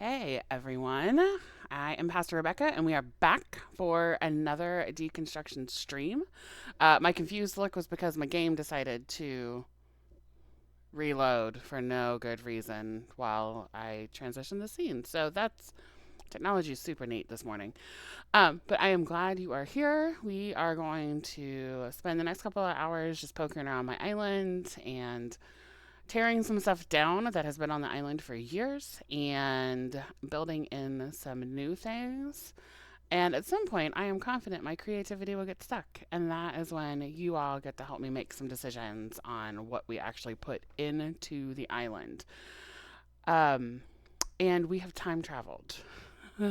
Hey everyone, I am Pastor Rebecca, and we are back for another deconstruction stream. My confused look was because my game decided to reload for no good reason while I transitioned the scene. So that's technology is super neat this morning. But I am glad you are here. We are going to spend the next couple of hours just poking around my island and tearing some stuff down that has been on the island for years and building in some new things. And at some point, I am confident my creativity will get stuck. And that is when you all get to help me make some decisions on what we actually put into the island. Um, and we have time traveled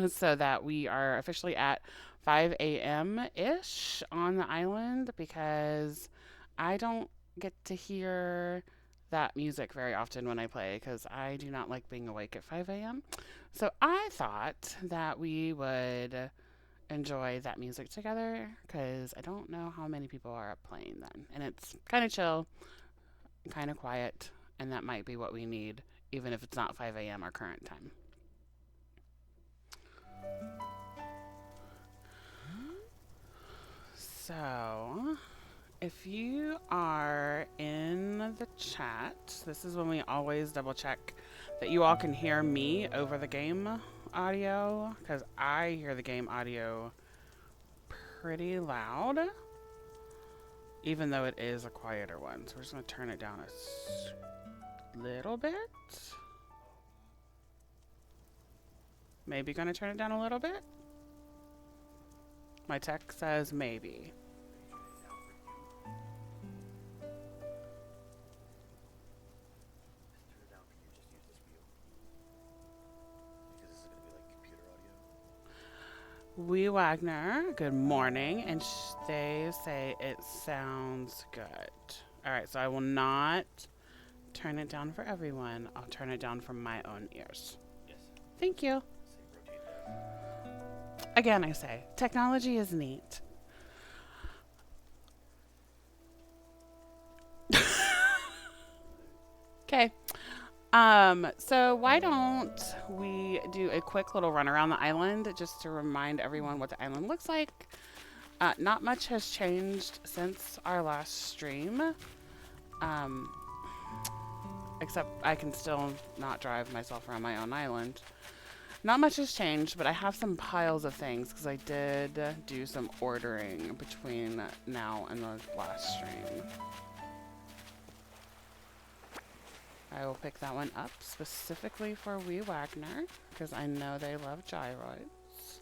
so that we are officially at 5 a.m. ish on the island because I don't get to hear that music very often when I play because I do not like being awake at 5 a.m. So I thought that we would enjoy that music together because I don't know how many people are up playing then. And it's kind of chill, kind of quiet, and that might be what we need, even if it's not 5 a.m. our current time. So, if you are in the chat, this is when we always double check that you all can hear me over the game audio because I hear the game audio pretty loud, even though it is a quieter one. So we're just going to turn it down a little bit. Maybe going to turn it down a little bit. My tech says maybe. Wee Wagner, good morning, and they say it sounds good. All right, so I will not turn it down for everyone. I'll turn it down for my own ears. Yes. Thank you. Again, I say, technology is neat. Okay. So why don't we do a quick little run around the island just to remind everyone what the island looks like. Not much has changed since our last stream. Except I can still not drive myself around my own island. Not much has changed, but I have some piles of things because I did do some ordering between now and the last stream. I will pick that one up specifically for Wee Wagner because I know they love gyroids.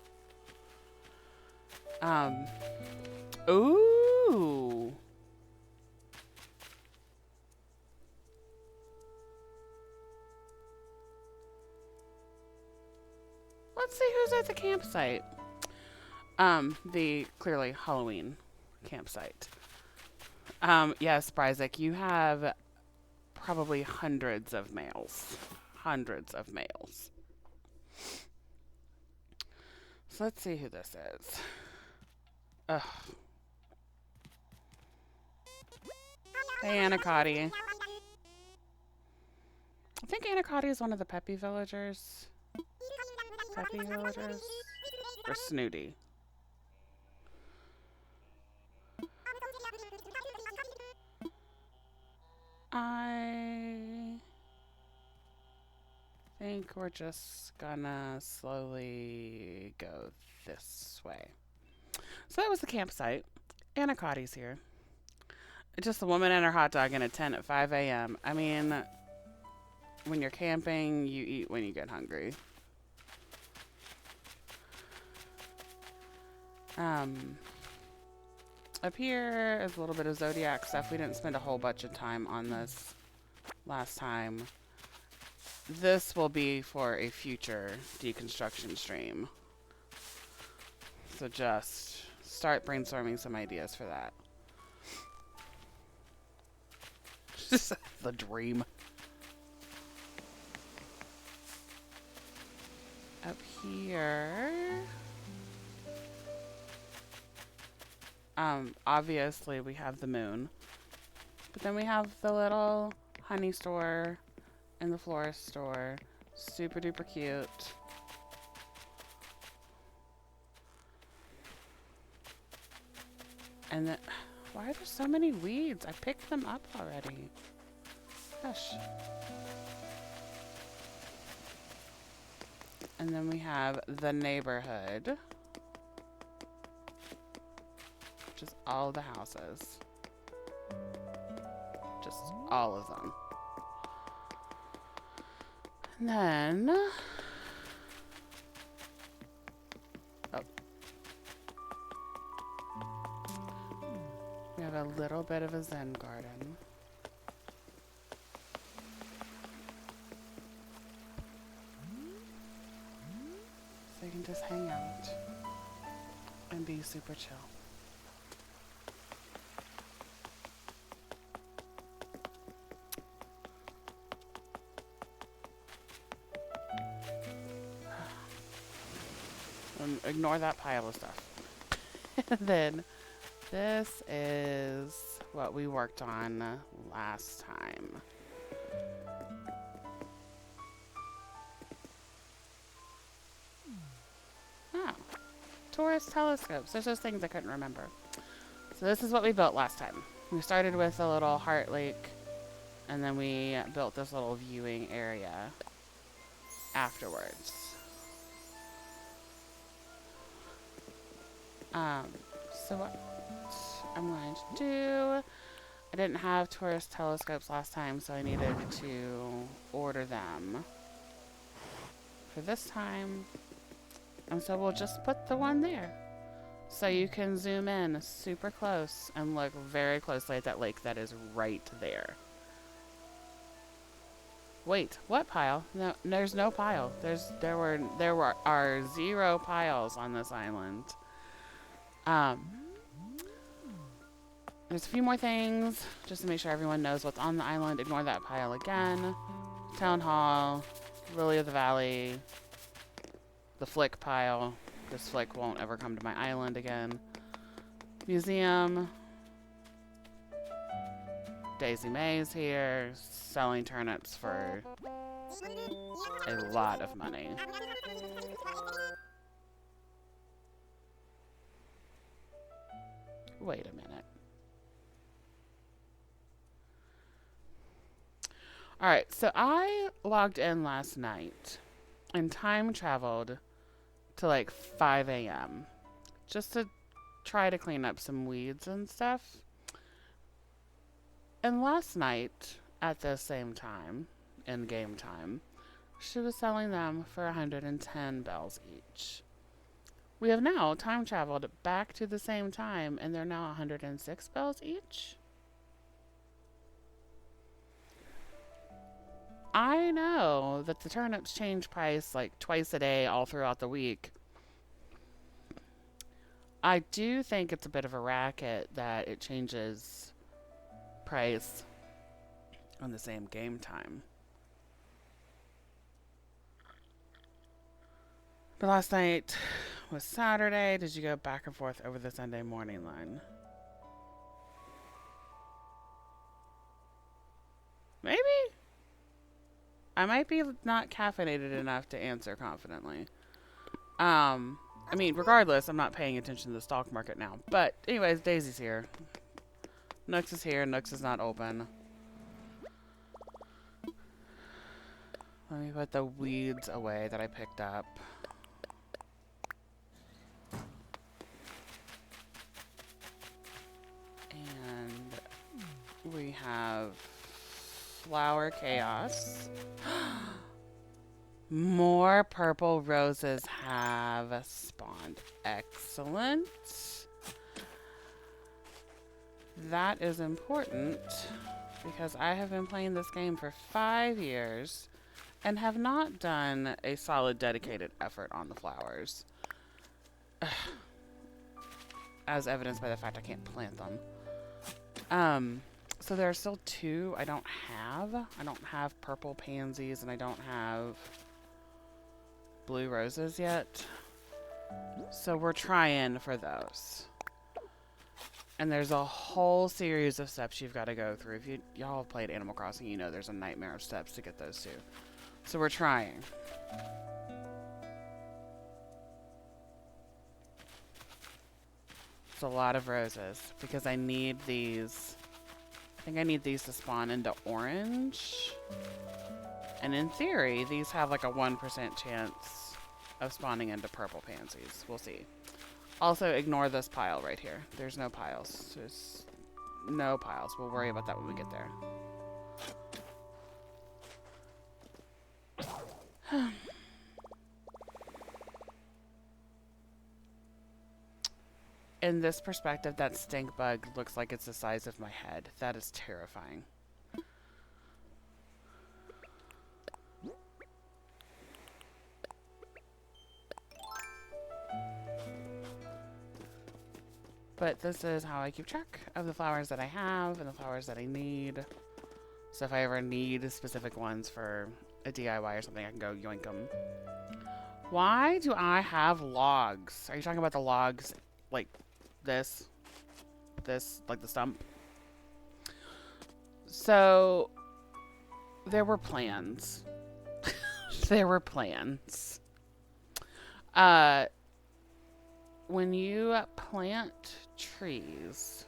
Ooh. Let's see who's at the campsite. The clearly Halloween campsite. Yes, Bryzik, you have probably hundreds of males. Hundreds of males. So let's see who this is. Ugh. Hey, Anacotti. I think Anacotti is one of the Peppy villagers. Peppy villagers? Or Snooty? I think we're just gonna slowly go this way. So that was the campsite. Anacotti's here. Just a woman and her hot dog in a tent at 5 a.m. I mean, when you're camping, you eat when you get hungry. Up here is a little bit of Zodiac stuff. We didn't spend a whole bunch of time on this last time. This will be for a future deconstruction stream. So just start brainstorming some ideas for that. The dream. Up here. Obviously we have the moon. But then we have the little honey store and the florist store. Super duper cute. And then, why are there so many weeds? I picked them up already. Gosh. And then we have the neighborhood, which is all the houses. Just all of them. And then, oh, we have a little bit of a Zen garden. So you can just hang out and be super chill. Ignore that pile of stuff. And then this is what we worked on last time. Oh, tourist telescopes. There's those things I couldn't remember. So this is what we built last time. We started with a little heart lake, and then we built this little viewing area afterwards. So what I'm going to do, I didn't have tourist telescopes last time, so I needed to order them for this time. And so we'll just put the one there. So you can zoom in super close and look very closely at that lake that is right there. Wait, what pile? No, there's no pile. There are 0 piles on this island. There's a few more things just to make sure everyone knows what's on the island. Ignore that pile again. Town Hall, Lily of the Valley, the Flick pile. This Flick won't ever come to my island again. Museum. Daisy May's here, selling turnips for a lot of money. Wait a minute. Alright, so I logged in last night and time traveled to like 5 a.m. just to try to clean up some weeds and stuff. And last night, at the same time, in game time, she was selling them for 110 bells each. We have now time traveled back to the same time, and they're now 106 bells each. I know that the turnips change price like twice a day all throughout the week. I do think it's a bit of a racket that it changes price on the same game time. But last night was Saturday. Did you go back and forth over the Sunday morning line? Maybe? I might be not caffeinated enough to answer confidently. I mean, regardless, I'm not paying attention to the stock market now. But anyways, Daisy's here. Nooks is here. Nooks is not open. Let me put the weeds away that I picked up. And we have flower chaos. More purple roses have spawned. Excellent. That is important because I have been playing this game for 5 years and have not done a solid dedicated effort on the flowers. As evidenced by the fact I can't plant them. So there are still 2 I don't have. I don't have purple pansies and I don't have blue roses yet. So we're trying for those. And there's a whole series of steps you've got to go through. If y'all have played Animal Crossing, you know there's a nightmare of steps to get those 2. So we're trying. It's a lot of roses because I need these. I think I need these to spawn into orange. And in theory, these have like a 1% chance of spawning into purple pansies. We'll see. Also, ignore this pile right here. There's no piles. There's no piles. We'll worry about that when we get there. In this perspective, that stink bug looks like it's the size of my head. That is terrifying. But this is how I keep track of the flowers that I have and the flowers that I need. So if I ever need specific ones for a DIY or something, I can go yoink them. Why do I have logs? Are you talking about the logs like this? This, like the stump? So there were plans. There were plans. When you plant trees,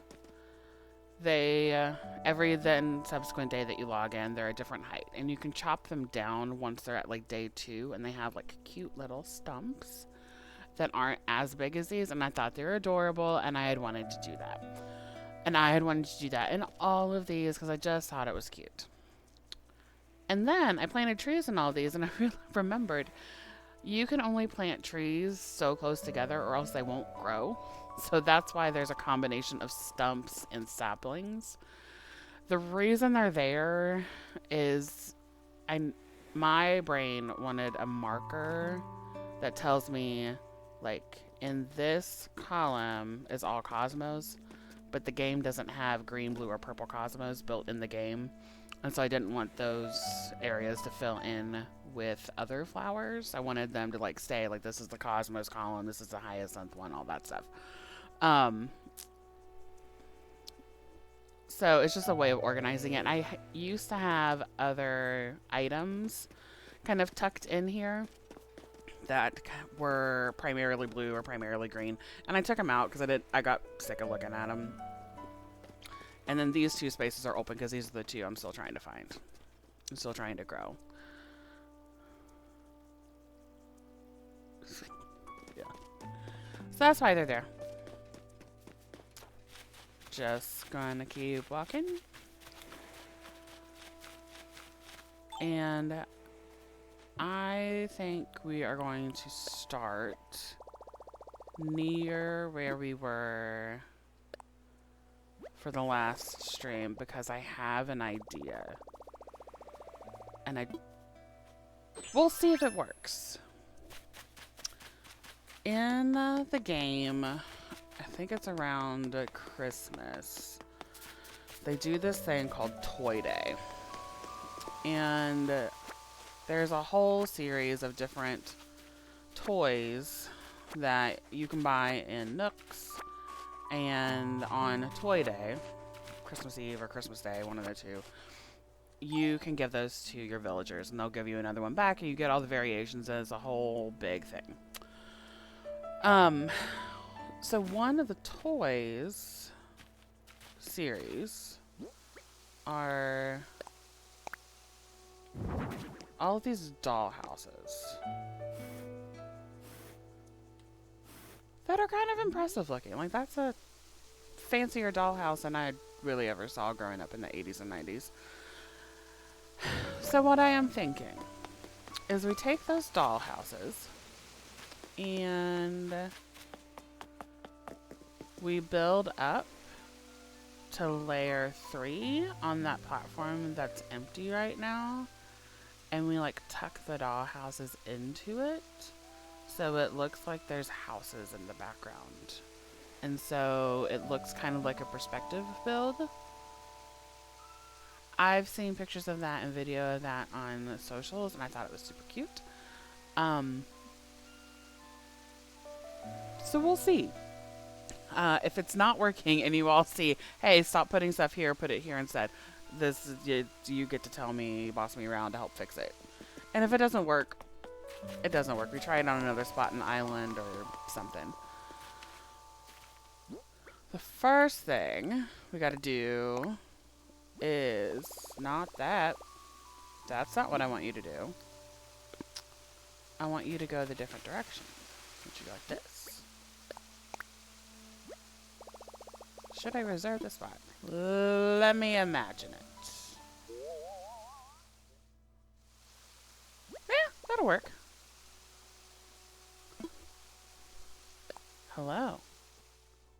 they every then subsequent day that you log in, they're a different height, and you can chop them down once they're at like day 2, and they have like cute little stumps that aren't as big as these, and I thought they were adorable, and I had wanted to do that. And I had wanted to do that in all of these because I just thought it was cute. And then I planted trees in all of these, and I remembered you can only plant trees so close together or else they won't grow. So that's why there's a combination of stumps and saplings. The reason they're there is my brain wanted a marker that tells me, like, in this column is all cosmos, but the game doesn't have green, blue, or purple cosmos built in the game. And so I didn't want those areas to fill in with other flowers. I wanted them to like stay like, this is the cosmos column, this is the hyacinth one, all that stuff. So it's just a way of organizing it. I used to have other items kind of tucked in here that were primarily blue or primarily green, and I took them out because I got sick of looking at them. And then these 2 spaces are open because these are the 2 I'm still trying to find. I'm still trying to grow. Yeah. So that's why they're there. Just gonna keep walking. And I think we are going to start near where we were for the last stream because I have an idea. And we'll see if it works. In the game, I think it's around Christmas, they do this thing called Toy Day. And there's a whole series of different toys that you can buy in Nooks. And on Toy Day, Christmas Eve or Christmas Day, one of the 2, you can give those to your villagers, and they'll give you another one back, and you get all the variations, and it's a whole big thing. So one of the toys series are all of these doll houses that are kind of impressive looking. Like, that's a fancier dollhouse than I really ever saw growing up in the 80s and 90s. So what I am thinking is we take those doll houses and we build up to layer 3 on that platform that's empty right now, and we like tuck the doll houses into it so it looks like there's houses in the background, and so it looks kind of like a perspective build. I've seen pictures of that and video of that on the socials, and I thought it was super cute. So we'll see. If it's not working and you all see, hey, stop putting stuff here, put it here instead, you get to tell me, boss me around to help fix it. And if it doesn't work, it doesn't work. We try it on another spot, an island or something. The first thing we gotta do is not that. That's not what I want you to do. I want you to go the different direction. Would you like this? Should I reserve the spot? Let me imagine it. Yeah, that'll work. Hello.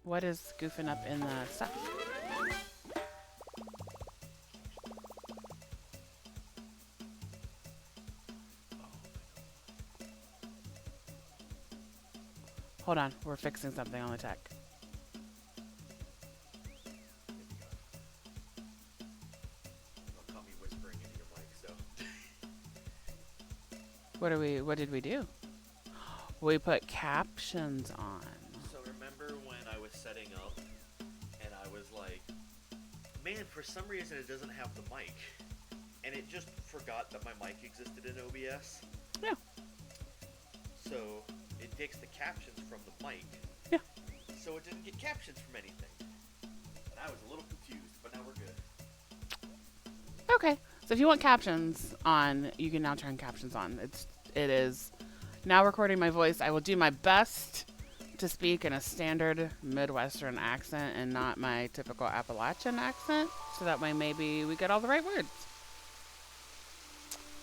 What is goofing up in the stuff? Hold on, we're fixing something on the tech. Don't call me whispering into your mic, so. What did we do? We put captions on. So remember when I was setting up and I was like, man, for some reason it doesn't have the mic. And it just forgot that my mic existed in OBS. Yeah. So it takes the captions from the mic. Yeah. So it didn't get captions from anything. And I was a little confused, but now we're good. Okay. So if you want captions on, you can now turn captions on. It is now recording my voice. I will do my best to speak in a standard Midwestern accent and not my typical Appalachian accent, so that way maybe we get all the right words.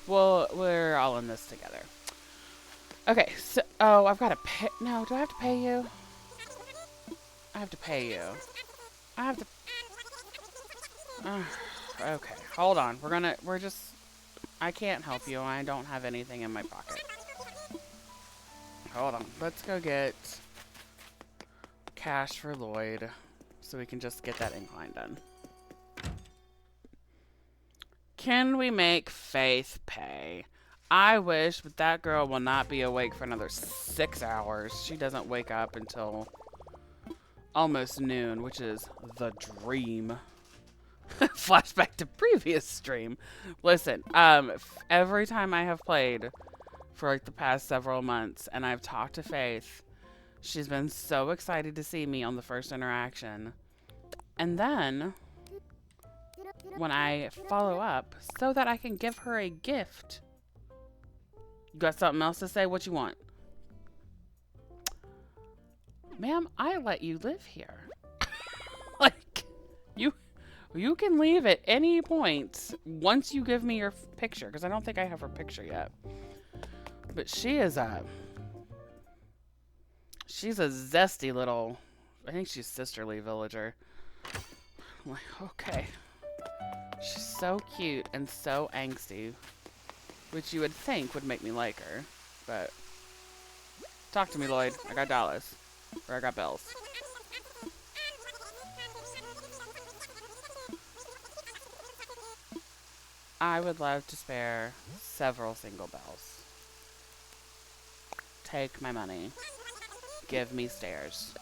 Well, we're all in this together. Okay, so, oh, I've got to pay, no, do I have to pay you? I have to pay you. I have to, okay, hold on, I can't help you, I don't have anything in my pocket. Hold on, let's go get cash for Lloyd, so we can just get that incline done. Can we make Faith pay? I wish, but that girl will not be awake for another 6 hours. She doesn't wake up until almost noon, which is the dream. Flashback to previous stream. Listen, every time I have played for like the past several months and I've talked to Faith, she's been so excited to see me on the first interaction. And then when I follow up so that I can give her a gift. You got something else to say? What you want? Ma'am, I let you live here. Like, you can leave at any point once you give me your picture, because I don't think I have her picture yet. But she's a zesty little, I think she's sisterly villager. I'm like, okay. She's so cute and so angsty, which you would think would make me like her, but talk to me, Lloyd. I got dollars. Or I got bells. I would love to spare several single bells. Take my money. Give me stairs.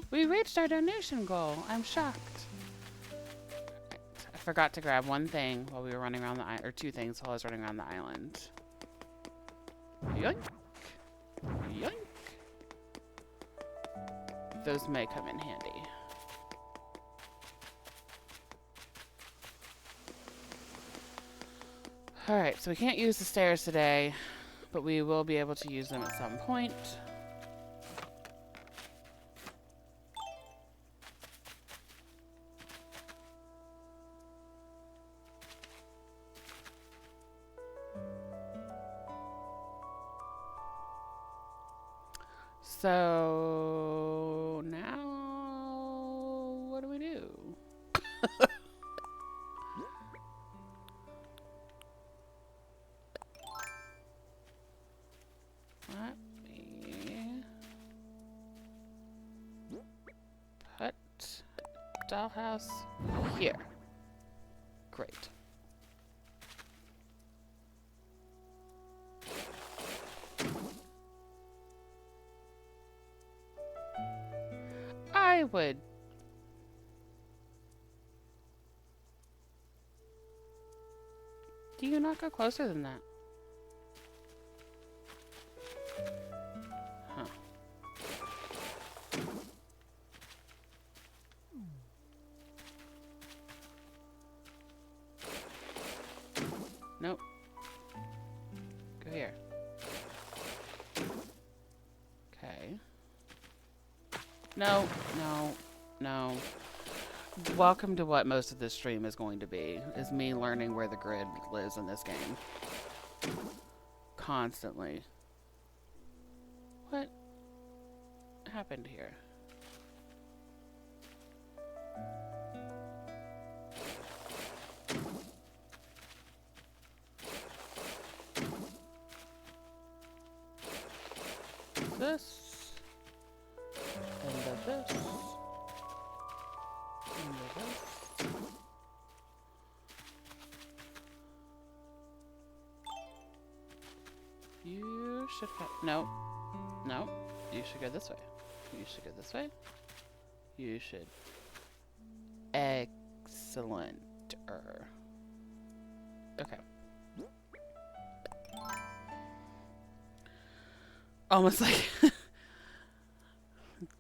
We reached our donation goal. I'm shocked. I forgot to grab one thing while we were running around the island, or two things while I was running around the island. Yoink. Yoink. Those may come in handy. Alright, so we can't use the stairs today, but we will be able to use them at some point. So now, what do we do? Let me put dollhouse here. Great. I would Do you not go closer than that? Huh. Nope. Go here. Okay. No, no, no. Welcome to what most of this stream is going to be, is me learning where the grid lives in this game. Constantly. What happened here? This. And this. And this. You should go. No. No. You should go this way. You should go this way. You should. Excellent. Okay. Almost like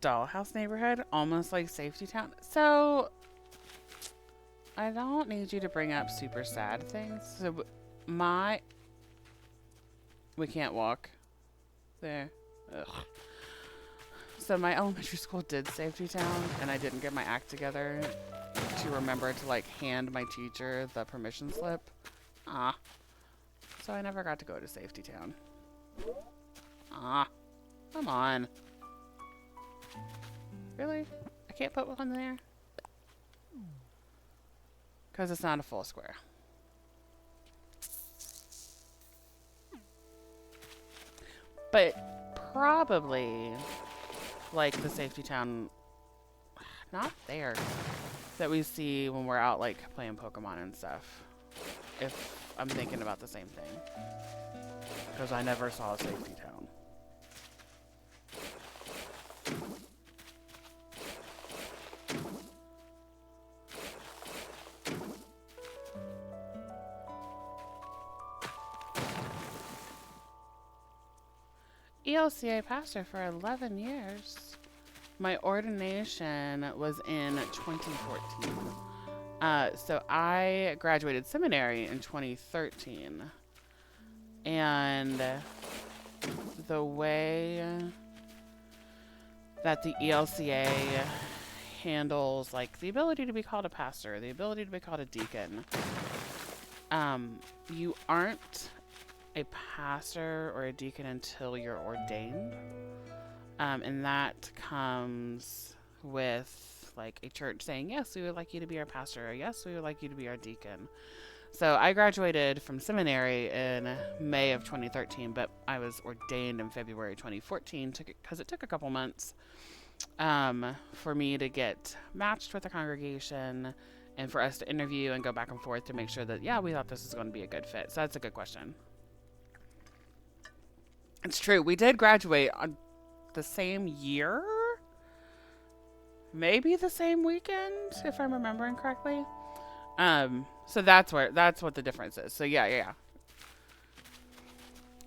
dollhouse neighborhood, almost like safety town. So I don't need you to bring up super sad things. So we can't walk there. Ugh. So my elementary school did safety town, and I didn't get my act together to remember to like hand my teacher the permission slip. So I never got to go to safety town. Come on. Really? I can't put one there? Because it's not a full square. But probably like the safety town, not there, that we see when we're out like playing Pokemon and stuff. If I'm thinking about the same thing. Because I never saw a safety town. ELCA pastor for 11 years. My ordination was in 2014. So I graduated seminary in 2013. And the way that the ELCA handles like the ability to be called a pastor, the ability to be called a deacon, you aren't a pastor or a deacon until you're ordained. And that comes with like a church saying, yes, we would like you to be our pastor, or yes, we would like you to be our deacon. So I graduated from seminary in May of 2013, but I was ordained in February 2014 because it took a couple months for me to get matched with the congregation and for us to interview and go back and forth to make sure that, yeah, we thought this was going to be a good fit. So that's a good question. It's true. We did graduate on the same year, maybe the same weekend, if I'm remembering correctly. So that's what the difference is. So yeah.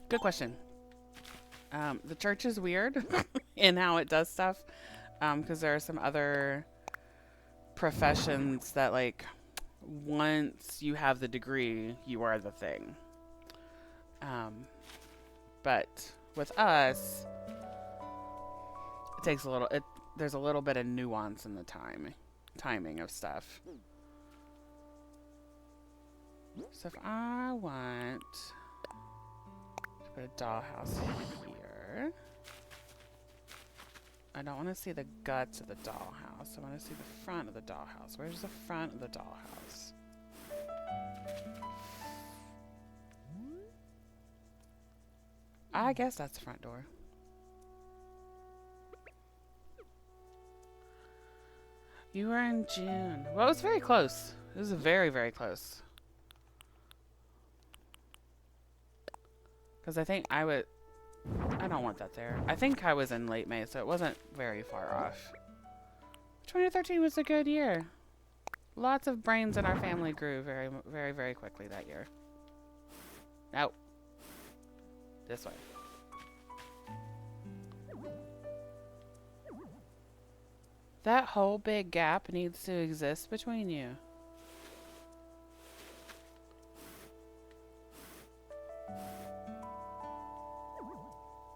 Good question. The church is weird in how it does stuff, because there are some other professions that like once you have the degree, you are the thing. But with us, it takes a little. There's a little bit of nuance in the timing of stuff. So if I want to put a dollhouse here, I don't want to see the guts of the dollhouse. I want to see the front of the dollhouse. Where's the front of the dollhouse? I guess that's the front door. You were in June. Well, it was very close. It was very, very close. Because I think I don't want that there. I think I was in late May, so it wasn't very far off. 2013 was a good year. Lots of brains in our family grew very, very, very quickly that year. No. This way. That whole big gap needs to exist between you.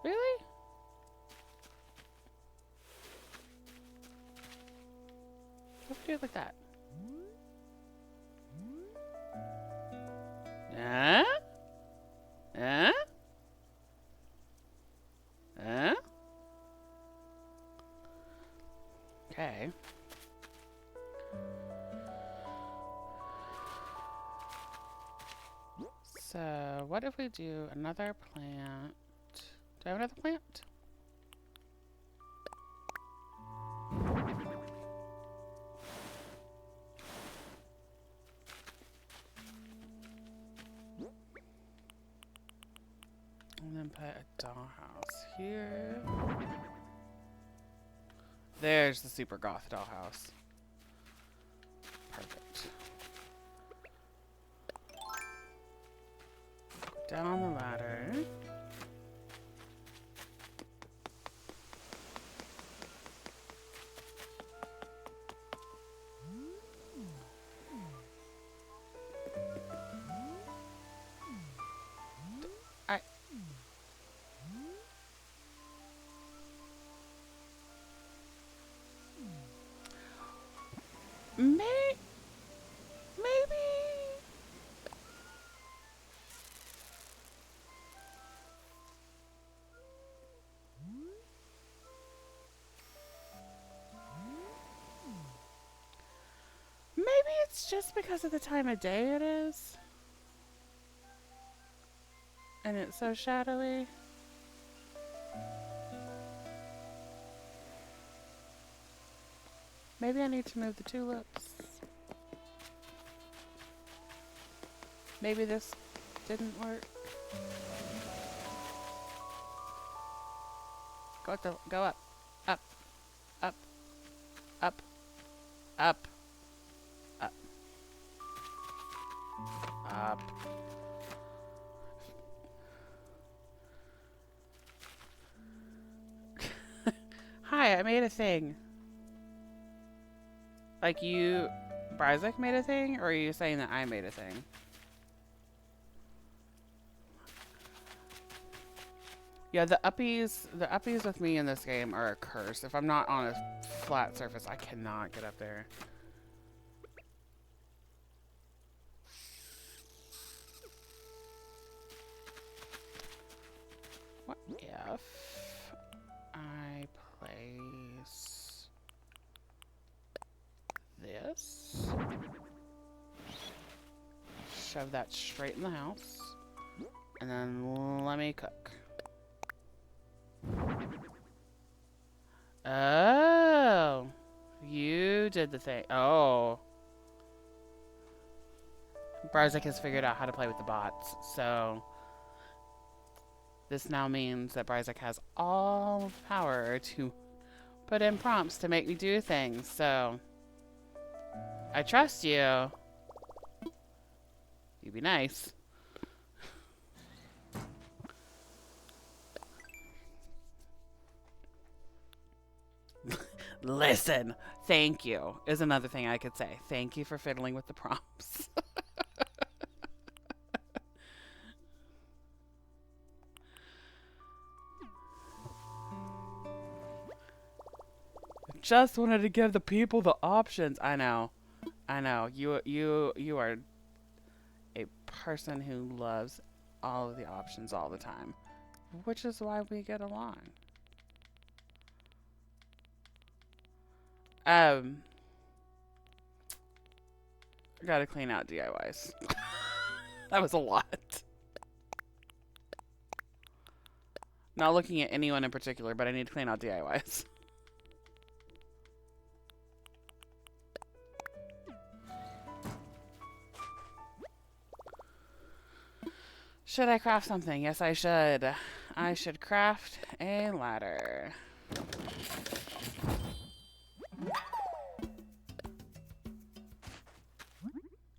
Really? Let's do it like that. Huh? Huh? Huh? Okay. So, what if we do another plant? Do I have another plant? And then put a dollhouse here. There's the super goth dollhouse. Perfect. Down the ladder. I maybe. Maybe it's just because of the time of day it is. And it's so shadowy. Maybe I need to move the tulips. Maybe this didn't work. Go up. Up. Up. Up. Up. Up. Up. Hi, I made a thing. Like you, Bryzik made a thing, or are you saying that I made a thing? Yeah, the uppies with me in this game are a curse. If I'm not on a flat surface, I cannot get up there. What if I place this? Shove that straight in the house. And then let me cook. Oh. You did the thing. Oh. Bryzik has figured out how to play with the bots, so this now means that Bryzik has all the power to put in prompts to make me do things, so I trust you. You be nice. Listen, thank you is another thing I could say. Thank you for fiddling with the prompts. Just wanted to give the people the options. I know. I know. You are a person who loves all of the options all the time, which is why we get along. Gotta clean out DIYs. That was a lot. Not looking at anyone in particular, but I need to clean out DIYs. Should I craft something? Yes, I should. I should craft a ladder.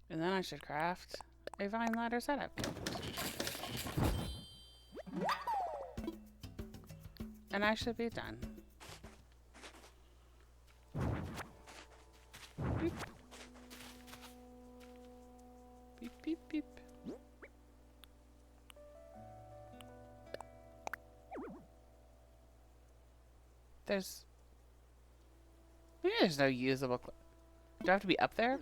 And then I should craft a vine ladder setup kit. And I should be done. Beep. Beep, beep, beep. Maybe there's no usable. Do I have to be up there?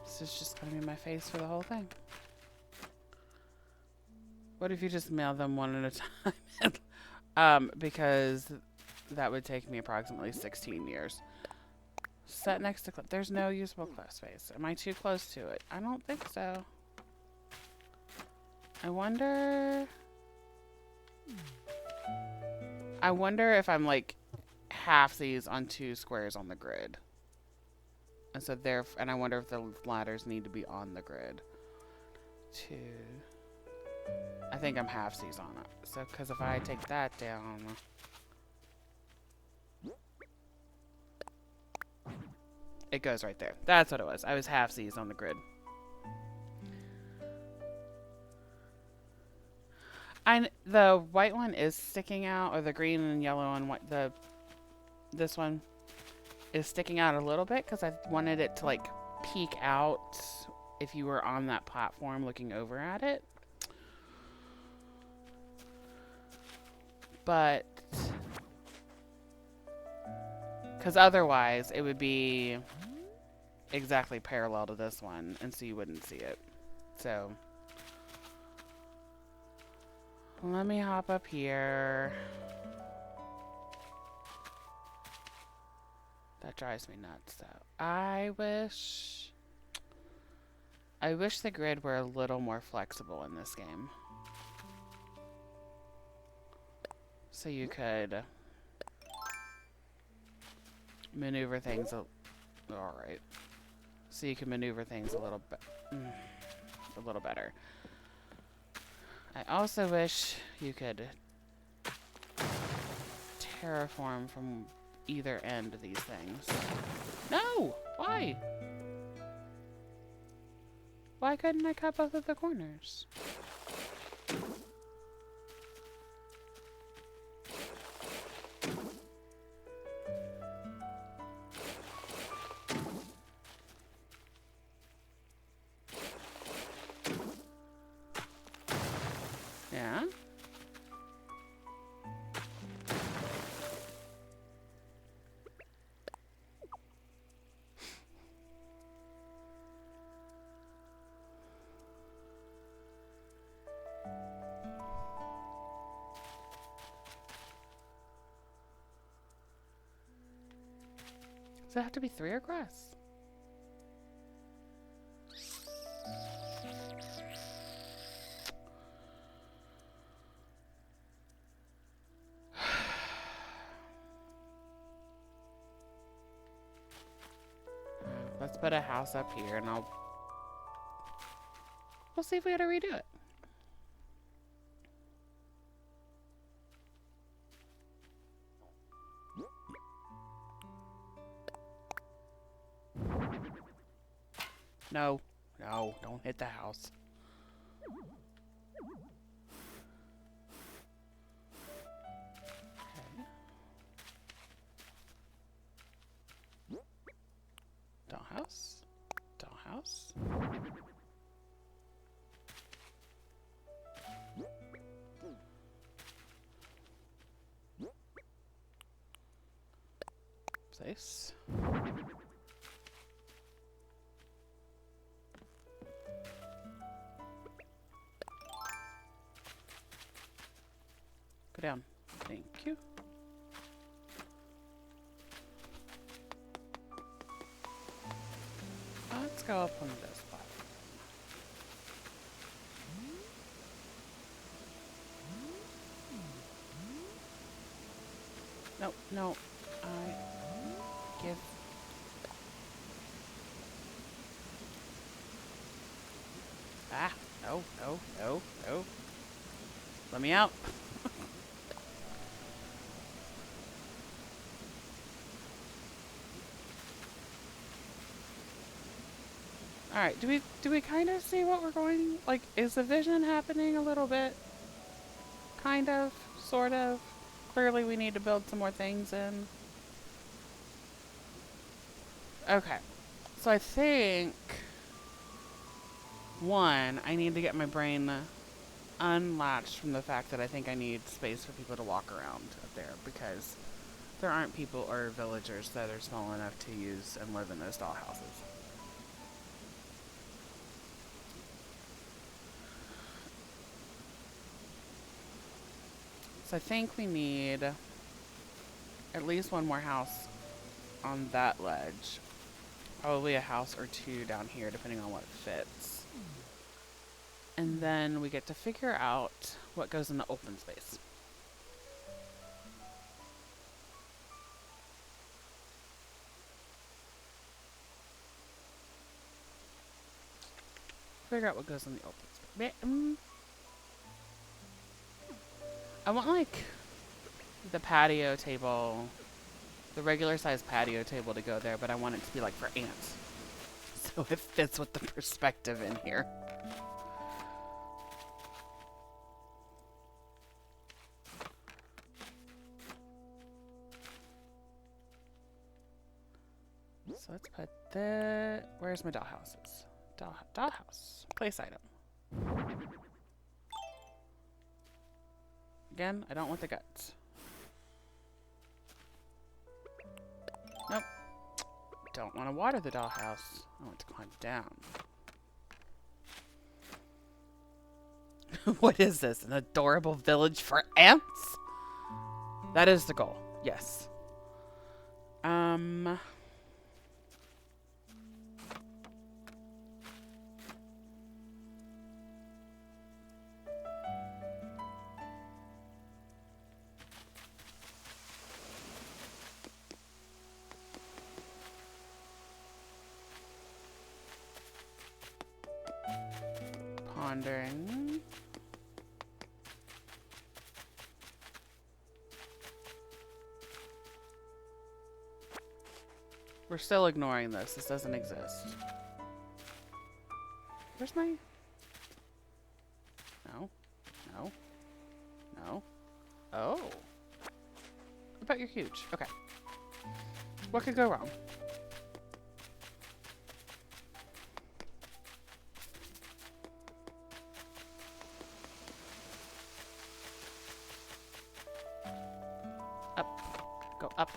This is just gonna be my face for the whole thing. What if you just mail them one at a time? Because that would take me approximately 16 years. Set next to clip. There's no usable clip space. Am I too close to it? I don't think so. I wonder if I'm like halfsies on 2 squares on the grid. And so and I wonder if the ladders need to be on the grid. 2. I think I'm halfsies on it. So, because if I take that down, it goes right there. That's what it was. I was halfsies on the grid. The white one is sticking out, or the green and yellow and white. This one is sticking out a little bit because I wanted it to like peek out if you were on that platform looking over at it. But because otherwise it would be exactly parallel to this one, and so you wouldn't see it. So let me hop up here. That drives me nuts, though. I wish the grid were a little more flexible in this game. So you could maneuver things alright. So you can maneuver things a little better. I also wish you could terraform from either end of these things. No! Why? Why couldn't I cut both of the corners? Yeah? Does it have to be 3 across? Let's put a house up here and we'll see if we gotta redo it. No, don't hit the house. Okay. Dollhouse. Dollhouse. Place. Go down. Thank you. Let's go up on this platform. No. Give. No, no, no, no. Let me out. All right. Do we kind of see what we're going? Like, is the vision happening a little bit? Kind of, sort of. Clearly, we need to build some more things in. Okay. So I think one, I need to get my brain unlatched from the fact that I think I need space for people to walk around up there because there aren't people or villagers that are small enough to use and live in those dollhouses. So I think we need at least one more house on that ledge. Probably a house or two down here, depending on what fits. And then we get to figure out what goes in the open space. Figure out what goes in the open space. I want like the patio table, the regular size patio table to go there, but I want it to be like for ants. So it fits with the perspective in here. So let's put the. Where's my dollhouses? Dollhouse. Place item. Again, I don't want the guts. Nope. Don't want to water the dollhouse. I want to climb down. What is this? An adorable village for ants? That is the goal. Yes. Pondering. We're still ignoring this. This doesn't exist. Where's my... No. No. No. Oh. I bet you're huge. Okay. What could go wrong? Up. Go up.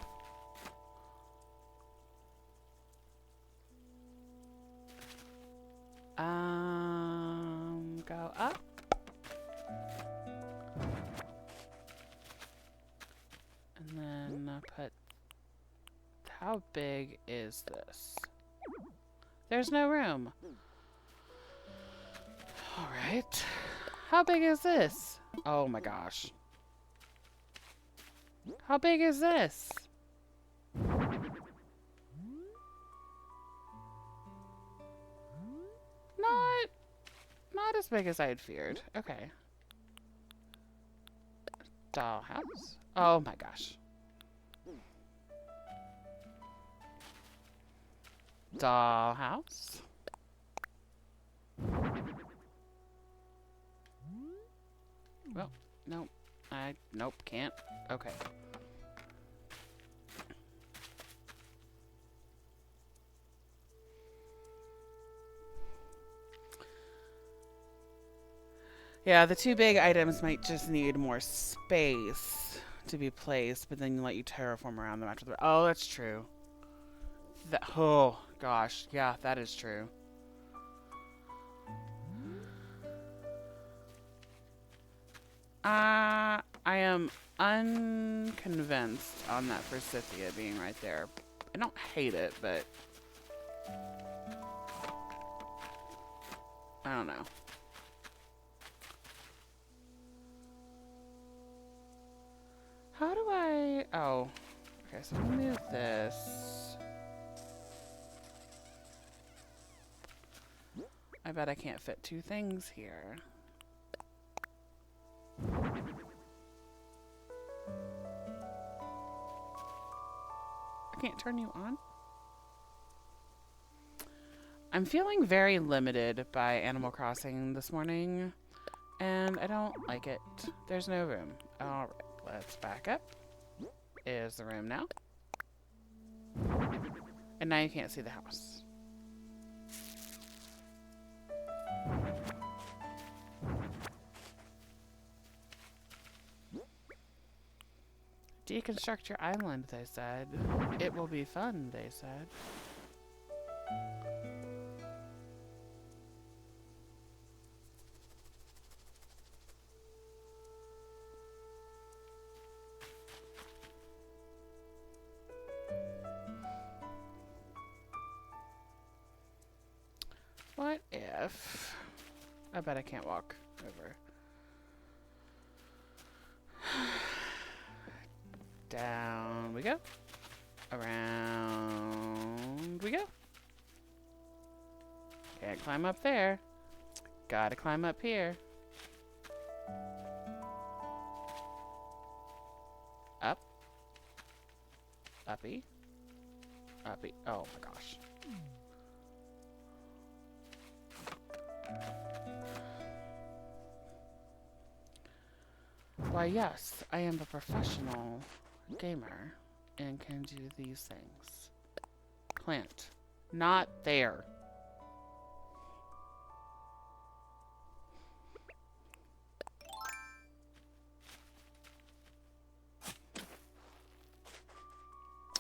Go up. And then put... How big is this? There's no room. Alright. How big is this? Oh my gosh. How big is this? Not as big as I had feared. Okay. Dollhouse? Oh my gosh. Dollhouse? Well, nope. Nope, can't. Okay. Yeah, the two big items might just need more space to be placed, but then you let you terraform around them after the... Oh, that's true. Oh, gosh. Yeah, that is true. I am unconvinced on that Forsythia being right there. I don't hate it, but... I don't know. How do I... Oh. Okay, so I'm gonna move this. I bet I can't fit two things here. I can't turn you on? I'm feeling very limited by Animal Crossing this morning, and I don't like it. There's no room. Alright, let's back up. Is the room now? And now you can't see the house. Deconstruct your island, they said. It will be fun, they said. What if... I bet I can't walk over. Down we go. Around we go. Can't climb up there. Gotta climb up here. Up. Uppy. Uppy. Oh my gosh. Why, yes, I am a professional gamer and can do these things. Plant. Not there.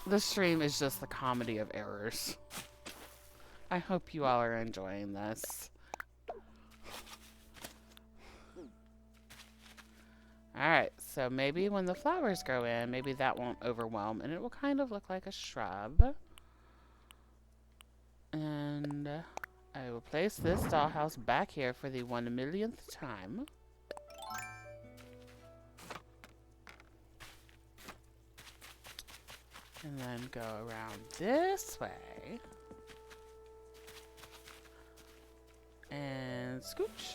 This stream is just the comedy of errors. I hope you all are enjoying this. Alright, so maybe when the flowers grow in, maybe that won't overwhelm, and it will kind of look like a shrub. And I will place this dollhouse back here for the 1,000,000th time. And then go around this way. And scooch.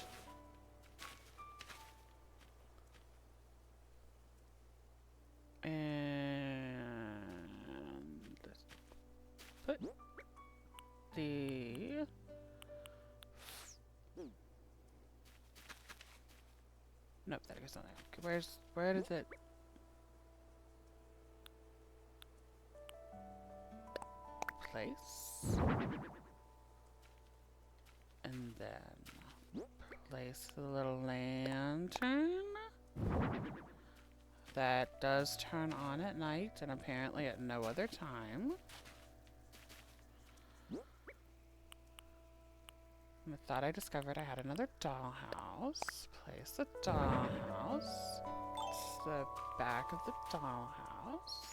And put the nope, that goes on there. Where does it place? And then place the little lantern. That does turn on at night and apparently at no other time. And I thought I discovered I had another dollhouse. Place the dollhouse. It's the back of the dollhouse.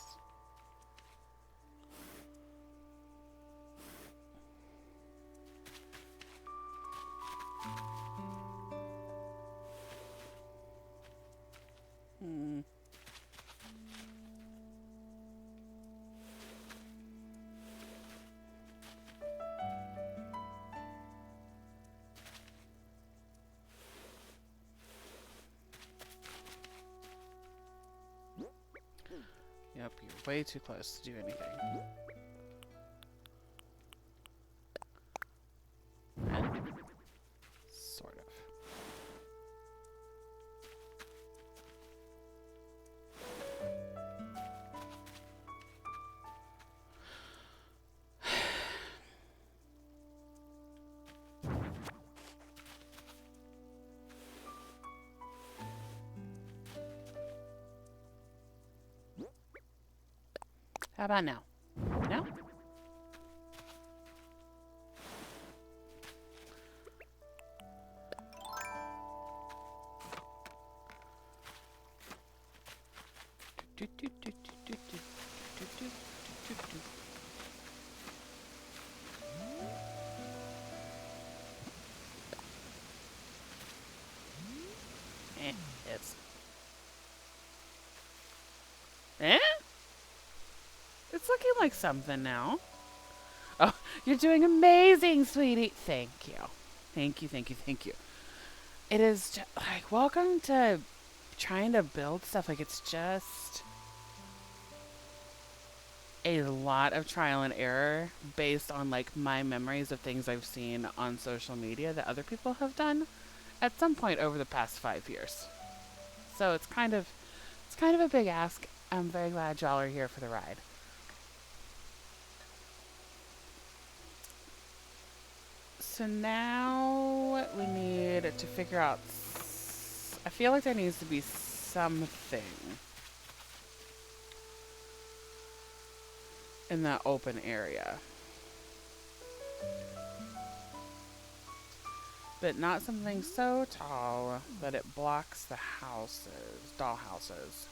Yep, you're way too close to do anything. Sort of. How about now? No? It's... Eh? It's looking like something now. Oh, you're doing amazing, sweetie. Thank you. Thank you, thank you, thank you. It is like welcome to trying to build stuff. Like it's just a lot of trial and error based on like my memories of things I've seen on social media that other people have done at some point over the past 5 years. So it's kind of a big ask. I'm very glad y'all are here for the ride. So now we need to figure out. I feel like there needs to be something in that open area, but not something so tall that it blocks the houses, doll houses.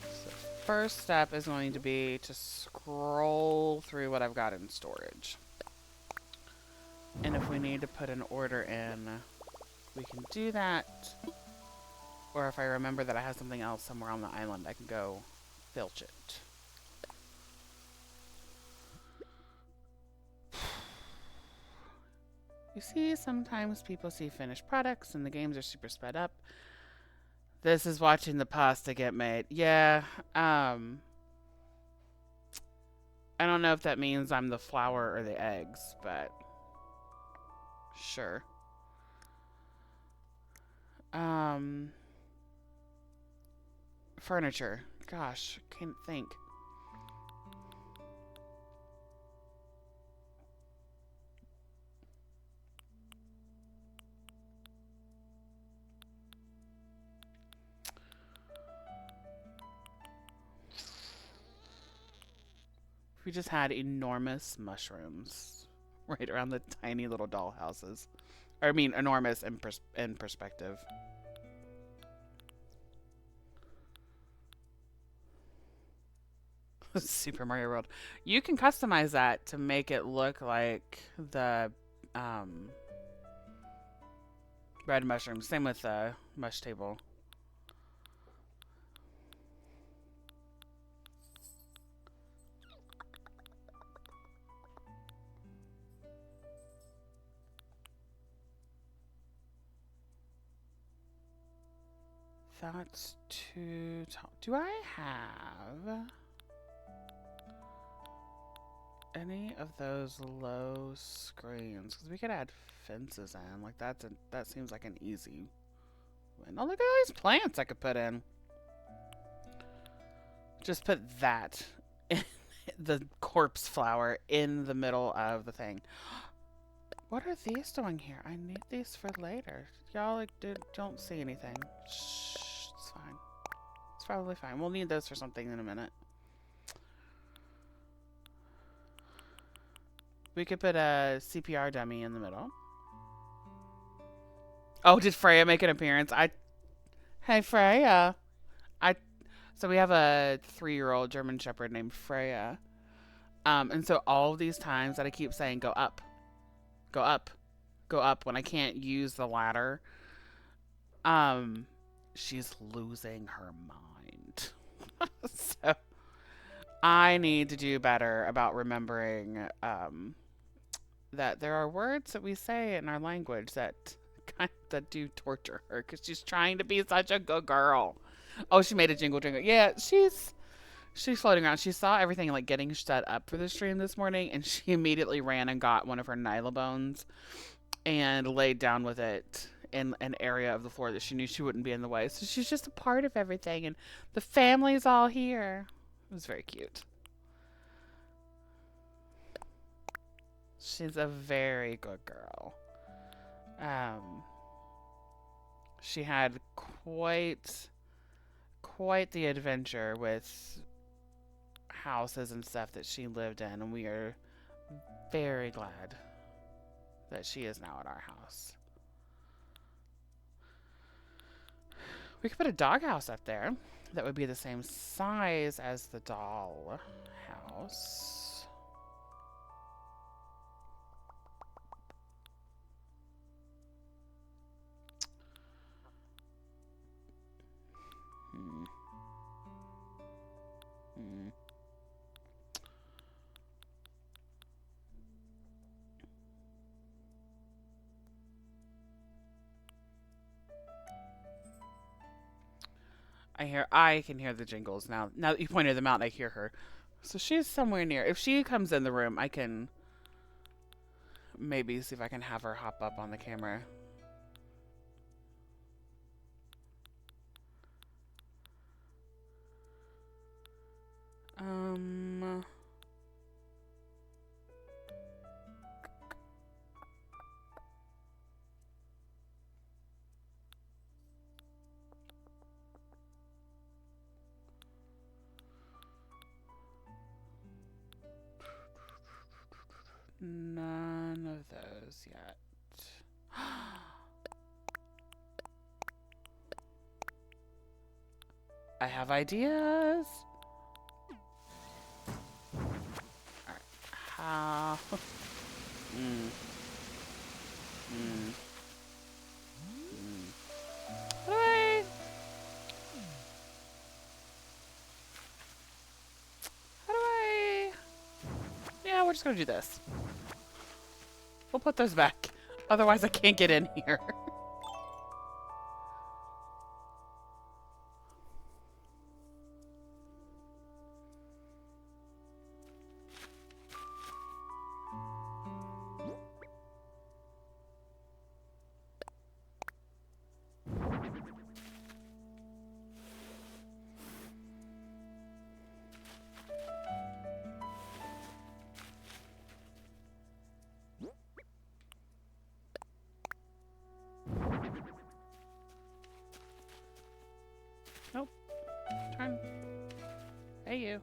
So first step is going to be to scroll through what I've got in storage. And if we need to put an order in, we can do that. Or if I remember that I have something else somewhere on the island, I can go filch it. You see, sometimes people see finished products and the games are super sped up. This is watching the pasta get made. Yeah, I don't know if that means I'm the flour or the eggs, but sure. Um, Furniture. Gosh, can't think. We just had enormous mushrooms right around the tiny little doll houses. Or, I mean, enormous in perspective. Super Mario World. You can customize that to make it look like the um, red mushrooms. Same with the mush table. That's too tall. Do I have any of those low screens? Because we could add fences in. Like that seems like an easy win. Oh, look at all these plants I could put in. Just put that, the corpse flower, in the middle of the thing. What are these doing here? I need these for later. Y'all like don't see anything. Shh, it's fine. It's probably fine. We'll need those for something in a minute. We could put a CPR dummy in the middle. Oh, did Freya make an appearance? Hey Freya. I so we have a 3-year-old German Shepherd named Freya. And so all of these times that I keep saying go up, go up, go up when I can't use the ladder, um, she's losing her mind. So I need to do better about remembering that there are words that we say in our language that do torture her because she's trying to be such a good girl. Oh, she made a jingle jingle. Yeah, she's floating around. She saw everything like getting set up for the stream this morning, and she immediately ran and got one of her Nyla bones and laid down with it in an area of the floor that she knew she wouldn't be in the way. So she's just a part of everything, and the family's all here. It was very cute. She's a very good girl. Um, she had quite the adventure with houses and stuff that she lived in, and we are very glad that she is now at our house. We could put a doghouse up there that would be the same size as the doll house. Hmm. Hmm. I can hear the jingles now. Now that you pointed them out, I hear her. So she's somewhere near. If she comes in the room, I can maybe see if I can have her hop up on the camera. Um, None of those yet. I have ideas. Alright. How? mm. Mm. Mm. How do I? How do I? Yeah, we're just gonna do this. We'll put those back. Otherwise, I can't get in here. Nope. Turn. Hey, you.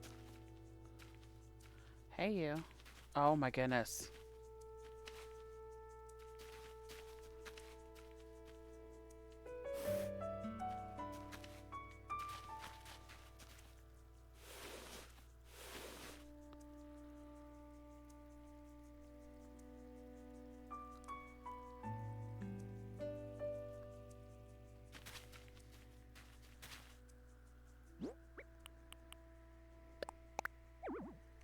Hey, you. Oh, my goodness.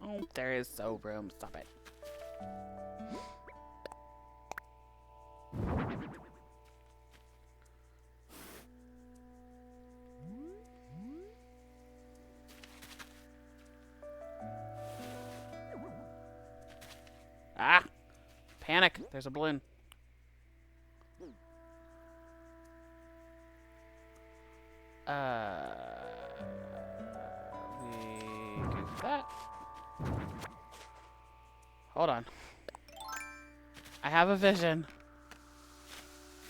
Oh, there is so room. Stop it. Ah! Panic. There's a balloon. We goof that. Hold on. I have a vision.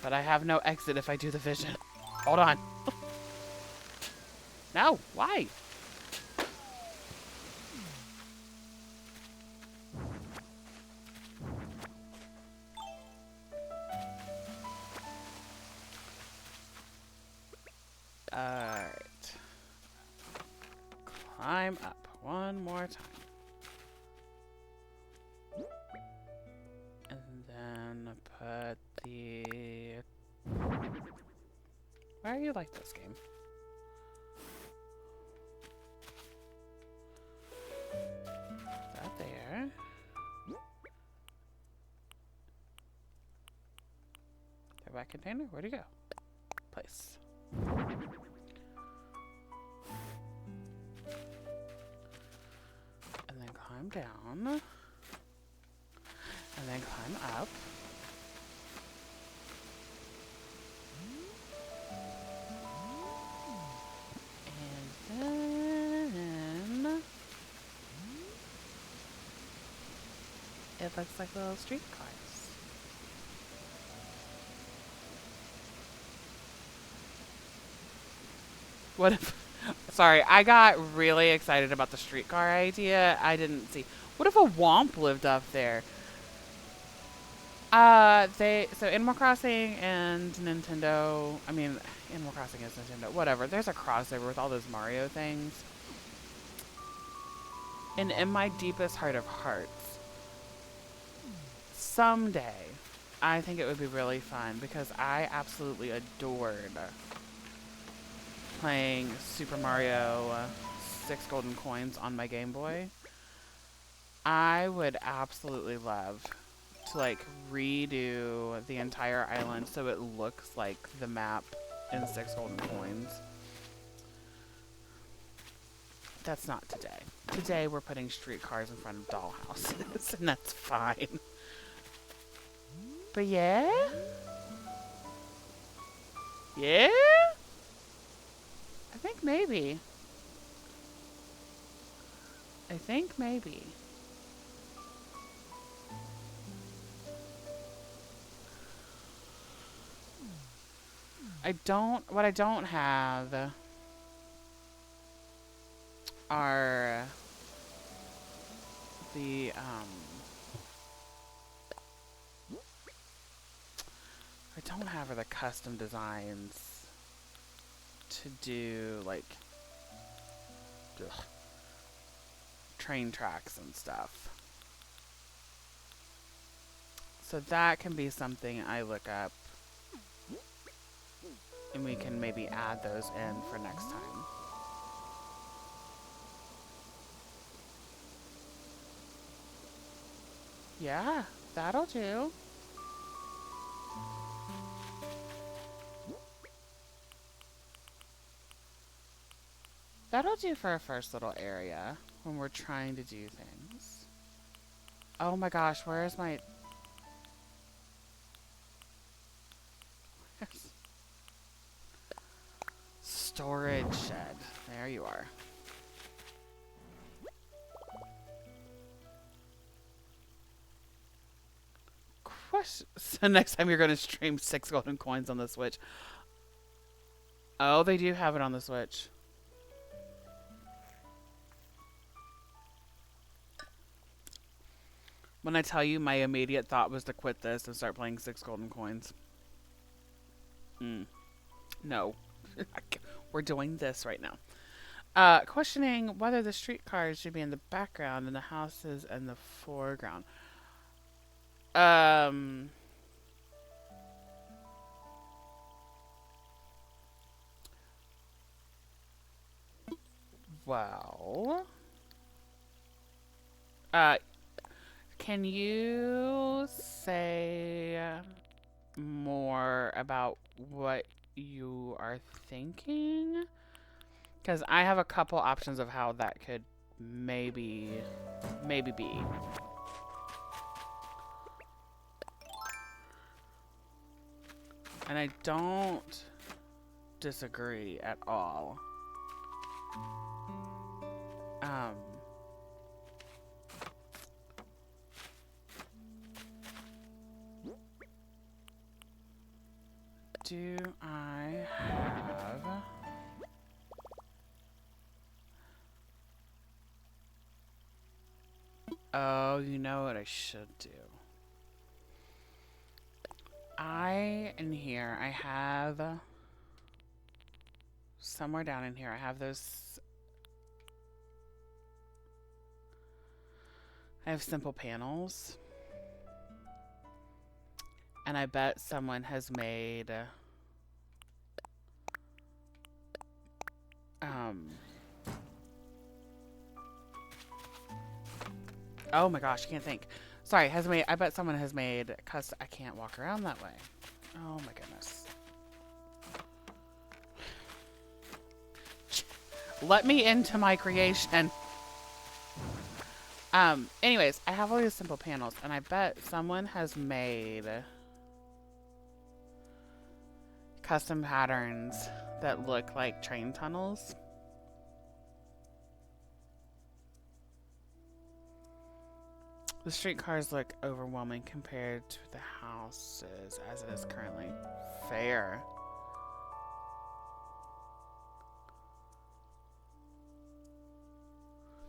But I have no exit if I do the vision. Hold on. No, why? Alright. Climb up one more time. And then put the... Why are you like this game? That there. Throwback container? Where'd he go? Place. And then climb down. And then climb up. And then it looks like little streetcars. What if... Sorry, I got really excited about the streetcar idea. I didn't see... What if a Womp lived up there? So Animal Crossing and Nintendo, I mean, Animal Crossing is Nintendo, whatever. There's a crossover with all those Mario things. And in my deepest heart of hearts, someday, I think it would be really fun because I absolutely adored playing Super Mario 6 Golden Coins on my Game Boy. I would absolutely love to like redo the entire island so it looks like the map in 6 Golden Coins. that's not today. Today we're putting streetcars in front of dollhouses, and that's fine. But yeah? Yeah? I think maybe. I think maybe. What I don't have are the, I don't have are the custom designs to do, like, ugh, train tracks and stuff. So that can be something I look up, and we can maybe add those in for next time. Yeah, that'll do. That'll do for our first little area when we're trying to do things. Oh my gosh, where's my... storage shed? There you are. So next time you're going to stream 6 golden coins on the Switch. Oh, they do have it on the Switch. When I tell you, my immediate thought was to quit this and start playing 6 golden coins. No. We're doing this right now. Questioning whether the streetcars should be in the background and the houses in the foreground. Well, can you say more about what you are thinking? Because I have a couple options of how that could maybe be. And I don't disagree at all. Do I have... Oh, you know what I should do? In here, I have... Somewhere down in here, I have those... I have simple panels. And I bet someone has made... Oh my gosh, I can't think. Sorry, I bet someone has made... Cause I can't walk around that way. Oh my goodness. Let me into my creation. Anyways, I have all these simple panels, and I bet someone has made custom patterns that look like train tunnels. The streetcars look overwhelming compared to the houses as it is currently. Fair.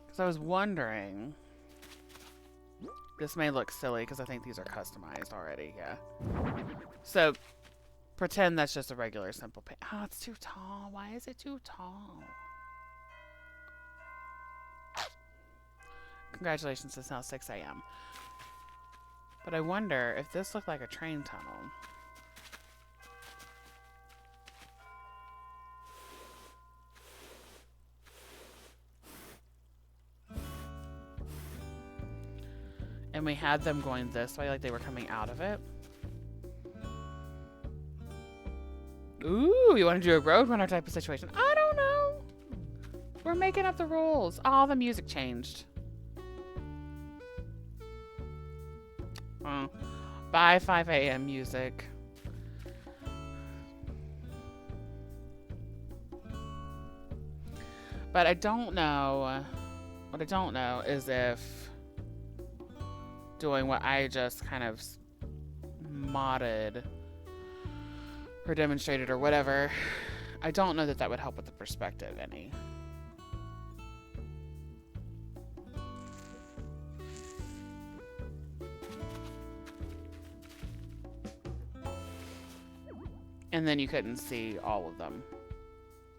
Because I was wondering... This may look silly because I think these are customized already, yeah. So, pretend that's just a regular simple pan. Oh, it's too tall. Why is it too tall? Congratulations, it's now 6 a.m. But I wonder if this looked like a train tunnel. And we had them going this way, like they were coming out of it. Ooh, you want to do a roadrunner type of situation? I don't know. We're making up the rules. All the music changed. Oh. Bye 5 a.m. music. But I don't know. What I don't know is if doing what I just kind of modded or demonstrated or whatever, I don't know that that would help with the perspective any. And then you couldn't see all of them,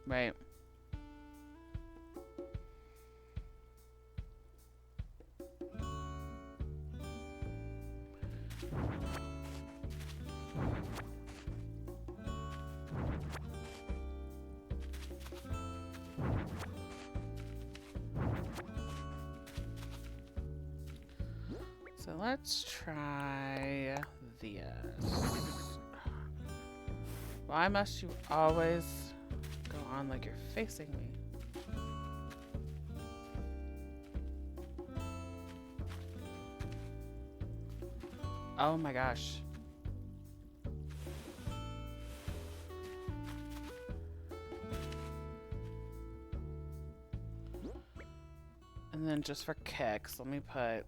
right? So let's try this. Why must you always go on like you're facing me? Oh my gosh. And then just for kicks, let me put...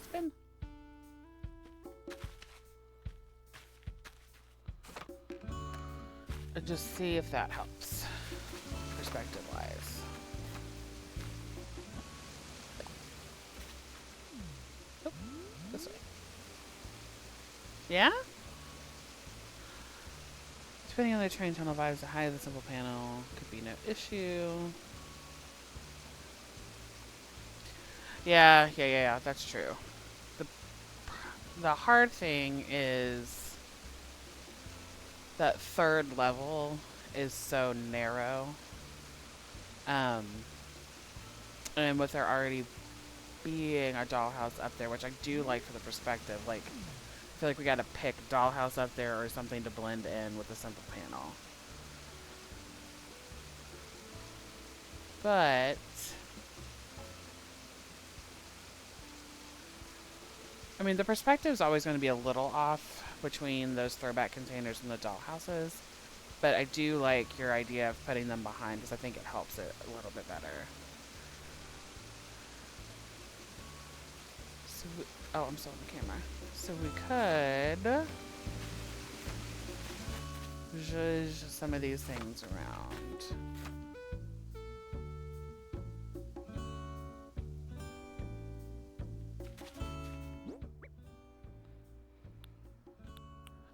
Spin. And just see if that helps, perspective-wise. Oh, this way. Yeah? Depending on the train tunnel vibes, the height of the simple panel could be no issue. Yeah, that's true. The hard thing is that third level is so narrow. And with there already being a dollhouse up there, which I do like for the perspective, like, I feel like we gotta pick dollhouse up there or something to blend in with the simple panel. But I mean, the perspective is always going to be a little off between those throwback containers and the dollhouses. But I do like your idea of putting them behind because I think it helps it a little bit better. So oh, I'm still on the camera. So we could zhuzh some of these things around.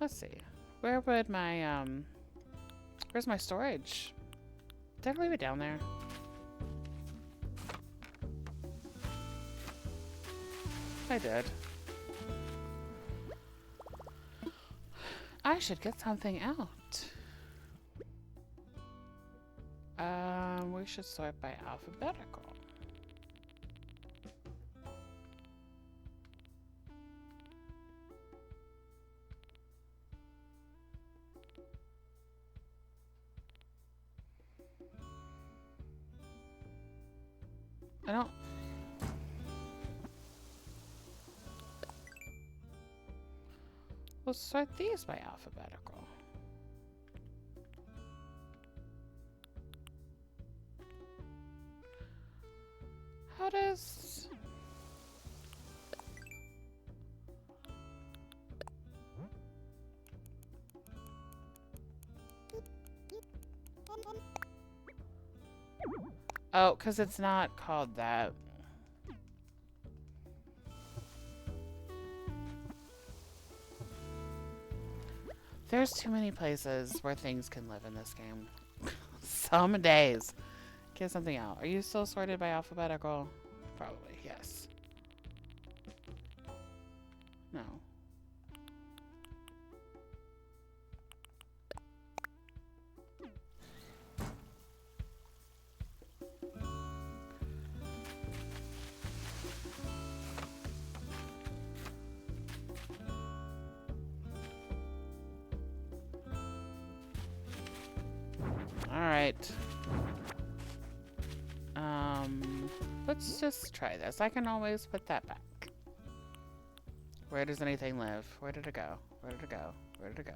Let's see. Where would my, where's my storage? Did I leave it down there? I did. I should get something out. We should sort by alphabetical. I don't... We'll sort these by alphabetical. How does... Oh, because it's not called that. There's too many places where things can live in this game. Some days. Get something out. Are you still sorted by alphabetical? Probably, yes. No. Alright. Let's just try this. I can always put that back. Where does anything live? Where did it go? Where did it go? Where did it go?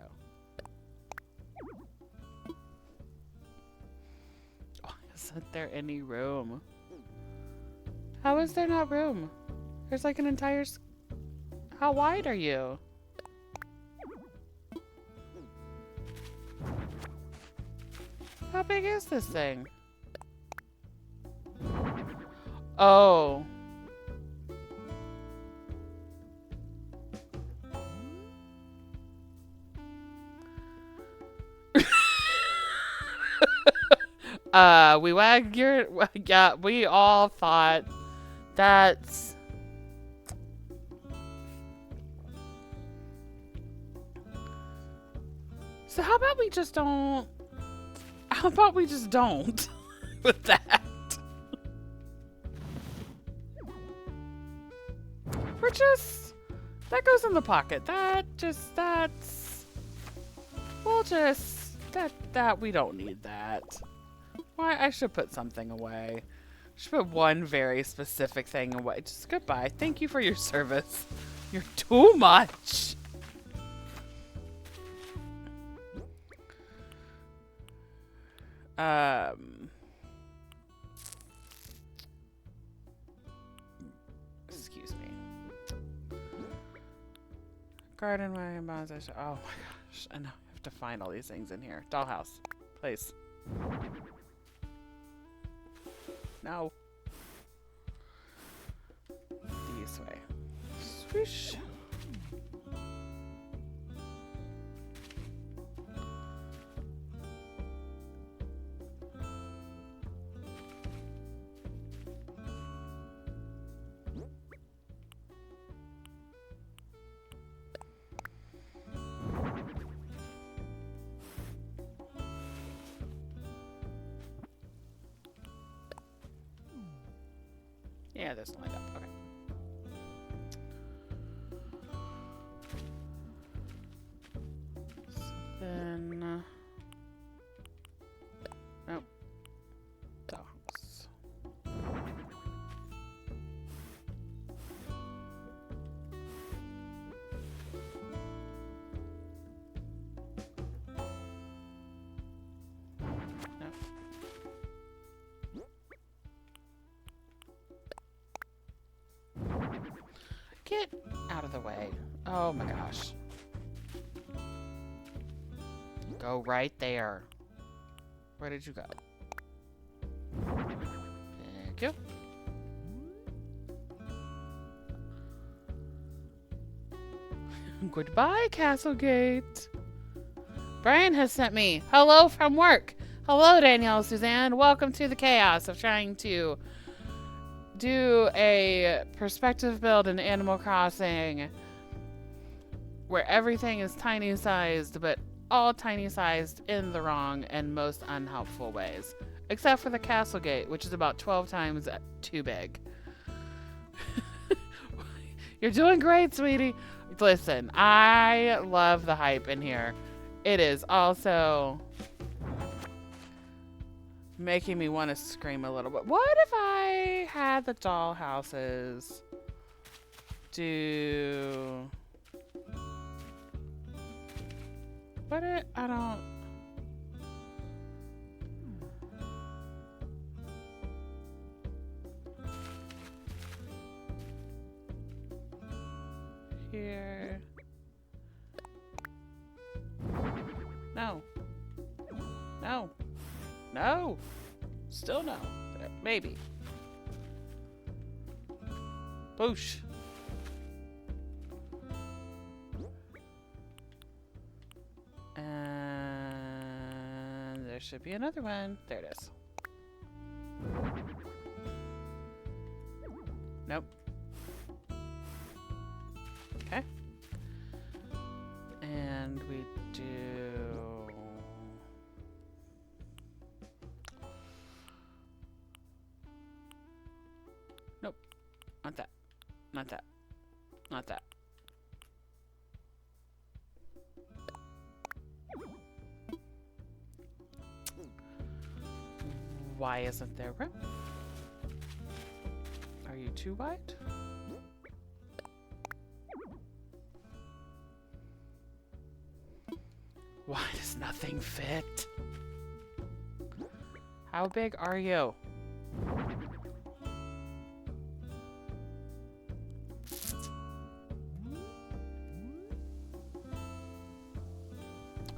Oh, isn't there any room? How is there not room? There's like an entire... How wide are you? How big is this thing? Oh. We wagged your... Yeah, we all thought that's... So how about we just don't... How about we just don't with that? We're just... That goes in the pocket. That's... We'll just... That, we don't need that. Why, I should put something away. I should put one very specific thing away. Just goodbye. Thank you for your service. You're too much. Excuse me. Garden way and bonsai. Oh my gosh. I know. I have to find all these things in here. Dollhouse. Place. No. This way. Swoosh. Yeah, this lined up. Okay. So then, nope. Dogs. Nope. Get out of the way. Oh my gosh. Go right there. Where did you go? Thank you. Goodbye, Castlegate. Brian has sent me hello from work. Hello, Danielle, Suzanne. Welcome to the chaos of trying to do a perspective build in Animal Crossing where everything is tiny sized, but all tiny sized in the wrong and most unhelpful ways. Except for the castle gate, which is about 12 times too big. You're doing great, sweetie. Listen, I love the hype in here. It is also making me want to scream a little bit. What if I had the doll houses do... What it... I don't... Here... No. No. No. Still no. Maybe. Boosh. And there should be another one. There it is. Nope. Okay. And we do... Nope. Not that. Not that. Not that. Why isn't there room? Are you too wide? Why does nothing fit? How big are you?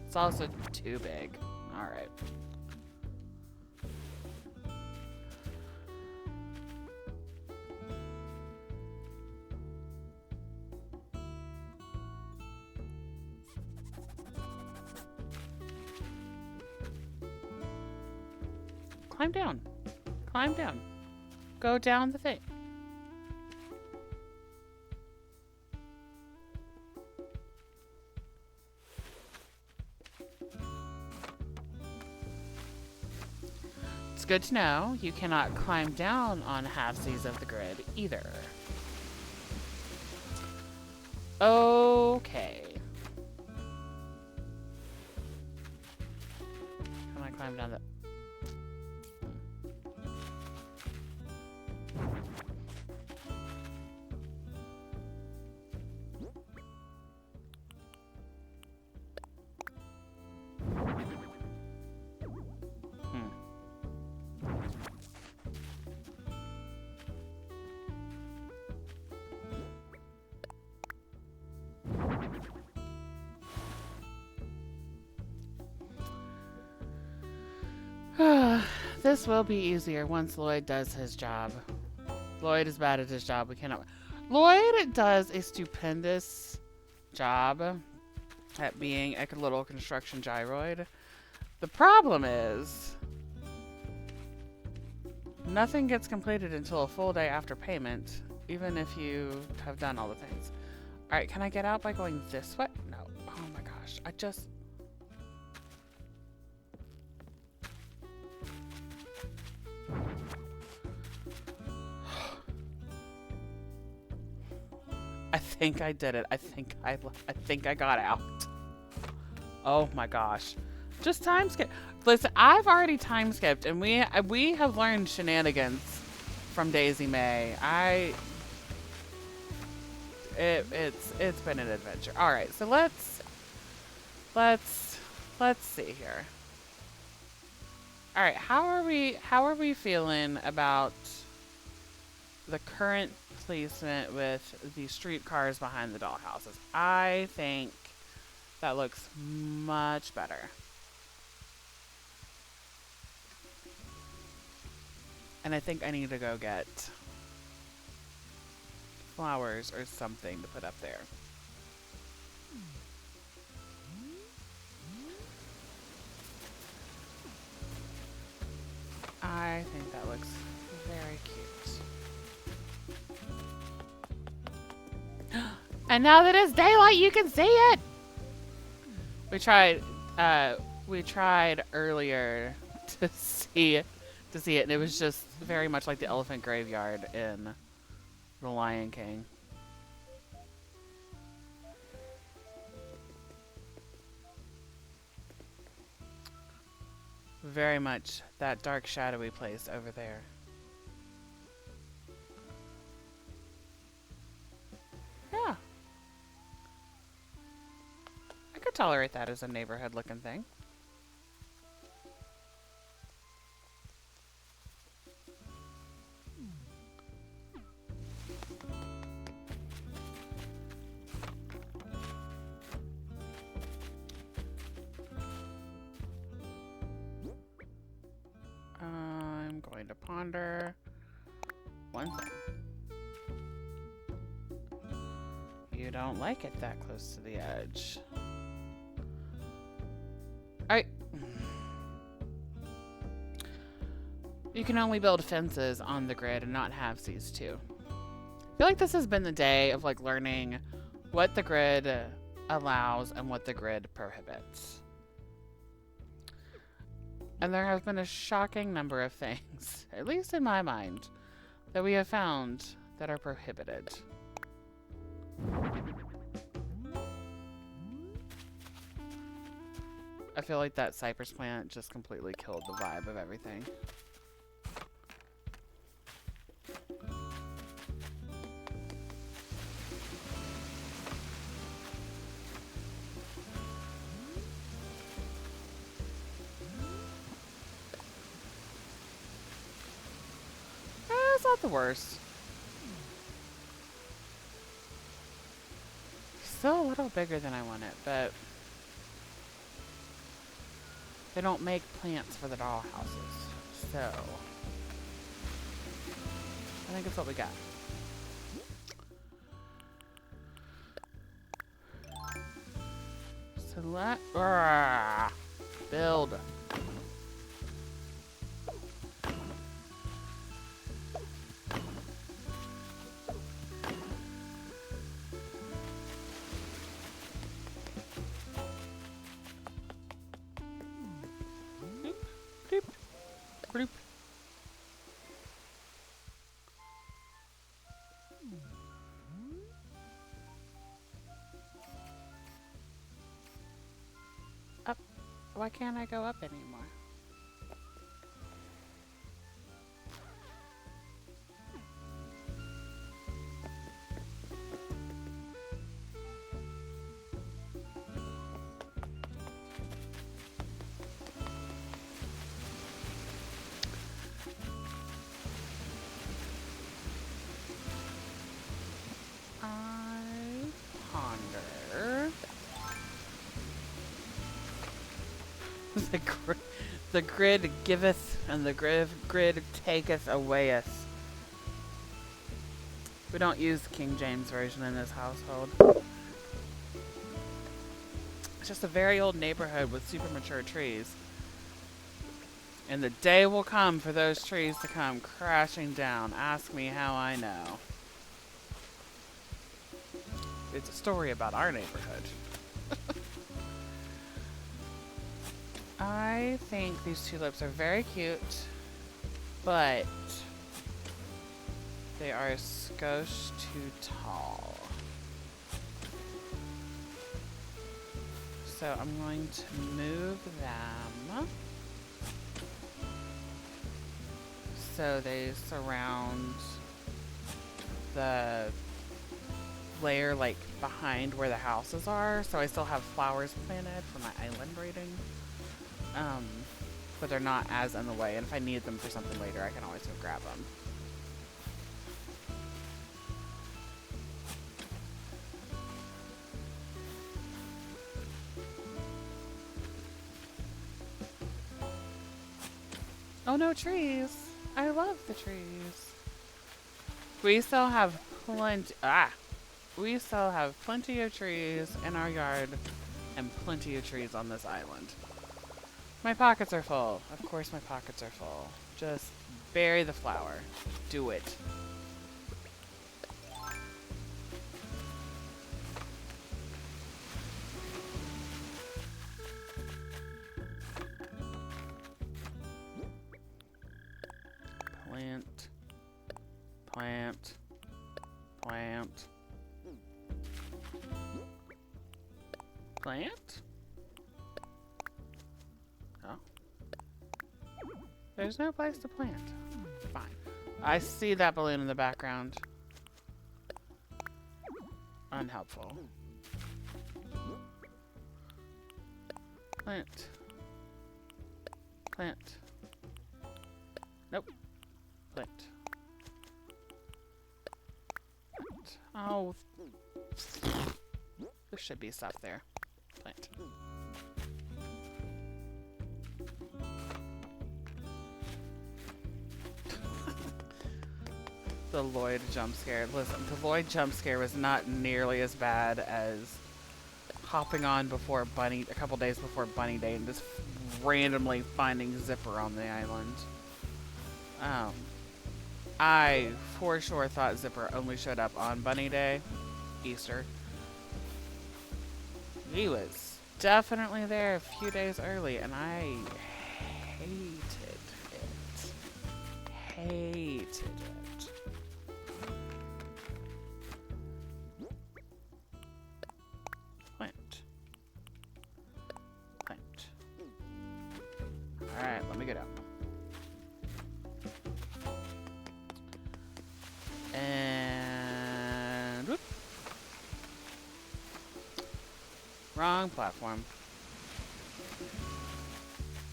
It's also too big. All right. Climb down. Climb down. Go down the thing. It's good to know you cannot climb down on halfsies of the grid either. Okay. Can I climb down the... This will be easier once Lloyd does his job. Lloyd is bad at his job. We cannot... Lloyd does a stupendous job at being a little construction gyroid. The problem is... nothing gets completed until a full day after payment, even if you have done all the things. Alright, can I get out by going this way? No. Oh my gosh. I just... I think I did it. I think I got out. Oh my gosh. Just time skip. Listen, I've already time skipped, and we have learned shenanigans from Daisy May. It's been an adventure. All right, so let's see here. All right, how are we feeling about the current placement with the streetcars behind the dollhouses? I think that looks much better. And I think I need to go get flowers or something to put up there. I think that looks very cute. And now that it's daylight, you can see it! We tried earlier to see it, and it was just very much like the elephant graveyard in The Lion King. Very much that dark, shadowy place over there. Yeah. I could tolerate that as a neighborhood-looking thing. I'm going to ponder one thing. You don't like it that close to the edge. You can only build fences on the grid and not halfsies too. I feel like this has been the day of like learning what the grid allows and what the grid prohibits. And there have been a shocking number of things, at least in my mind, that we have found that are prohibited. I feel like that cypress plant just completely killed the vibe of everything. the worst. Still a little bigger than I want it, but they don't make plants for the doll houses. So I think it's what we got. So build. Bloop, bloop. Up. Why can't I go up anymore? I ponder. The grid giveth and the grid taketh awayeth. We don't use the King James Version in this household. It's just a very old neighborhood with super mature trees. And the day will come for those trees to come crashing down. Ask me how I know. It's a story about our neighborhood. I think these tulips are very cute, but they are a skosh too tall. So I'm going to move them so they surround the layer like behind where the houses are, so I still have flowers planted for my island breeding. But they're not as in the way, and if I need them for something later, I can always go grab them. Oh no, trees! I love the trees. We still have we still have plenty of trees in our yard and plenty of trees on this island. My pockets are full. Of course my pockets are full. Just bury the flower. Do it. Plant. Plant. Plant. Plant? Oh. There's no place to plant. Fine. I see that balloon in the background. Unhelpful. Plant. Plant. Nope. Plant. Plant. Oh. There should be stuff there. Plant. The Lloyd jump scare. Listen, the Lloyd jump scare was not nearly as bad as hopping on before a couple days before Bunny Day and just randomly finding Zipper on the island. I for sure thought Zipper only showed up on Bunny Day, Easter. He was definitely there a few days early, and I hated it. Hated it. Plant. Plant. Alright, let me get up. And whoop. Wrong platform.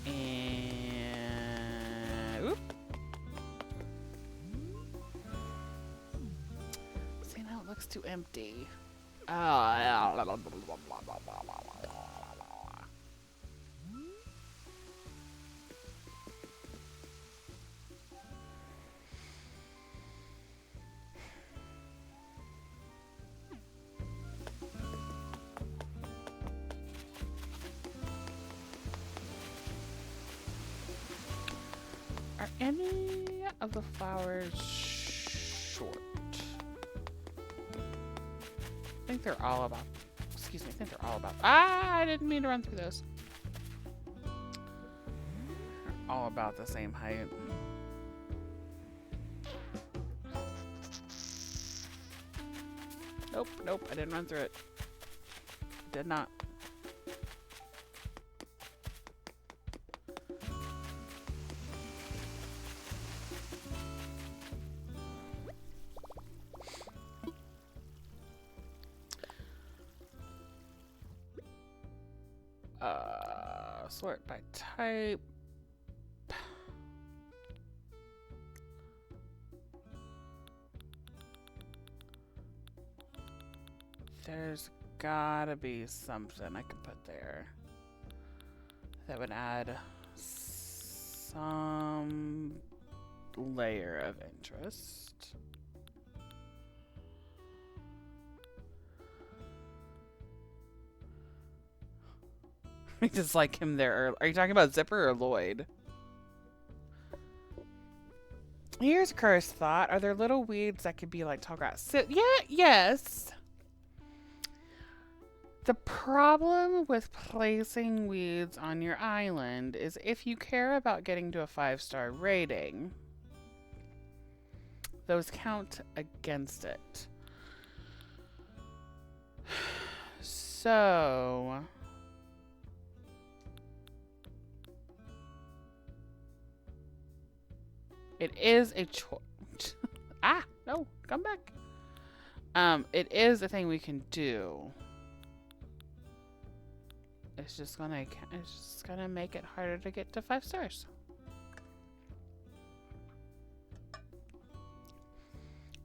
And whoop. too empty. Are any of the flowers short? I think they're all about. Excuse me. I think they're all about. I didn't mean to run through those. They're all about the same height. Nope, nope. I didn't run through it. Did not. Sort by type. There's gotta be something I could put there that would add some layer of interest. I just like him there. Are you talking about Zipper or Lloyd? Here's a cursed thought. Are there little weeds that could be like tall grass? So, yeah, yes. The problem with placing weeds on your island is if you care about getting to a 5-star rating, those count against it. So it is a choice. No, come back. It is a thing we can do. It's just gonna make it harder to get to 5 stars.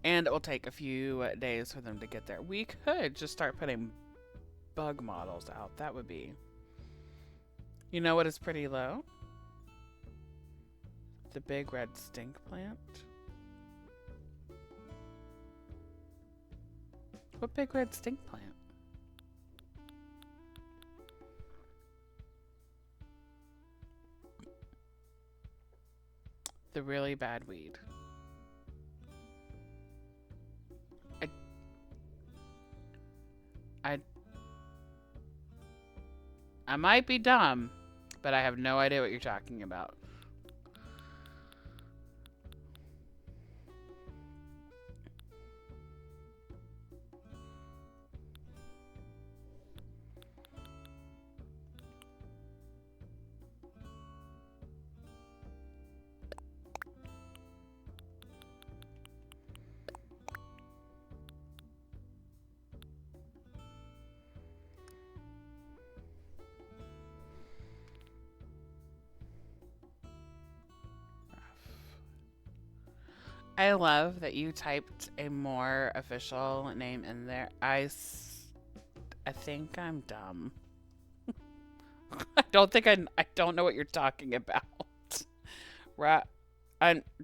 And it will take a few days for them to get there. We could just start putting bug models out. That would be. You know what is pretty low? The big red stink plant. What big red stink plant? The really bad weed. I might be dumb, but I have no idea what you're talking about. I love that you typed a more official name in there. I think I'm dumb. I don't know what you're talking about.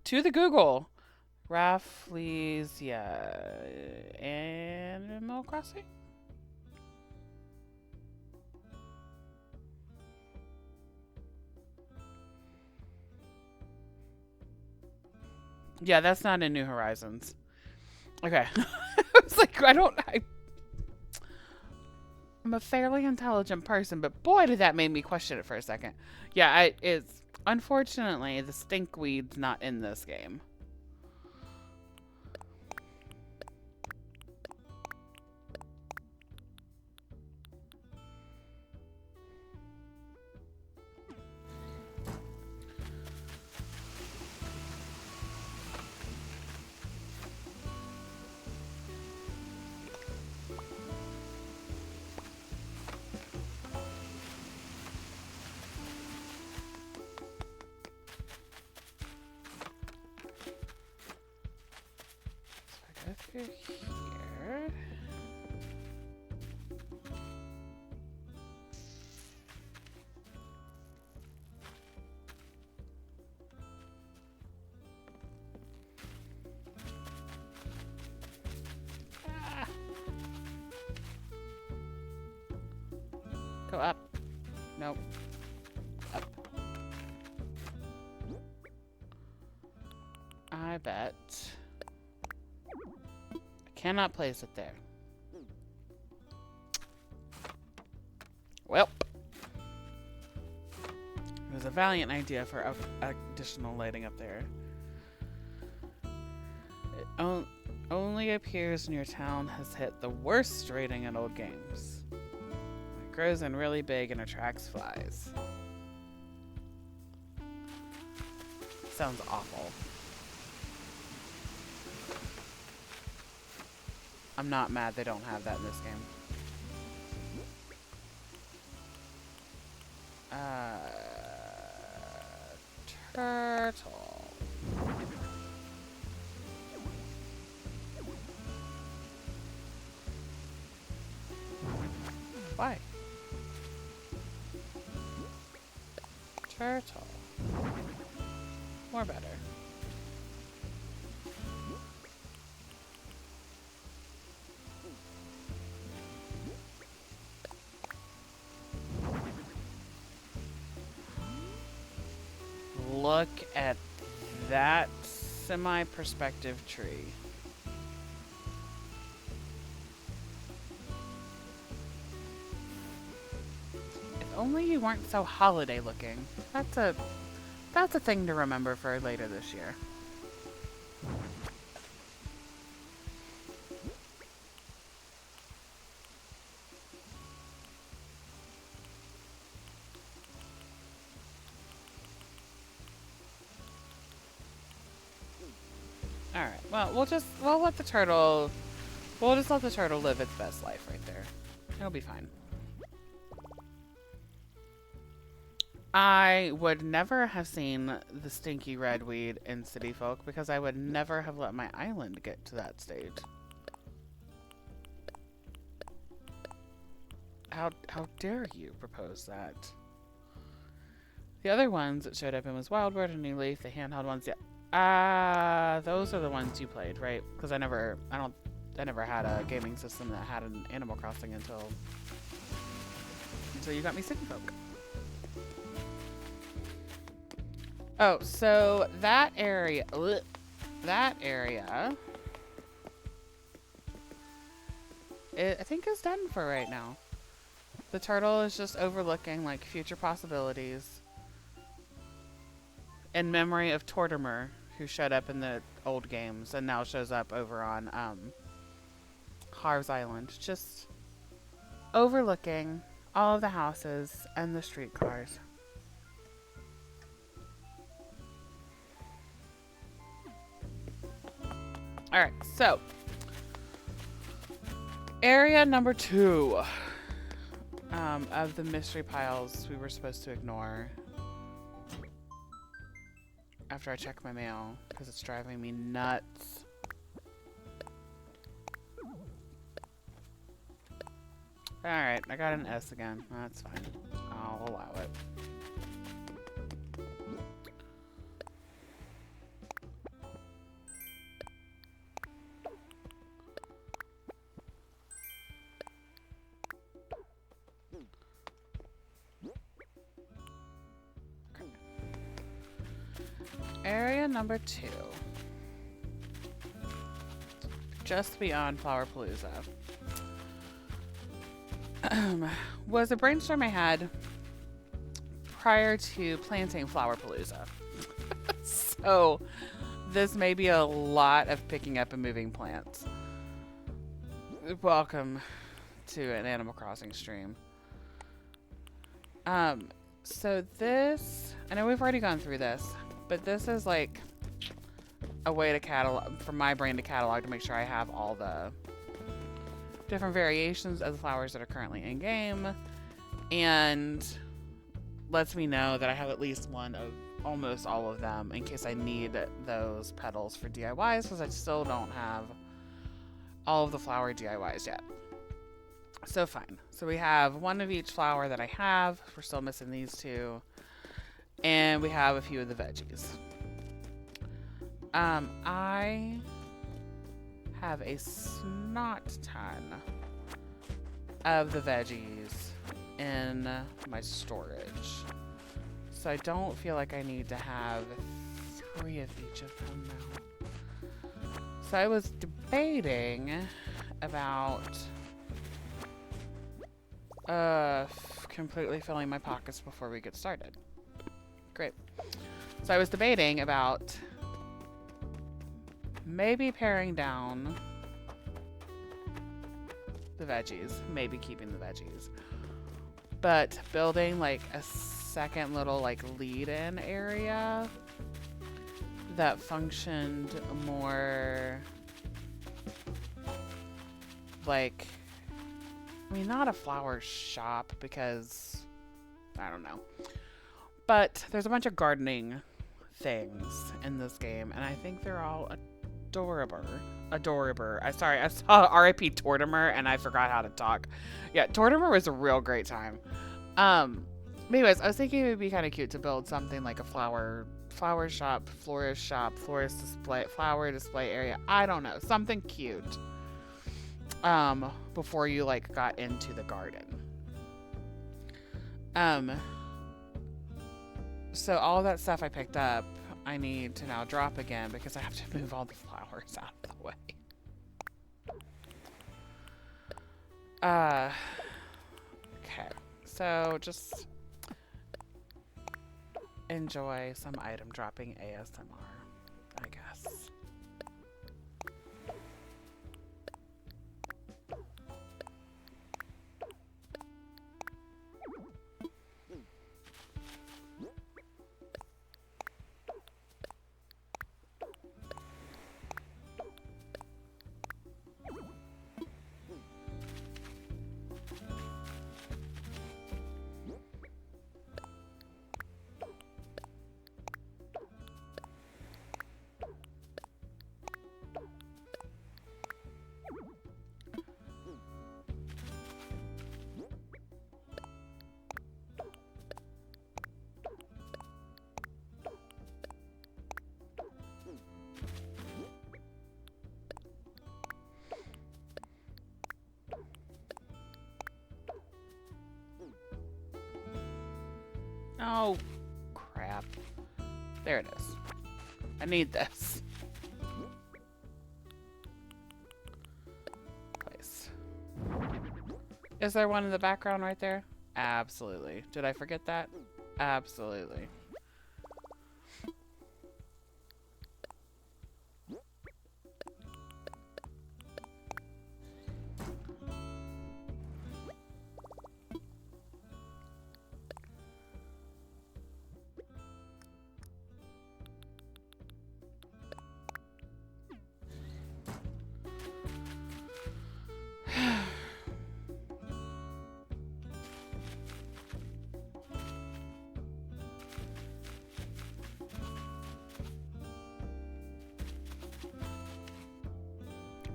To the Google. Rafflesia Animal Crossing? Yeah, that's not in New Horizons. Okay. I was like, I'm a fairly intelligent person, but boy, did that make me question it for a second. Yeah, it's unfortunately the stinkweed's not in this game. Through here. here. Ah. Go up. Nope. Up. I bet. I cannot place it there. Well. It was a valiant idea for additional lighting up there. It only appears when your town has hit the worst rating in old games. It grows in really big and attracts flies. Sounds awful. I'm not mad they don't have that in this game. Turtle. Why? Turtle. More better. Look at that semi-perspective tree. If only you weren't so holiday looking. That's a thing to remember for later this year. All right. Well, we'll just let the turtle live its best life right there. It'll be fine. I would never have seen the stinky red weed in City Folk because I would never have let my island get to that stage. How dare you propose that? The other ones that showed up in was Wildwood and New Leaf, the handheld ones. Yeah, those are the ones you played, right? Because I never had a gaming system that had an Animal Crossing until you got me City Folk. Oh, so that area, I think is done for right now. The turtle is just overlooking like future possibilities in memory of Tortimer, who showed up in the old games and now shows up over on Harv's Island, just overlooking all of the houses and the streetcars. All right, so area number 2 of the mystery piles we were supposed to ignore after I check my mail because it's driving me nuts. All right, I got an S again. That's fine. I'll allow it. Area number 2. Just beyond Flowerpalooza. Was a brainstorm I had prior to planting Flowerpalooza. So this may be a lot of picking up and moving plants. Welcome to an Animal Crossing stream. So this, I know we've already gone through this, but this is like a way to catalog, for my brain to catalog to make sure I have all the different variations of the flowers that are currently in game, and lets me know that I have at least one of almost all of them in case I need those petals for DIYs, because I still don't have all of the flower DIYs yet. So fine. So we have one of each flower that I have. We're still missing these two. And we have a few of the veggies. I have a snot ton of the veggies in my storage. So I don't feel like I need to have 3 of each of them now. So I was debating about completely filling my pockets before we get started. Great. So I was debating about maybe paring down the veggies, maybe keeping the veggies, but building like a second little like lead-in area that functioned more like, I mean, not a flower shop because I don't know, but there's a bunch of gardening things in this game, and I think they're all adorable. Sorry, I saw R.I.P. Tortimer and I forgot how to talk. Yeah, Tortimer was a real great time. Anyways, I was thinking it would be kind of cute to build something like a flower shop, florist display, flower display area. I don't know, something cute. Before you like got into the garden. So all of that stuff I picked up, I need to now drop again because I have to move all the flowers out of the way. Okay. So just enjoy some item dropping ASMR, I guess. Oh, crap. There it is. I need this. Place. Is there one in the background right there? Absolutely. Did I forget that? Absolutely.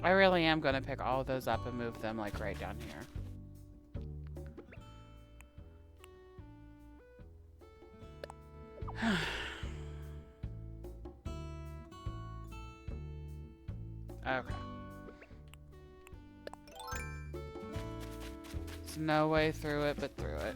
I really am going to pick all of those up and move them like right down here. Okay. There's no way through it but through it.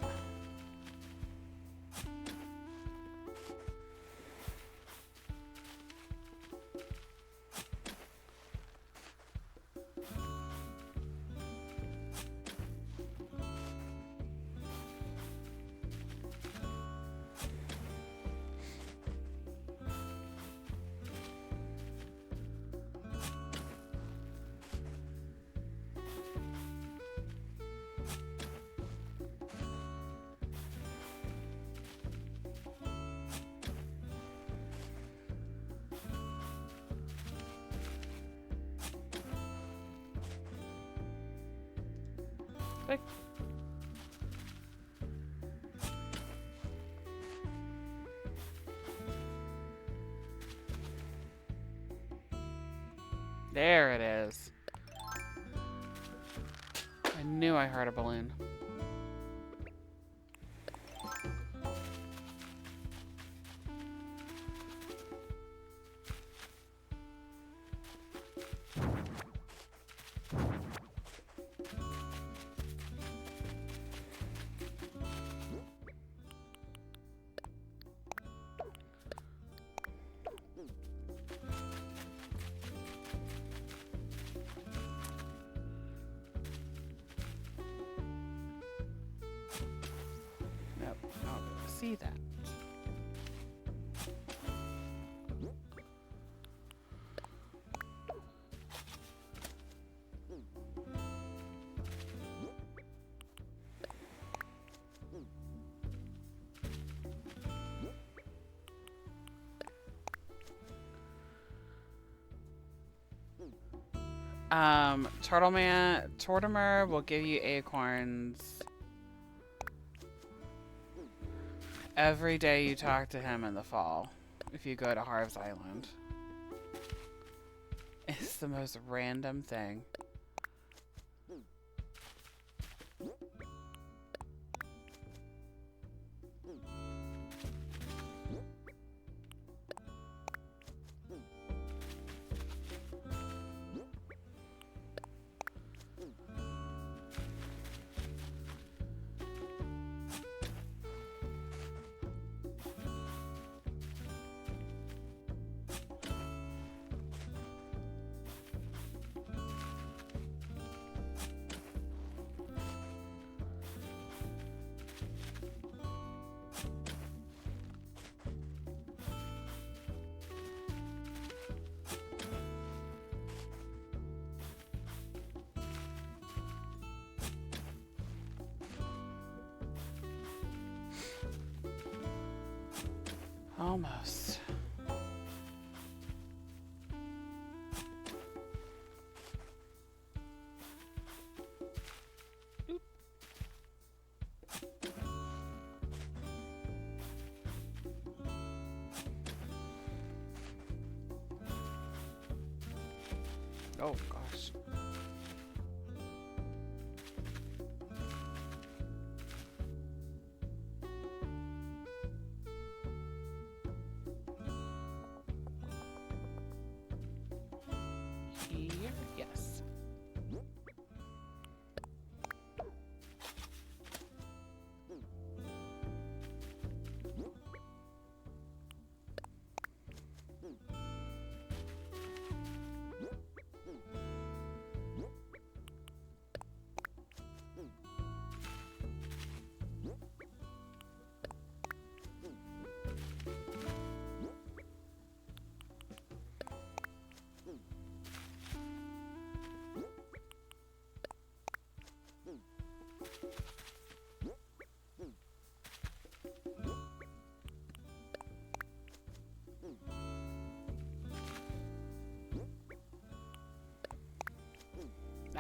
Click. There it is. I knew I heard a balloon. Nope, I don't be able to see that. Tortimer will give you acorns every day you talk to him in the fall if you go to Harv's Island. It's the most random thing. Almost. Oh gosh. Here, yes.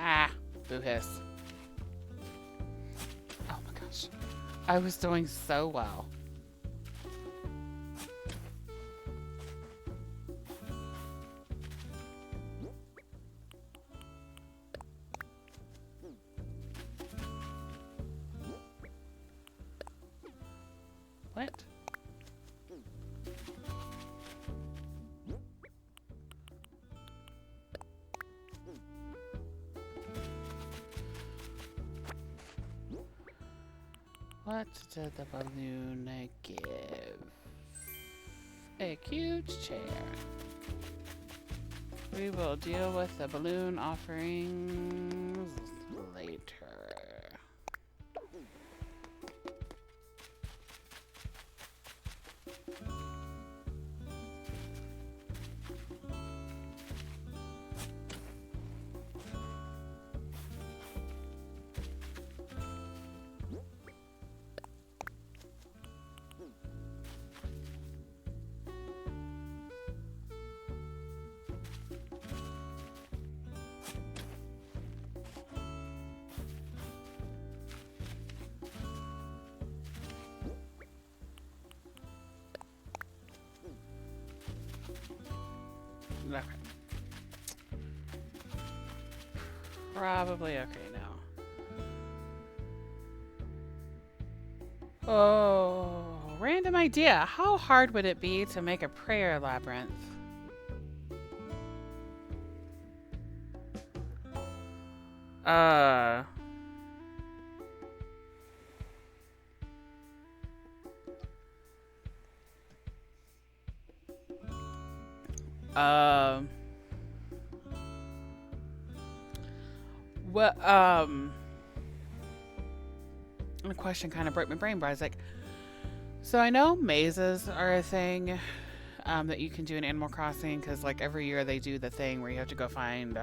Ah, boo hiss. Oh my gosh. I was doing so well. What? What did the balloon give? A huge chair. We will deal with the balloon offerings later. Okay. Probably okay now. Oh, random idea. How hard would it be to make a prayer labyrinth? Uh, um, what, the question kind of broke my brain, but I was like, so I know mazes are a thing, that you can do in Animal Crossing, because, like, every year they do the thing where you have to go find,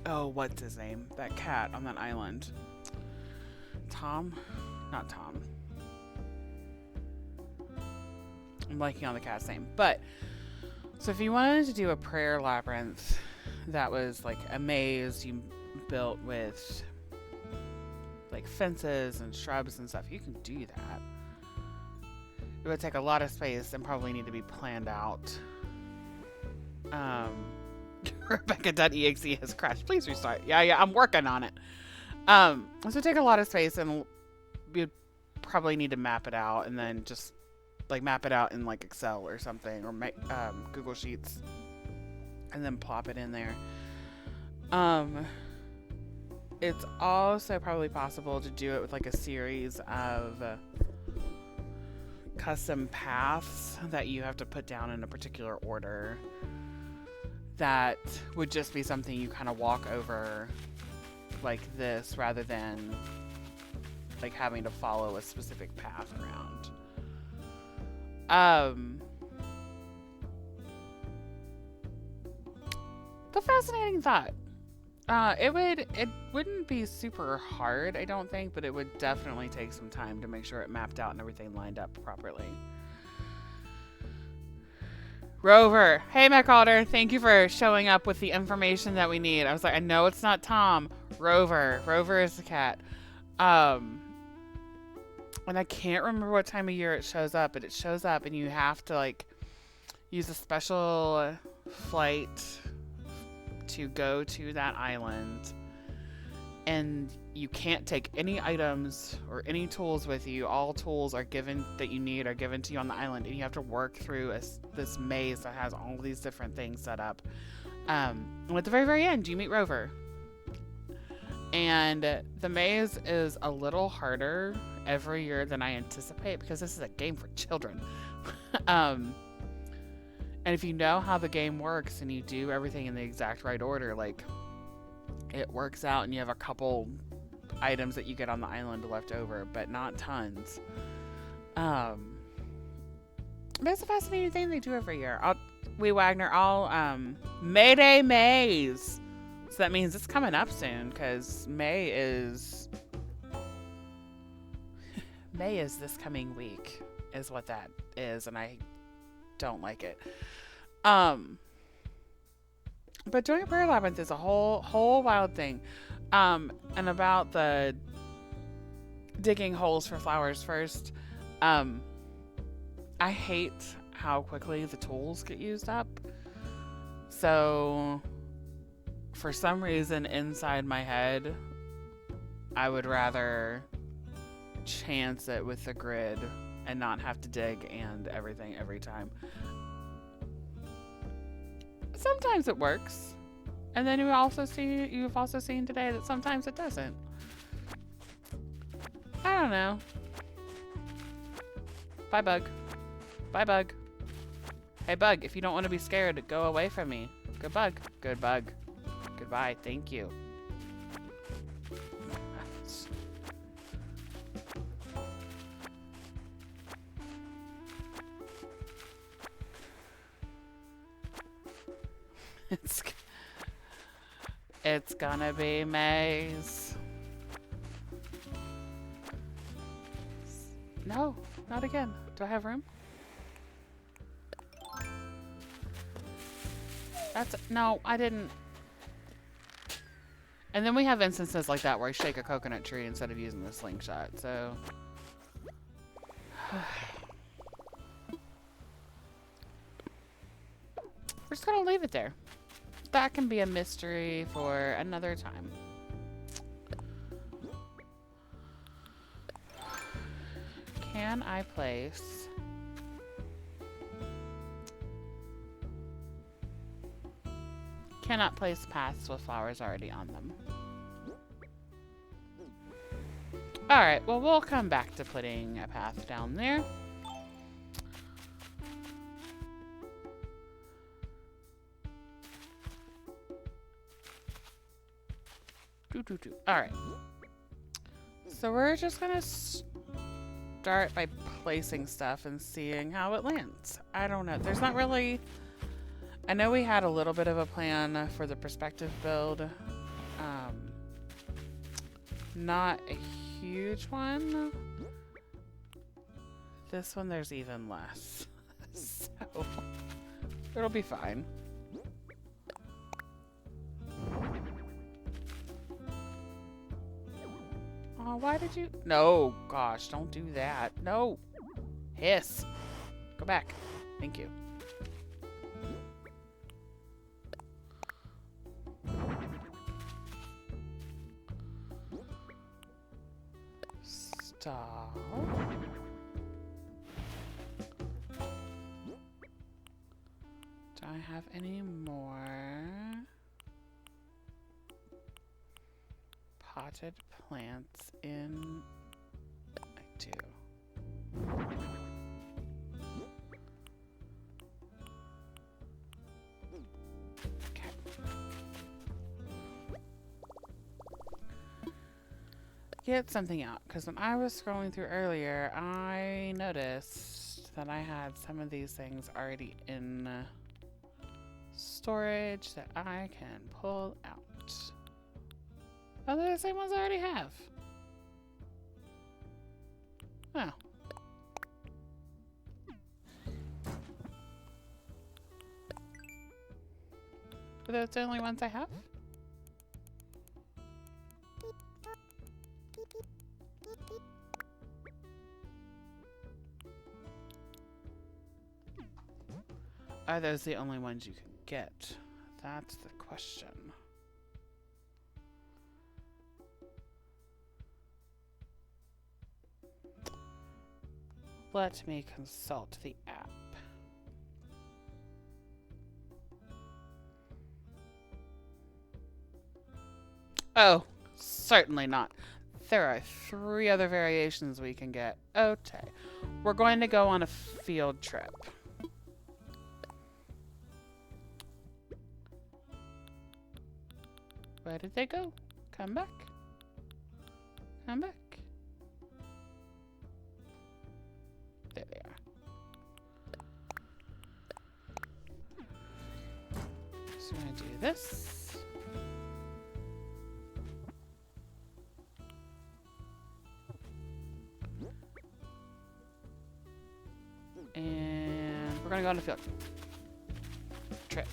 oh, what's his name? That cat on that island. Tom? Not Tom. I'm blanking on the cat's name. But, so if you wanted to do a prayer labyrinth that was like a maze you built with like fences and shrubs and stuff, you can do that. It would take a lot of space and probably need to be planned out. Rebecca.exe has crashed. Please restart. Yeah, I'm working on it. This would take a lot of space and you'd probably need to map it out and then just like map it out in like Excel or something or make Google Sheets and then plop it in there. It's also probably possible to do it with like a series of custom paths that you have to put down in a particular order. That would just be something you kind of walk over like this rather than like having to follow a specific path around. The fascinating thought. It wouldn't be super hard, I don't think, but it would definitely take some time to make sure it mapped out and everything lined up properly. Rover. Hey, MacAlder. Thank you for showing up with the information that we need. I was like, I know it's not Tom. Rover. Rover is the cat. And I can't remember what time of year it shows up, but it shows up and you have to like use a special flight to go to that island. And you can't take any items or any tools with you. All tools are given that you need are given to you on the island, and you have to work through this maze that has all these different things set up. And at the very, very end, you meet Rover. And the maze is a little harder every year than I anticipate because this is a game for children. And if you know how the game works and you do everything in the exact right order, like it works out and you have a couple items that you get on the island left over, but not tons. But it's a fascinating thing they do every year. Mayday Maze. So that means it's coming up soon because May is this coming week is what that is, and I don't like it. But doing a prayer labyrinth is a whole wild thing. And about the digging holes for flowers first, I hate how quickly the tools get used up. So for some reason inside my head, I would rather chance it with the grid and not have to dig and everything every time. Sometimes it works. And then you've also seen today that sometimes it doesn't. I don't know. Bye, Bug. Bye, Bug. Hey, Bug, if you don't want to be scared, go away from me. Good Bug. Good Bug. Goodbye. Thank you. It's gonna be maze. No, not again. Do I have room? No, I didn't. And then we have instances like that where I shake a coconut tree instead of using the slingshot, so. We're just gonna leave it there. That can be a mystery for another time. can I place... Cannot place paths with flowers already on them. Alright, well, we'll come back to putting a path down there. Alright. So we're just gonna start by placing stuff and seeing how it lands. I don't know. There's not really... I know we had a little bit of a plan for the perspective build. Not a huge one. This one, there's even less. So, it'll be fine. Oh, why did you... No, gosh, don't do that. No. Hiss. Go back. Thank you. Stop. Do I have any more potted plants in? I do. Okay. Get something out, because when I was scrolling through earlier, I noticed that I had some of these things already in storage that I can pull out. Oh, they're the same ones I already have. Oh. Are those the only ones I have? Are those the only ones you can get? That's the question. Let me consult the app. Oh, certainly not. There are 3 other variations we can get. Okay. We're going to go on a field trip. Where did they go? Come back. Come back. There they are. So I'm going to do this. And we're going to go on a field trip.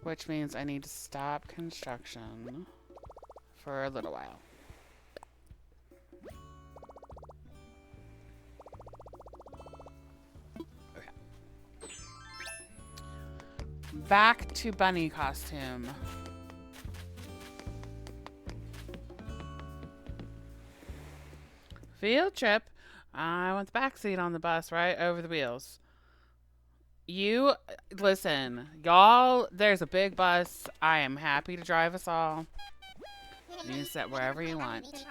Which means I need to stop construction for a little while. Okay. Back to bunny costume. Field trip. I want the back seat on the bus right over the wheels. You, listen, y'all, there's a big bus. I am happy to drive us all. You can sit wherever you want.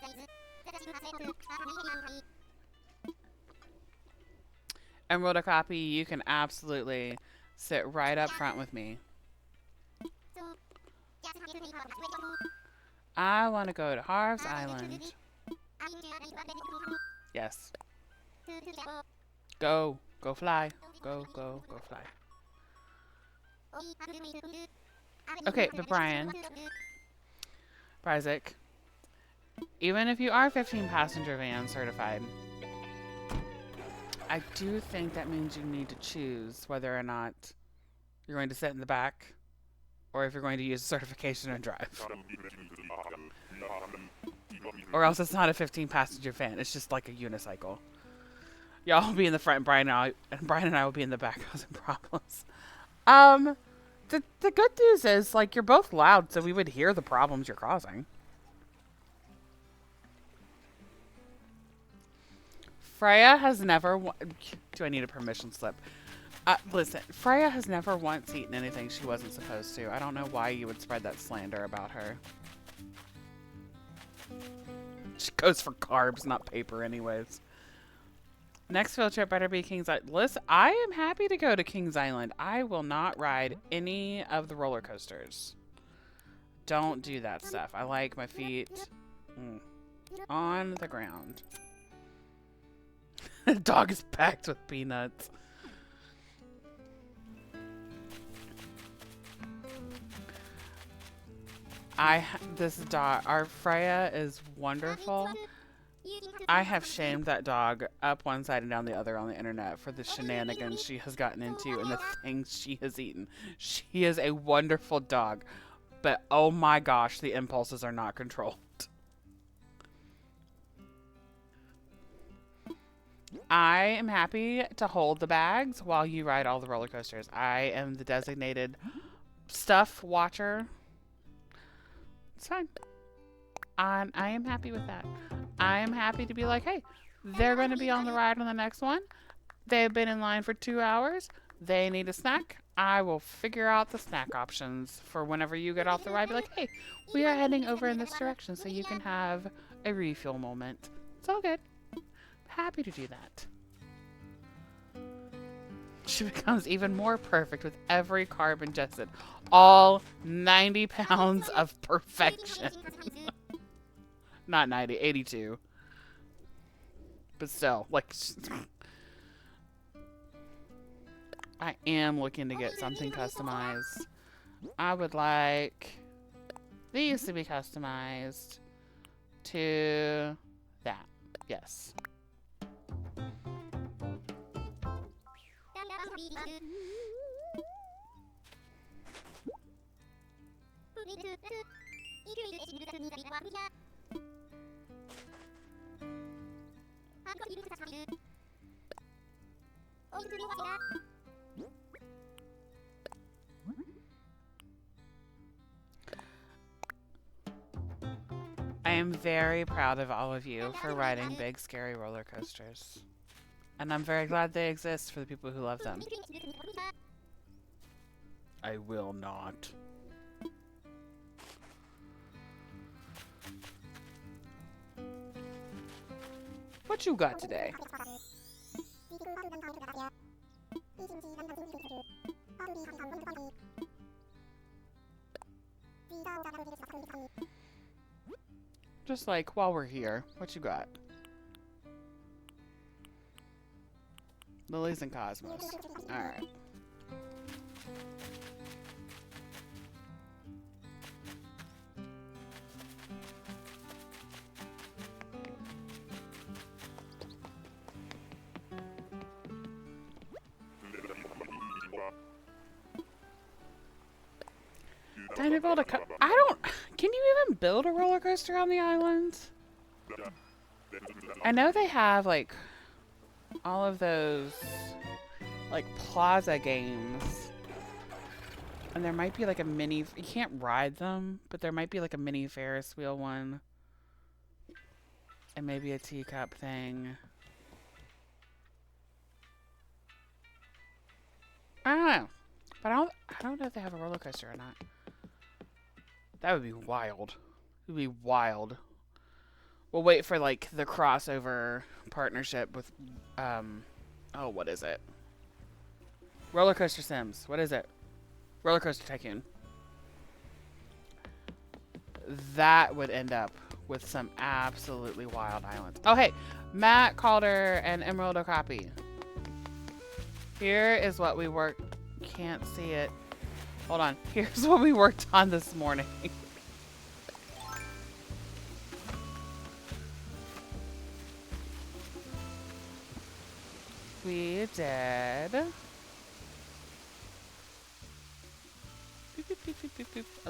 Emerald a copy, you can absolutely sit right up front with me. I want to go to Harv's Island. Yes. Go. Go fly. Go fly. Okay, but Brian. Isaac. Even if you are 15 passenger van certified, I do think that means you need to choose whether or not you're going to sit in the back or if you're going to use certification and drive. Or else it's not a 15 passenger van, it's just like a unicycle. Y'all will be in the front, and Brian and I will be in the back causing problems. The good news is, like, you're both loud, so we would hear the problems you're causing. Freya has never. Do I need a permission slip? Listen, Freya has never once eaten anything she wasn't supposed to. I don't know why you would spread that slander about her. She goes for carbs, not paper, anyways. Next field trip better be Kings Island. Listen, I am happy to go to Kings Island. I will not ride any of the roller coasters. Don't do that stuff. I like my feet on the ground. The dog is packed with peanuts. This dog, our Freya is wonderful. I have shamed that dog up one side and down the other on the internet for the shenanigans she has gotten into and the things she has eaten. She is a wonderful dog, but oh my gosh, the impulses are not controlled. I am happy to hold the bags while you ride all the roller coasters. I am the designated stuff watcher. It's fine. I am happy with that. I am happy to be like, hey, they're going to be on the ride on the next one. They've been in line for 2 hours. They need a snack. I will figure out the snack options for whenever you get off the ride. Be like, hey, we are heading over in this direction so you can have a refuel moment. It's all good. Happy to do that. She becomes even more perfect with every carb ingested. All 90 pounds of perfection. Not 90, 82. But still, like, I am looking to get something customized. I would like these to be customized to that. Yes. I am very proud of all of you for riding big, scary roller coasters. And I'm very glad they exist for the people who love them. I will not. What you got today? Just like while we're here, what you got? Lilies and Cosmos. Alright. Time to build a can you even build a roller coaster on the island? I know they have like all of those like plaza games. And there might be like a mini, you can't ride them, but there might be like a mini Ferris wheel one. And maybe a teacup thing. I don't know. But I don't know if they have a roller coaster or not. That would be wild. It would be wild. We'll wait for like the crossover partnership with oh, what is it? Roller Coaster Sims. What is it? Roller Coaster Tycoon. That would end up with some absolutely wild islands. Oh, hey, Matt Calder and Emerald Okapi. Here is what we worked. Can't see it. Hold on. Here's what we worked on this morning. We did a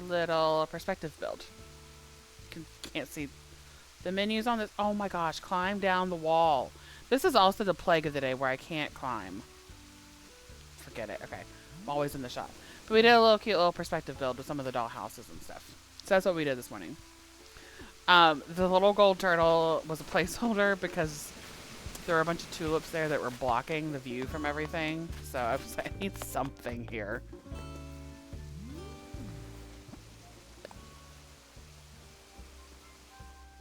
little perspective build. Can't see the menus on this. Oh my gosh, climb down the wall. This is also the plague of the day where I can't climb. Forget it. Okay. I'm always in the shop. But we did a little cute little perspective build with some of the doll houses and stuff. So that's what we did this morning. The little gold turtle was a placeholder because There were a bunch of tulips there that were blocking the view from everything. So I was like, I need something here.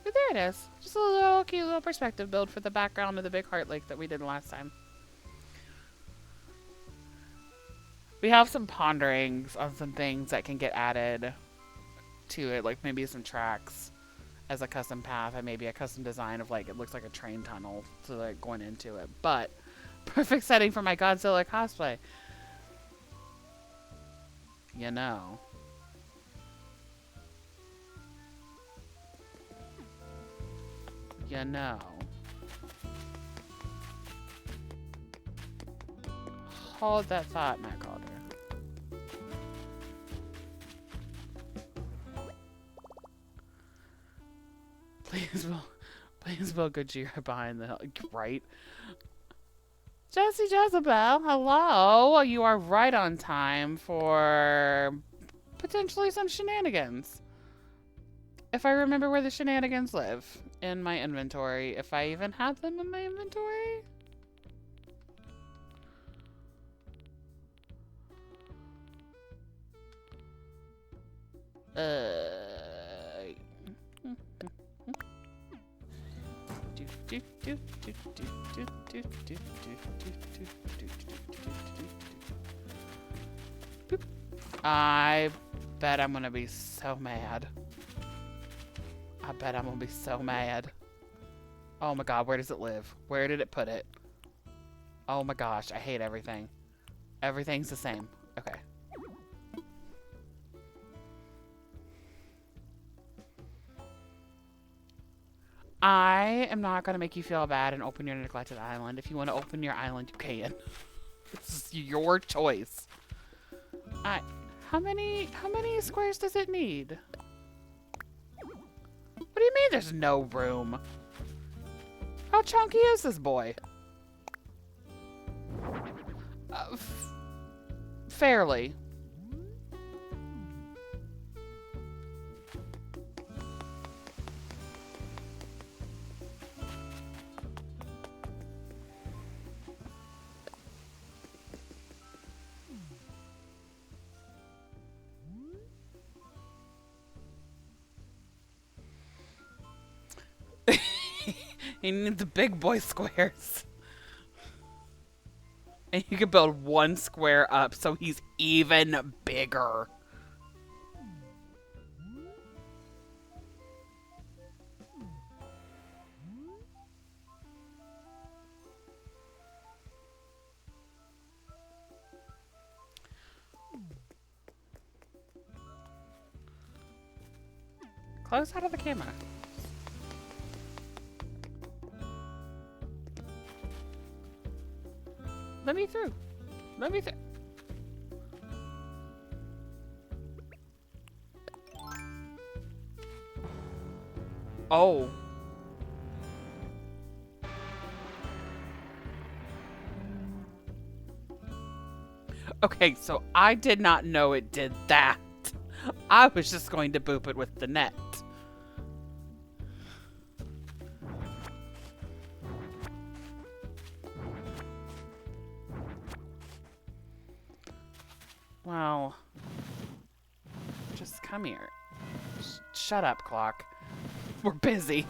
But there it is. Just a little cute little perspective build for the background of the big heart lake that we did last time. We have some ponderings on some things that can get added to it, like maybe some tracks as a custom path and maybe a custom design of like it looks like a train tunnel so like going into it. But perfect setting for my Godzilla cosplay. You know. You know. Hold that thought, Matt Calder. Please will Gojira behind the right. Jesse Jezebel, hello. You are right on time for potentially some shenanigans. If I remember where the shenanigans live in my inventory, if I even have them in my inventory. I bet I'm gonna be so mad. I bet I'm gonna be so mad. Oh my god, where does it live? Where did it put it? Oh my gosh, I hate everything. Everything's the same. Okay. I am not gonna make you feel bad and open your neglected island. If you want to open your island, you can. This is your choice. How many squares does it need? What do you mean there's no room? How chunky is this boy? Fairly. You need the big boy squares. And you can build one square up so he's even bigger. Close out of the camera. Let me through. Let me through. Oh. Okay, so I did not know it did that. I was just going to boop it with the net. Well, just come here. Shut up, clock. We're busy.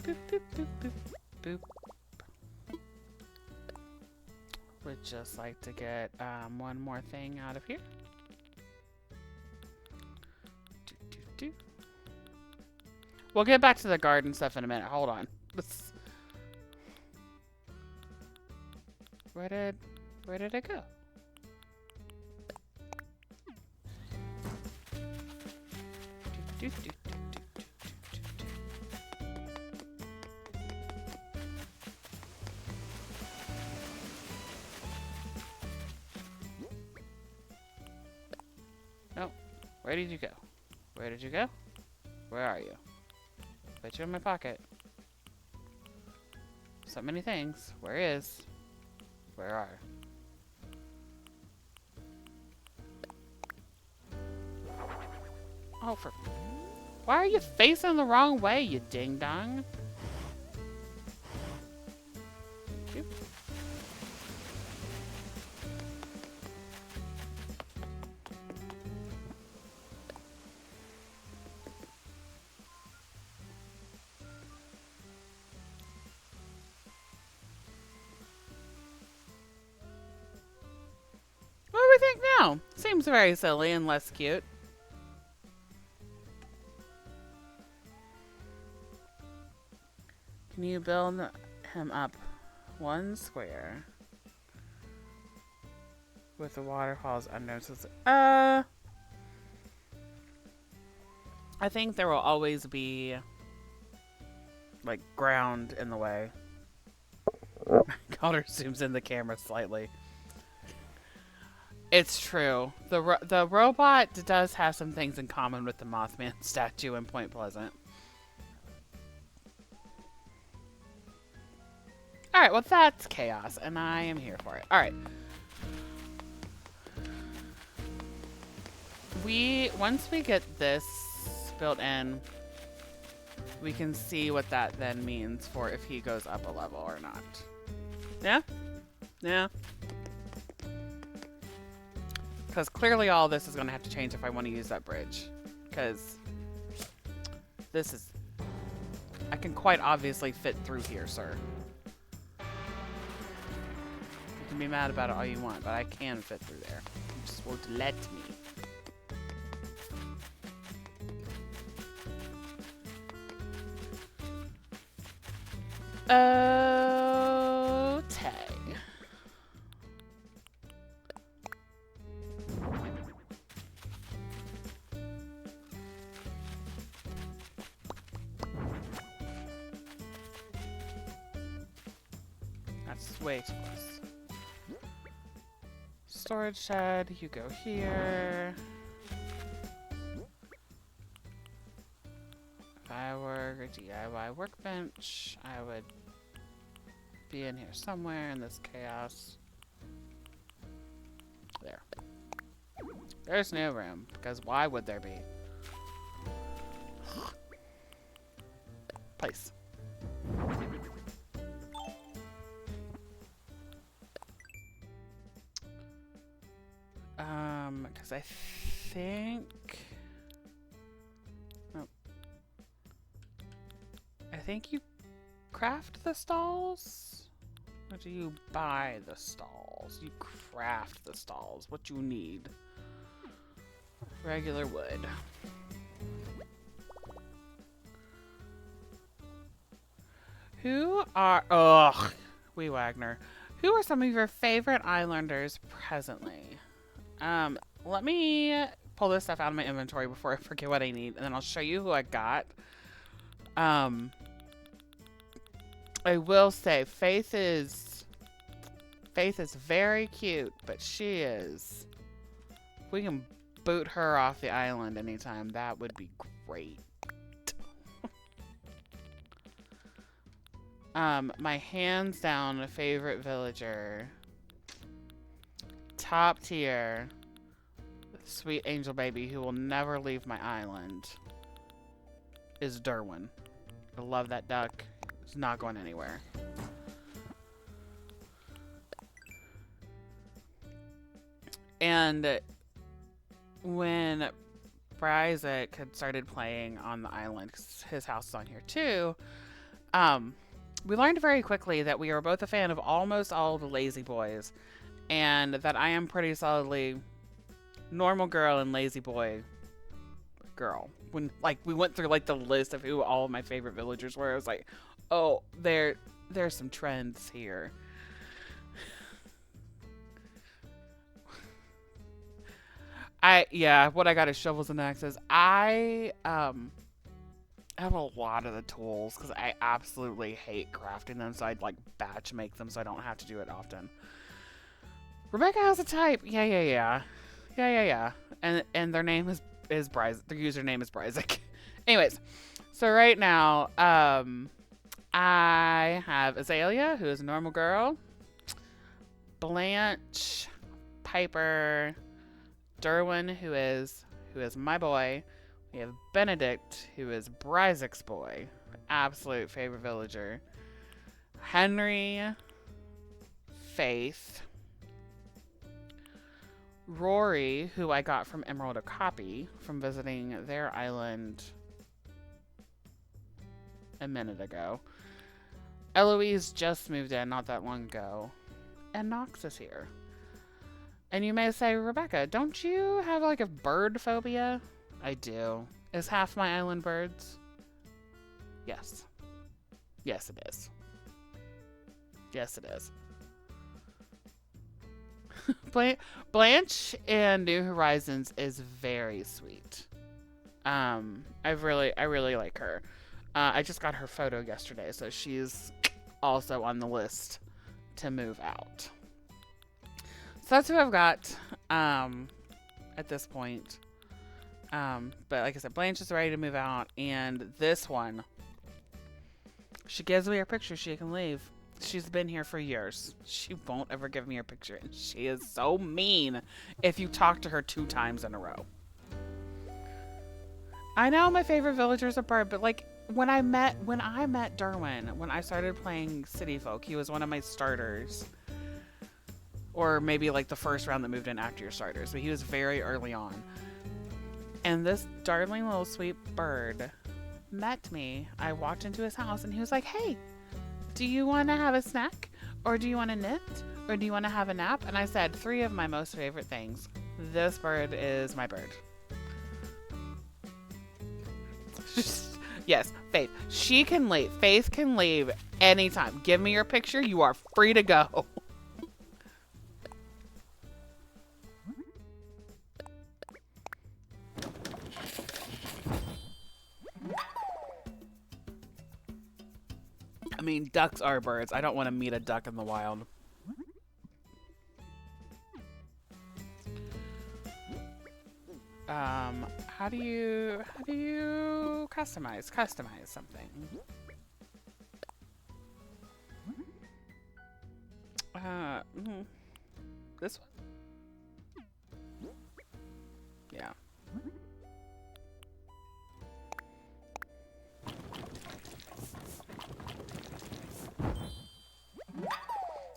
Boop, boop, boop, boop, boop. Would just like to get one more thing out of here. We'll get back to the garden stuff in a minute. Hold on. Where did it go? No. Where did you go? Where did you go? Where are you? Put you in my pocket. So many things. Where is? Where are? Oh, for... Why are you facing the wrong way, you ding-dong? What do we think now? Seems very silly and less cute. Can you build him up one square with the waterfalls under? I think there will always be like ground in the way. Connor zooms in the camera slightly. It's true. The robot does have some things in common with the Mothman statue in Point Pleasant. Alright, well that's chaos, and I am here for it. Alright. Once we get this built in, we can see what that then means for if he goes up a level or not. Yeah? Yeah. Because clearly all this is going to have to change if I want to use that bridge. Because this is... I can quite obviously fit through here, sir. You can be mad about it all you want, but I can fit through there. You just won't let me. Okay. That's way too close. Storage shed, you go here. If I were a DIY workbench, I would be in here somewhere in this chaos. There. There's no room, because why would there be? Place. Because I think... Oh. I think you craft the stalls? Or do you buy the stalls? You craft the stalls. What you need. Regular wood. Who are... Ugh. Wee Wagner. Who are some of your favorite islanders presently? Let me pull this stuff out of my inventory before I forget what I need, and then I'll show you who I got. I will say Faith is very cute, but she is... If we can boot her off the island anytime, that would be great. My hands down favorite villager, top tier, sweet angel baby who will never leave my island, is Derwin. I love that duck. It's not going anywhere. And when Isaac had started playing on the island, because his house is on here too, we learned very quickly that we are both a fan of almost all the lazy boys, and that I am pretty solidly normal girl and lazy boy girl. When we went through the list of who all of my favorite villagers were, I was like, oh, there's some trends here. What I got is shovels and axes. I have a lot of the tools because I absolutely hate crafting them, so I'd batch make them so I don't have to do it often. Rebecca has a type. Yeah. And their name is Bryce. Their username is Bryzik. Anyways, So right now, I have Azalea, who is a normal girl, Blanche, Piper, Derwin, who is my boy. We have Benedict, who is Brysick's boy, absolute favorite villager. Henry, Faith, Rory, who I got from Emerald a copy from visiting their island a minute ago. Eloise just moved in not that long ago. And Knox is here. And you may say, Rebecca, don't you have like a bird phobia? I do. Is half my island birds? Yes. Yes, it is. Yes, it is. Blanche in New Horizons is very sweet. I really like her. I just got her photo yesterday, so she's also on the list to move out. So that's who I've got at this point. But like I said, Blanche is ready to move out, and this one, she gives me her picture. She can leave. She's been here for years. She won't ever give me her picture, and she is so mean if you talk to her 2 times in a row. I know my favorite villager is a bird, but like when I met Derwin, when I started playing City Folk, he was one of my starters. Or maybe like the first round that moved in after your starters, but he was very early on. And this darling little sweet bird met me. I walked into his house and he was like, hey, do you want to have a snack? Or do you want to knit? Or do you want to have a nap? And I said 3 of my most favorite things. This bird is my bird. Yes, Faith. She can leave. Faith can leave anytime. Give me your picture. You are free to go. I mean, ducks are birds. I don't want to meet a duck in the wild. How do you customize something? Uh, mm, this one? Yeah.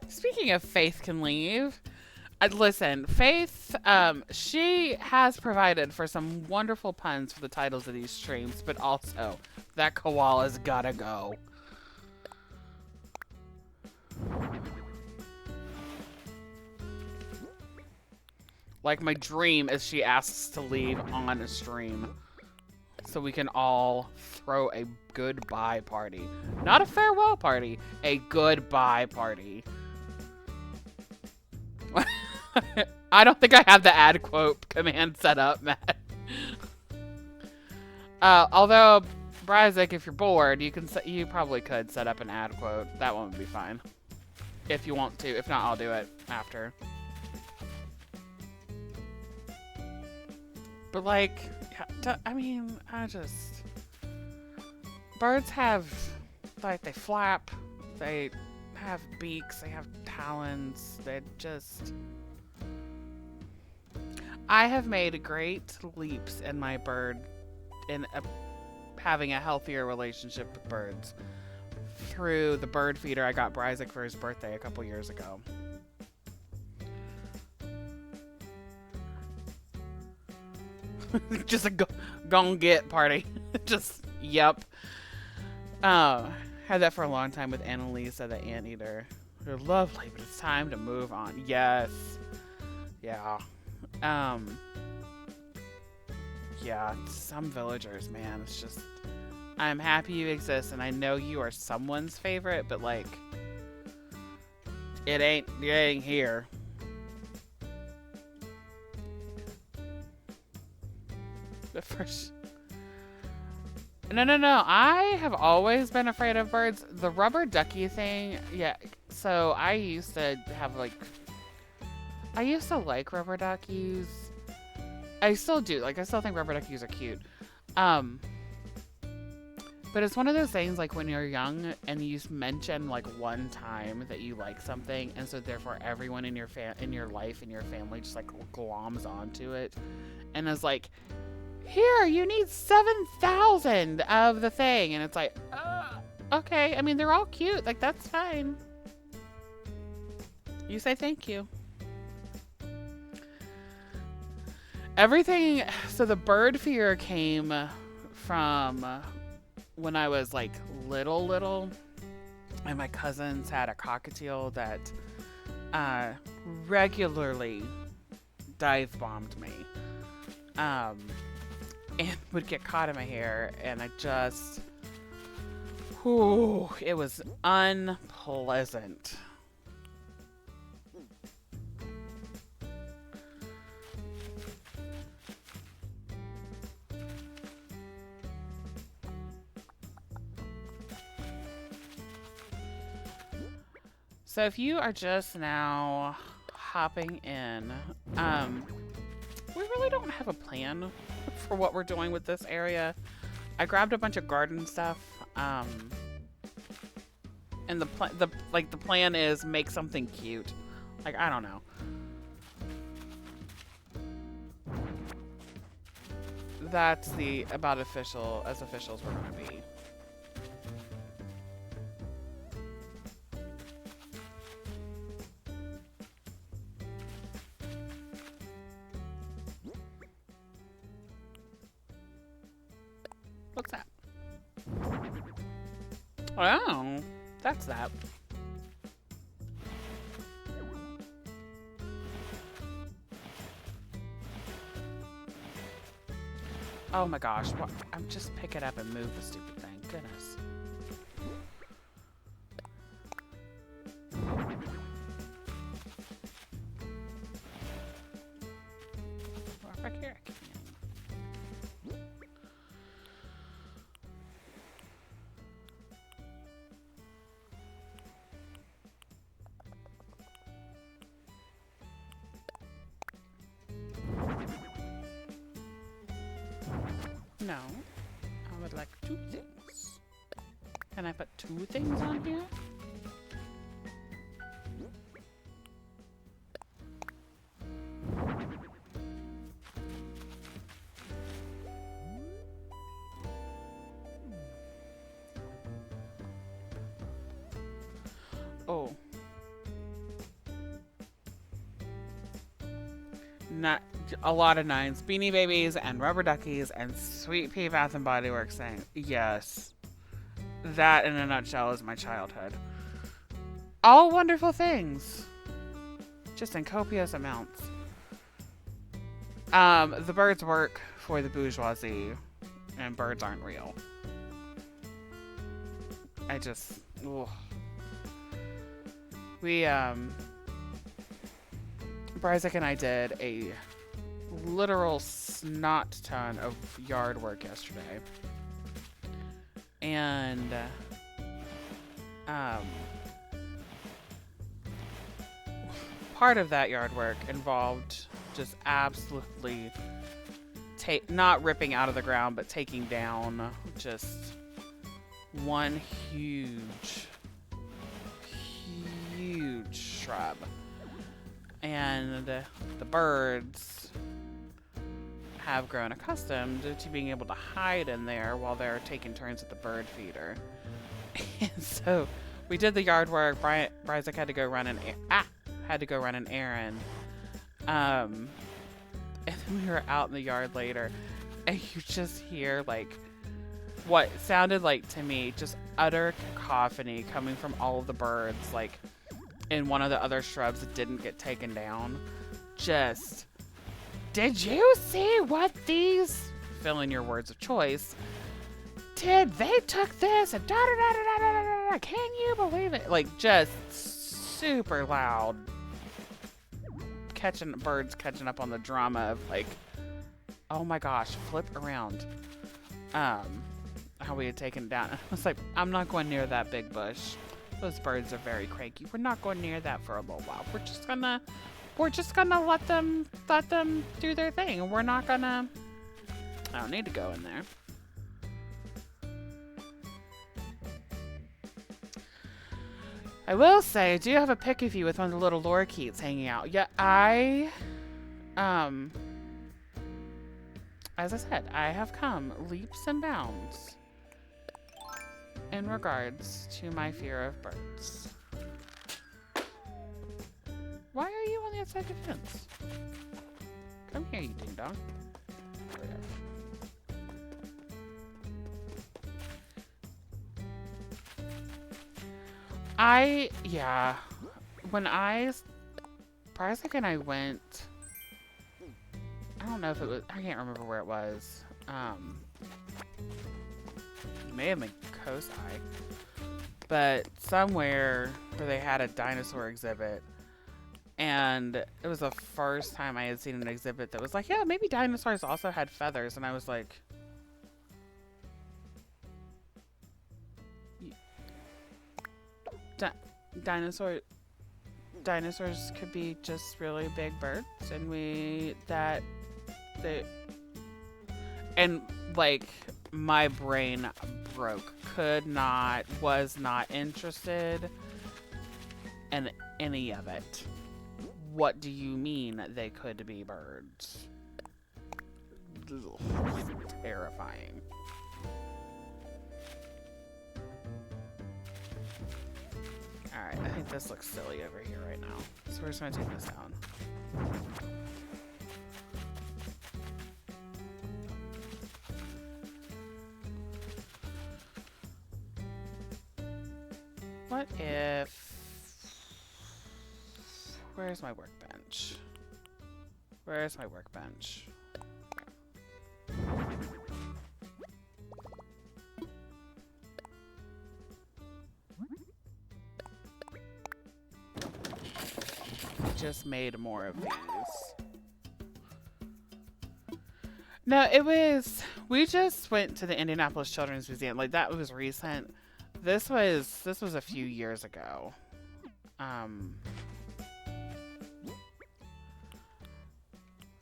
Speaking of Faith can leave, listen, Faith, she has provided for some wonderful puns for the titles of these streams, but also that koala's gotta go. Like my dream is she asks to leave on a stream so we can all throw a goodbye party. Not a farewell party, a goodbye party. I don't think I have the ad quote command set up, Matt. Although, Bryzik, if you're bored, you probably could set up an ad quote. That one would be fine. If you want to. If not, I'll do it after. But like, I mean, birds have, like, they flap, they have beaks, they have talons, I have made great leaps in my bird, having a healthier relationship with birds through the bird feeder I got Bryzik for his birthday a couple years ago. Just a gon' get party. Just, yep. Had that for a long time with Annalisa, the anteater. They're lovely, but it's time to move on. Yes. Yeah. Yeah, some villagers, man, it's just, I'm happy you exist, and I know you are someone's favorite, but like, it ain't here. The first... No. I have always been afraid of birds. The rubber ducky thing, yeah. So I used to like rubber duckies. I still do. Like, I still think rubber duckies are cute. But it's one of those things like when you're young and you mention like one time that you like something, and so therefore everyone in in your life and your family just like gloms onto it, and is like, "Here, you need 7,000 of the thing," and it's like, okay. I mean, they're all cute. Like that's fine. You say thank you. Everything. So the bird fear came from when I was like little, and my cousins had a cockatiel that uh, regularly dive bombed me, and would get caught in my hair, and I just, whew, it was unpleasant. So if you are just now hopping in, we really don't have a plan for what we're doing with this area. I grabbed a bunch of garden stuff, and the plan is make something cute. Like I don't know. That's the about official as officials we're gonna be. What's that? Oh, that's that. Oh my gosh, what? I'm just pick it up and move the stupid thing. Goodness. Well, back here. No, I would like 2 things. Can I put 2 things on here? Oh. Not a lot of 9s. Beanie Babies and Rubber Duckies and Sweet Pea Bath and Body Works saying, yes. That in a nutshell is my childhood. All wonderful things. Just in copious amounts. The birds work for the bourgeoisie, and birds aren't real. I just, ugh. We, Bryzik and I did a literal snot ton of yard work yesterday. And, part of that yard work involved just absolutely not ripping out of the ground, but taking down just one huge shrub. And the birds have grown accustomed to being able to hide in there while they're taking turns at the bird feeder. And so we did the yard work. Bryzik had to go run an errand. And then we were out in the yard later, and you just hear like what sounded like to me just utter cacophony coming from all of the birds, like in one of the other shrubs that didn't get taken down. Just, did you see what these, fill in your words of choice, they took this and da da da da da da da, can you believe it? Like just super loud, birds catching up on the drama of like, oh my gosh, flip around. How we had taken it down. I was like, I'm not going near that big bush. Those birds are very cranky. We're not going near that for a little while. We're just gonna let them do their thing. And we're not gonna, I don't need to go in there. I will say, I do have a pic of you with one of the little lorikeets hanging out. Yeah, um, as I said, I have come leaps and bounds in regards to my fear of birds. Why are you on the outside of the fence? Come here, you ding dong. There we go. Yeah, when prior second I went, I don't know if it was, I can't remember where it was. It may have been Kosai, but somewhere where they had a dinosaur exhibit. And it was the first time I had seen an exhibit that was like, yeah, maybe dinosaurs also had feathers. And I was like, dinosaurs could be just really big birds. And and like my brain broke, was not interested in any of it. What do you mean they could be birds? Ugh, terrifying. Alright, I think this looks silly over here right now. So we're just gonna take this down. What if... Where's my workbench? Where's my workbench? Just made more of these. No, we just went to the Indianapolis Children's Museum. Like, that was recent. This was a few years ago. I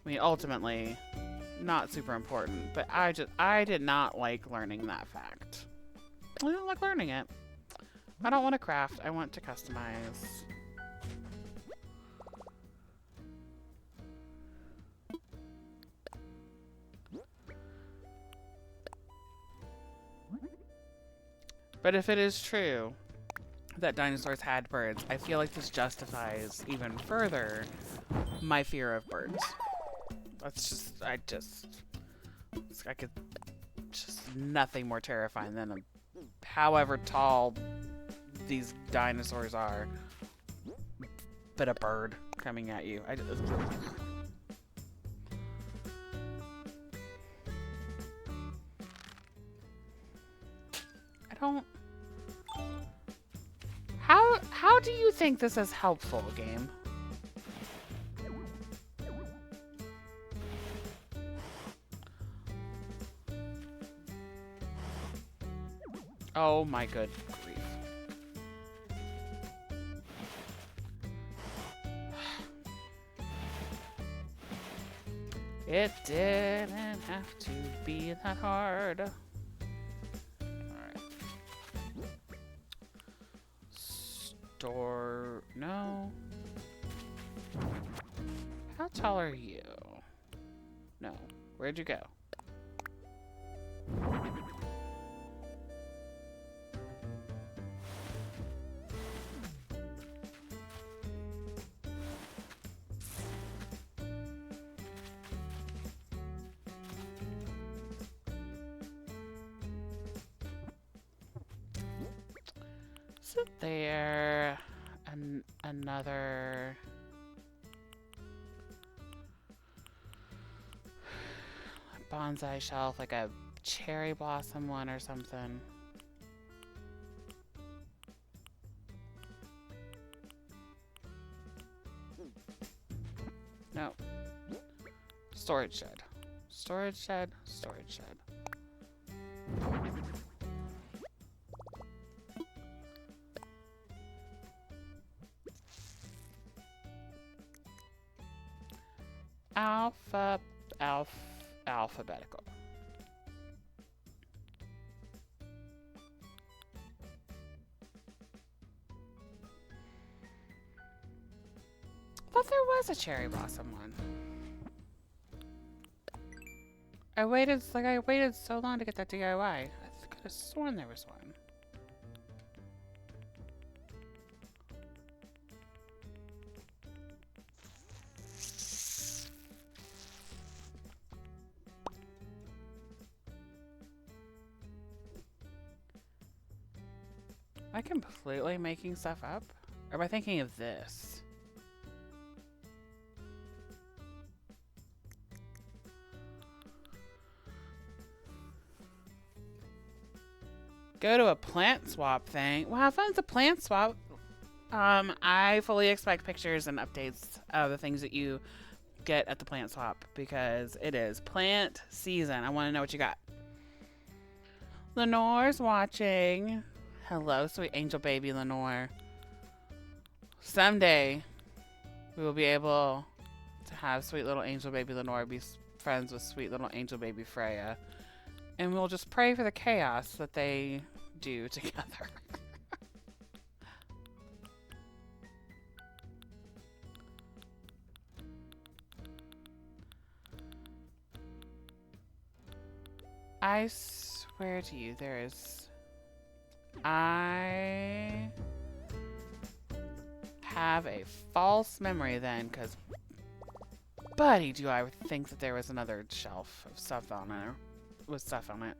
mean, ultimately, not super important, but I did not like learning that fact. I didn't like learning it. I don't want to craft. I want to customize. But if it is true that dinosaurs had birds, I feel like this justifies even further my fear of birds. I could just nothing more terrifying than however tall these dinosaurs are, but a bird coming at you. I don't. How do you think this is helpful, game? Oh my good grief. It didn't have to be that hard. Alright. No. How tall are you? No. Where'd you go? Sit there. Another... bonsai shelf, like a cherry blossom one or something. No. Storage shed. Storage shed. Storage shed. Alphabetical. thought there was a cherry blossom one. I waited so long to get that DIY. I could have sworn there was one. Am I completely making stuff up? Or am I thinking of this? Go to a plant swap thing. Wow, fun, it's a plant swap. I fully expect pictures and updates of the things that you get at the plant swap because it is plant season. I want to know what you got. Lenore's watching. Hello, sweet angel baby Lenore. Someday, we will be able to have sweet little angel baby Lenore be friends with sweet little angel baby Freya. And we'll just pray for the chaos that they do together. I swear to you, there is... I have a false memory then, because... Buddy, do I think that there was another shelf of stuff on it. With stuff on it.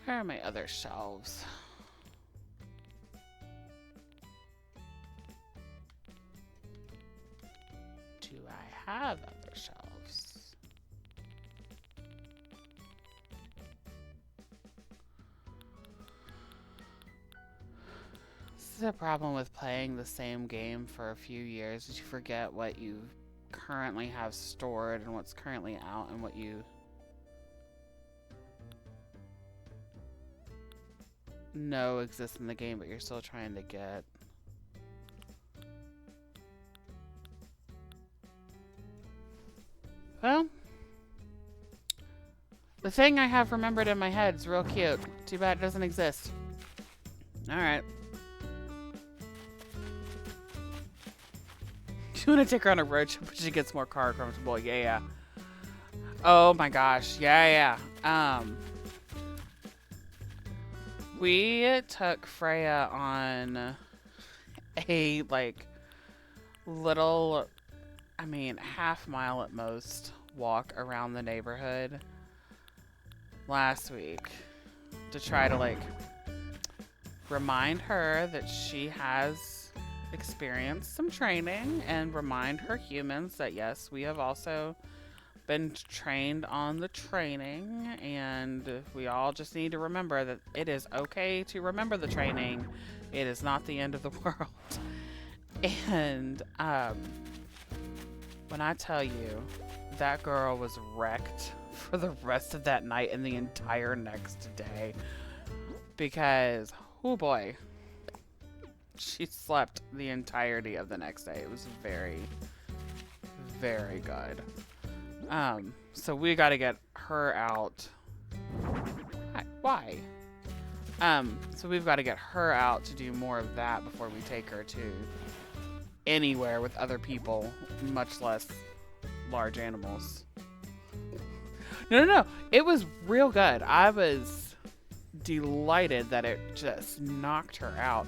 Where are my other shelves? Do I have other shelves? This is a problem with playing the same game for a few years, is you forget what you currently have stored and what's currently out and what you know exists in the game, but you're still trying to get. Well, the thing I have remembered in my head is real cute. Too bad it doesn't exist. Alright. You want to take her on a road trip, but she gets more car comfortable. Yeah. Oh my gosh. Yeah. We took Freya on a, little, half mile at most walk around the neighborhood last week to try to, remind her that she has experienced some training and remind her humans that, yes, we have also been trained on the training, and we all just need to remember that it is okay to remember the training. It is not the end of the world. And when I tell you, that girl was wrecked for the rest of that night and the entire next day, because oh boy, she slept the entirety of the next day. It was very, very good. So we got to get her out. Why? So we've got to get her out to do more of that before we take her to anywhere with other people, much less large animals. No. It was real good. I was delighted that it just knocked her out.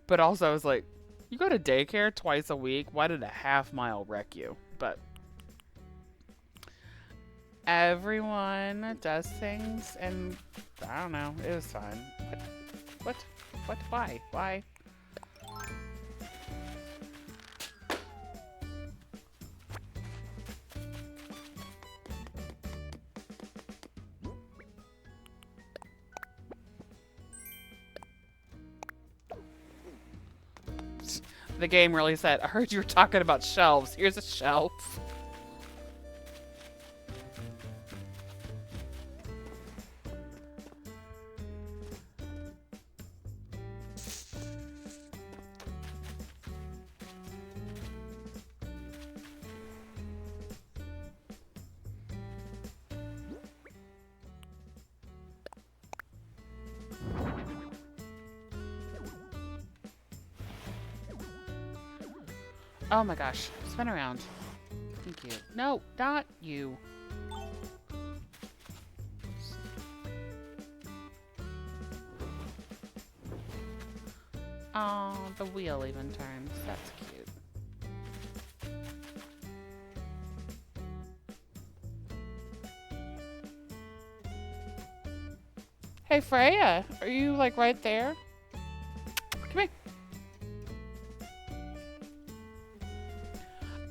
But also I was like, you go to daycare twice a week. Why did a half mile wreck you? But everyone does things, and I don't know. It was fun. What? Why? The game really said, I heard you were talking about shelves. Here's a shelf. Oh my gosh. Spin around. Thank you. No, not you. Oh, the wheel even turns. That's cute. Hey, Freya. Are you, like, right there? Come here.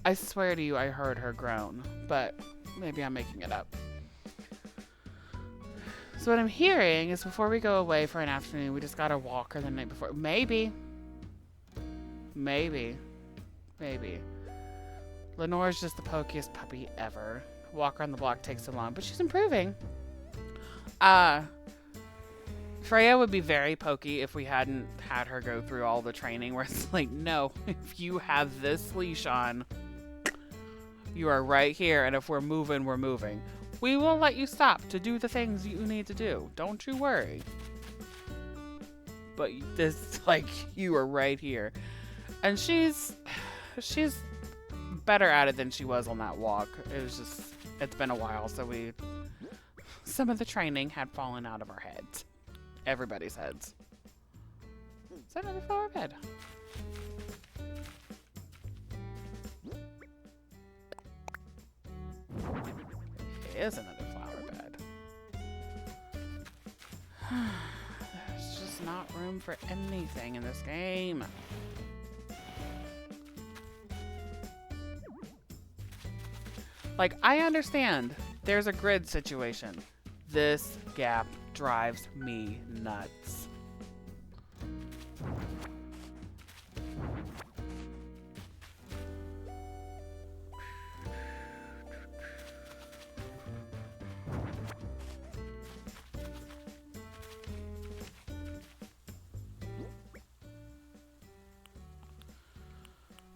I swear to you, I heard her groan, but maybe I'm making it up. So what I'm hearing is before we go away for an afternoon, we just gotta walk her the night before. Maybe. Maybe. Maybe. Lenore's just the pokiest puppy ever. Walk her on the block takes so long, but she's improving. Freya would be very pokey if we hadn't had her go through all the training where it's like, no, if you have this leash on, you are right here, and if we're moving, we're moving. We will let you stop to do the things you need to do. Don't you worry. But this, like, you are right here. And she's better at it than she was on that walk. It was just, it's been a while, so some of the training had fallen out of our heads. Everybody's heads. Is that another flower bed? It is another flower bed. There's just not room for anything in this game. Like, I understand there's a grid situation. This gap drives me nuts.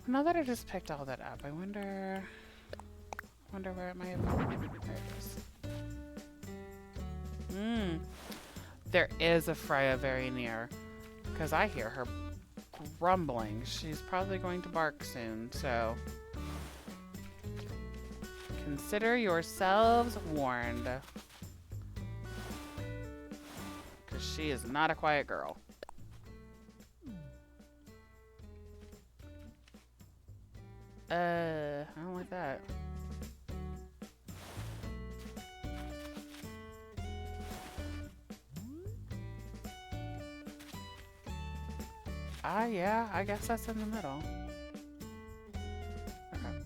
Now that I just picked all that up, I wonder where it might have been. There it is. There is a Freya very near, because I hear her grumbling. She's probably going to bark soon, so consider yourselves warned. Because she is not a quiet girl. I don't like that. Yeah, I guess that's in the middle. Okay.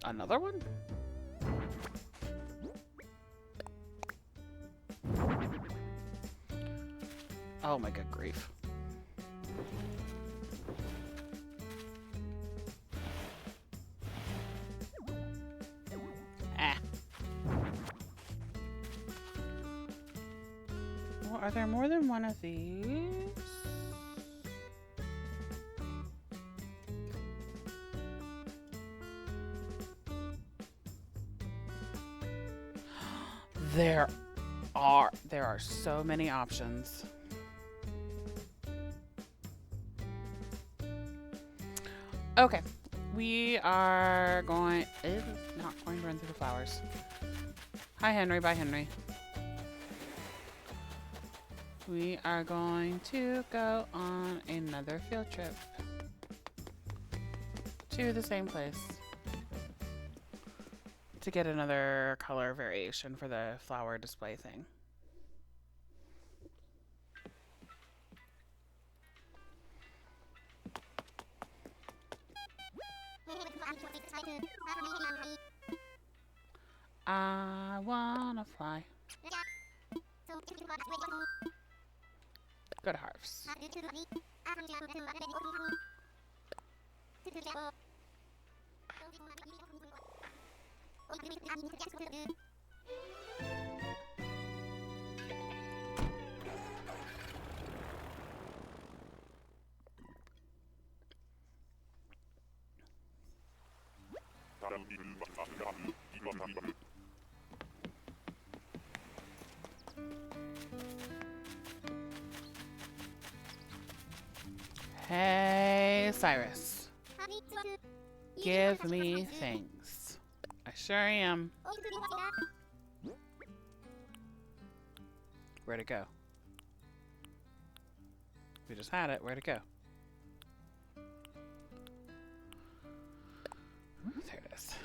Another one? Oh my good grief. Well, are there more than one of these? There are so many options. Okay, we are going. It's not going to run through the flowers. Hi, Henry. Bye, Henry. We are going to go on another field trip to the same place to get another color variation for the flower display thing. I wanna fly. Good harvest. Hey, Cyrus. Give me things. I sure am. Where'd it go? We just had it. Where'd it go? There it is.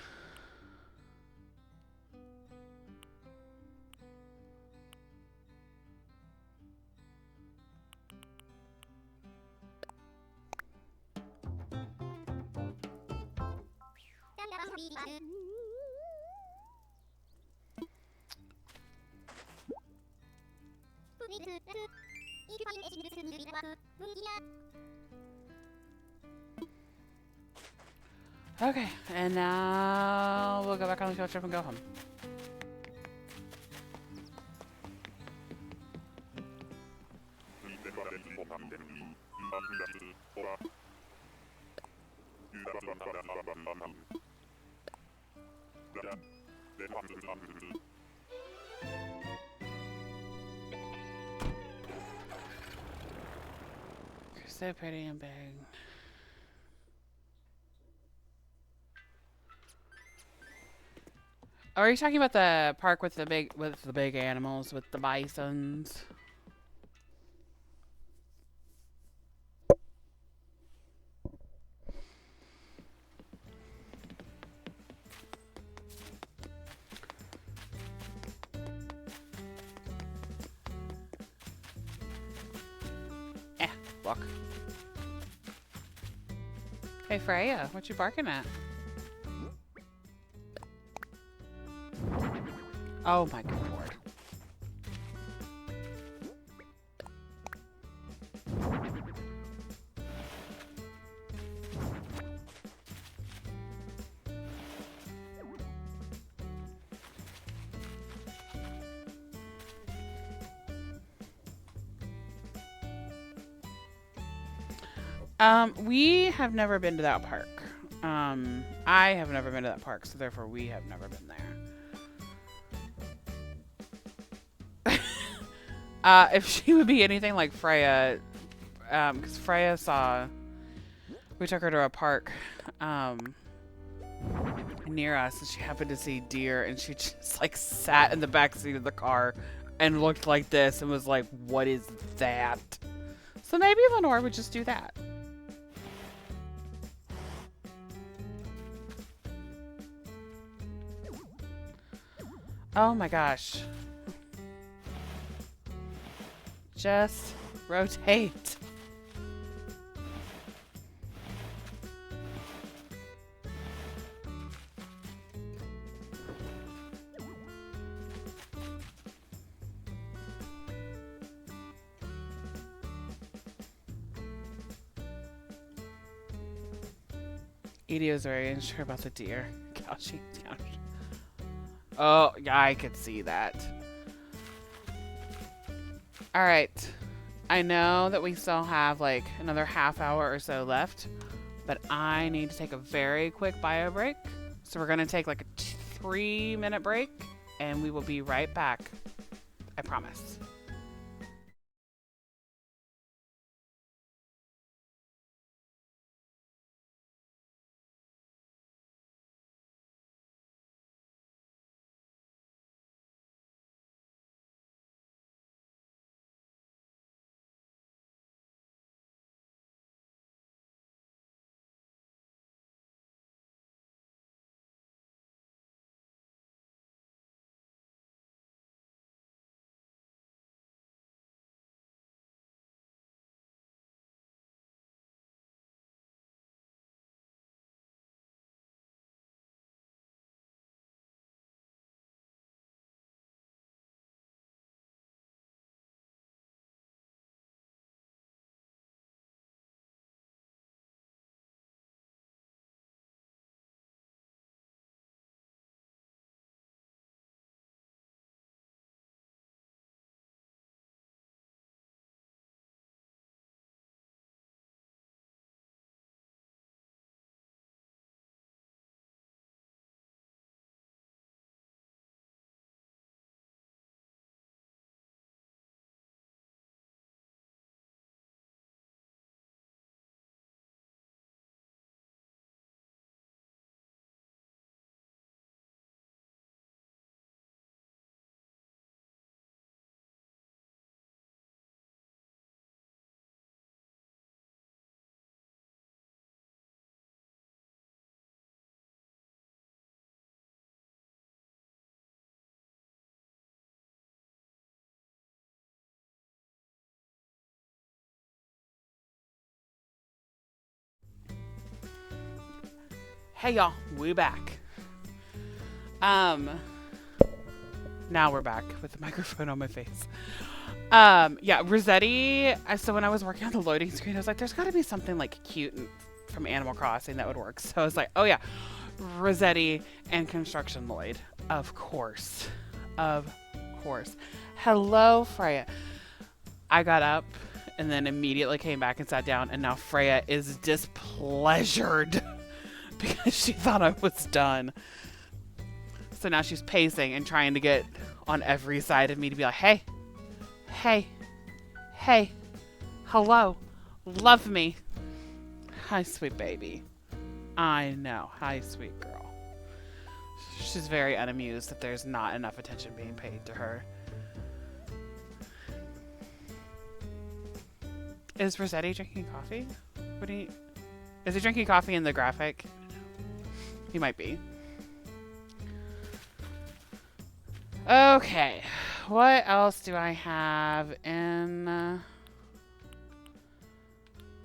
Okay, and now we'll go back on the field trip and go home. You're so pretty and big. Are you talking about the park with the big animals with the bisons? Walk. Hey Freya, what you barking at? Oh my good lord. We have never been to that park. I have never been to that park, so therefore we have never been there. If she would be anything like Freya, because Freya we took her to a park, near us, and she happened to see deer, and she just like sat in the back seat of the car and looked like this and was like, "What is that?" So maybe Lenore would just do that. Oh my gosh. Just rotate. Edie was very unsure about the deer. Gosh, oh, yeah, I could see that. All right. I know that we still have like another half hour or so left, but I need to take a very quick bio break. So we're going to take like a 3-minute break, and we will be right back. I promise. Hey y'all, we back. Um, Now we're back with the microphone on my face. Yeah, Rossetti. So when I was working on the loading screen, I was like, "There's got to be something like cute from Animal Crossing that would work." So I was like, "Oh yeah, Rossetti and Construction Lloyd, of course." Hello, Freya. I got up and then immediately came back and sat down, and now Freya is displeasured because she thought I was done. So now she's pacing and trying to get on every side of me to be like, hey, hey, hey, hello, love me. Hi, sweet baby. I know. Hi, sweet girl. She's very unamused that there's not enough attention being paid to her. Is Rossetti drinking coffee? Is he drinking coffee in the graphic? He might be. Okay, what else do I have in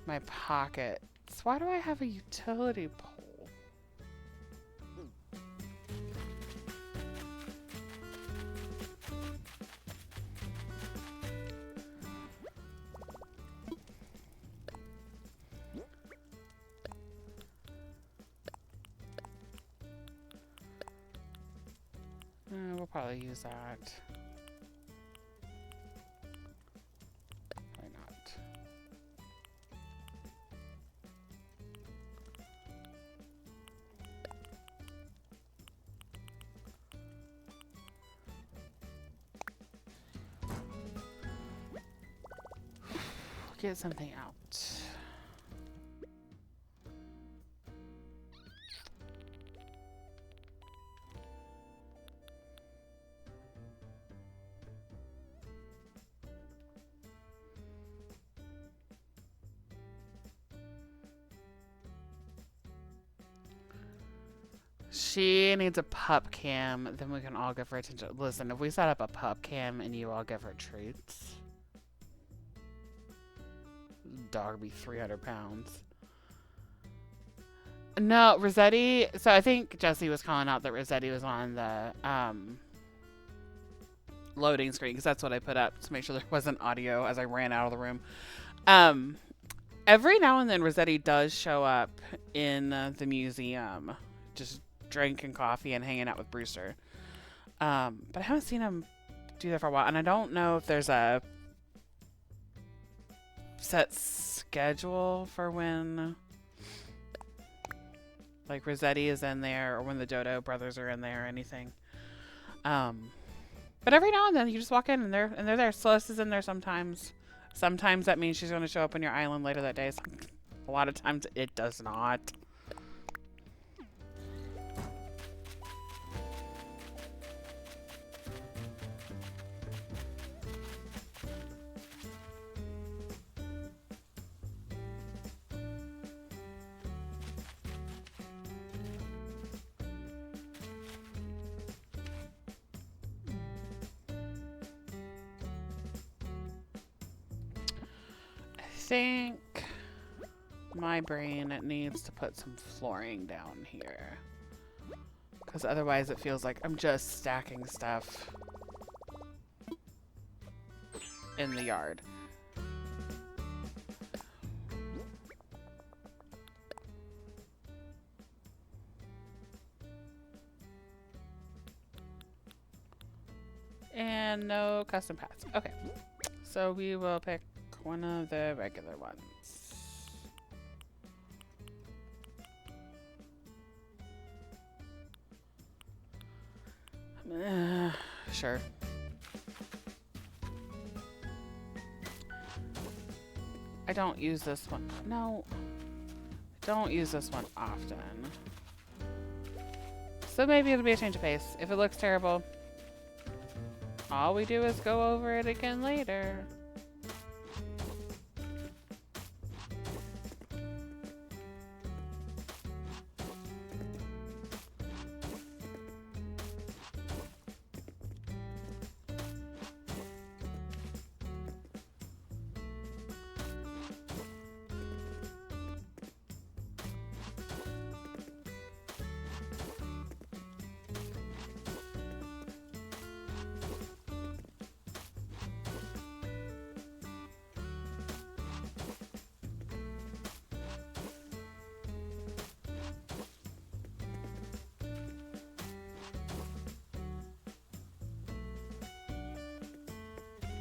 my pockets? Why do I have a utility pole? We'll probably use that. Why not? Get something out. She needs a pup cam, then we can all give her attention. Listen, if we set up a pup cam and you all give her treats, dog would be 300 pounds. No, Rossetti. So I think Jesse was calling out that Rossetti was on the loading screen because that's what I put up to make sure there wasn't audio as I ran out of the room. Every now and then Rossetti does show up in the museum, just drinking coffee and hanging out with Brewster. But I haven't seen him do that for a while, and I don't know if there's a set schedule for when like Rossetti is in there or when the Dodo brothers are in there or anything. But every now and then you just walk in and they're there. Celeste is in there sometimes. Sometimes that means she's going to show up on your island later that day. A lot of times it does not. I think my brain needs to put some flooring down here because otherwise it feels like I'm just stacking stuff in the yard. And no custom paths. Okay, so we will pick one of the regular ones. Sure. I don't use this one. No. Don't use this one often. So maybe it'll be a change of pace. If it looks terrible, all we do is go over it again later.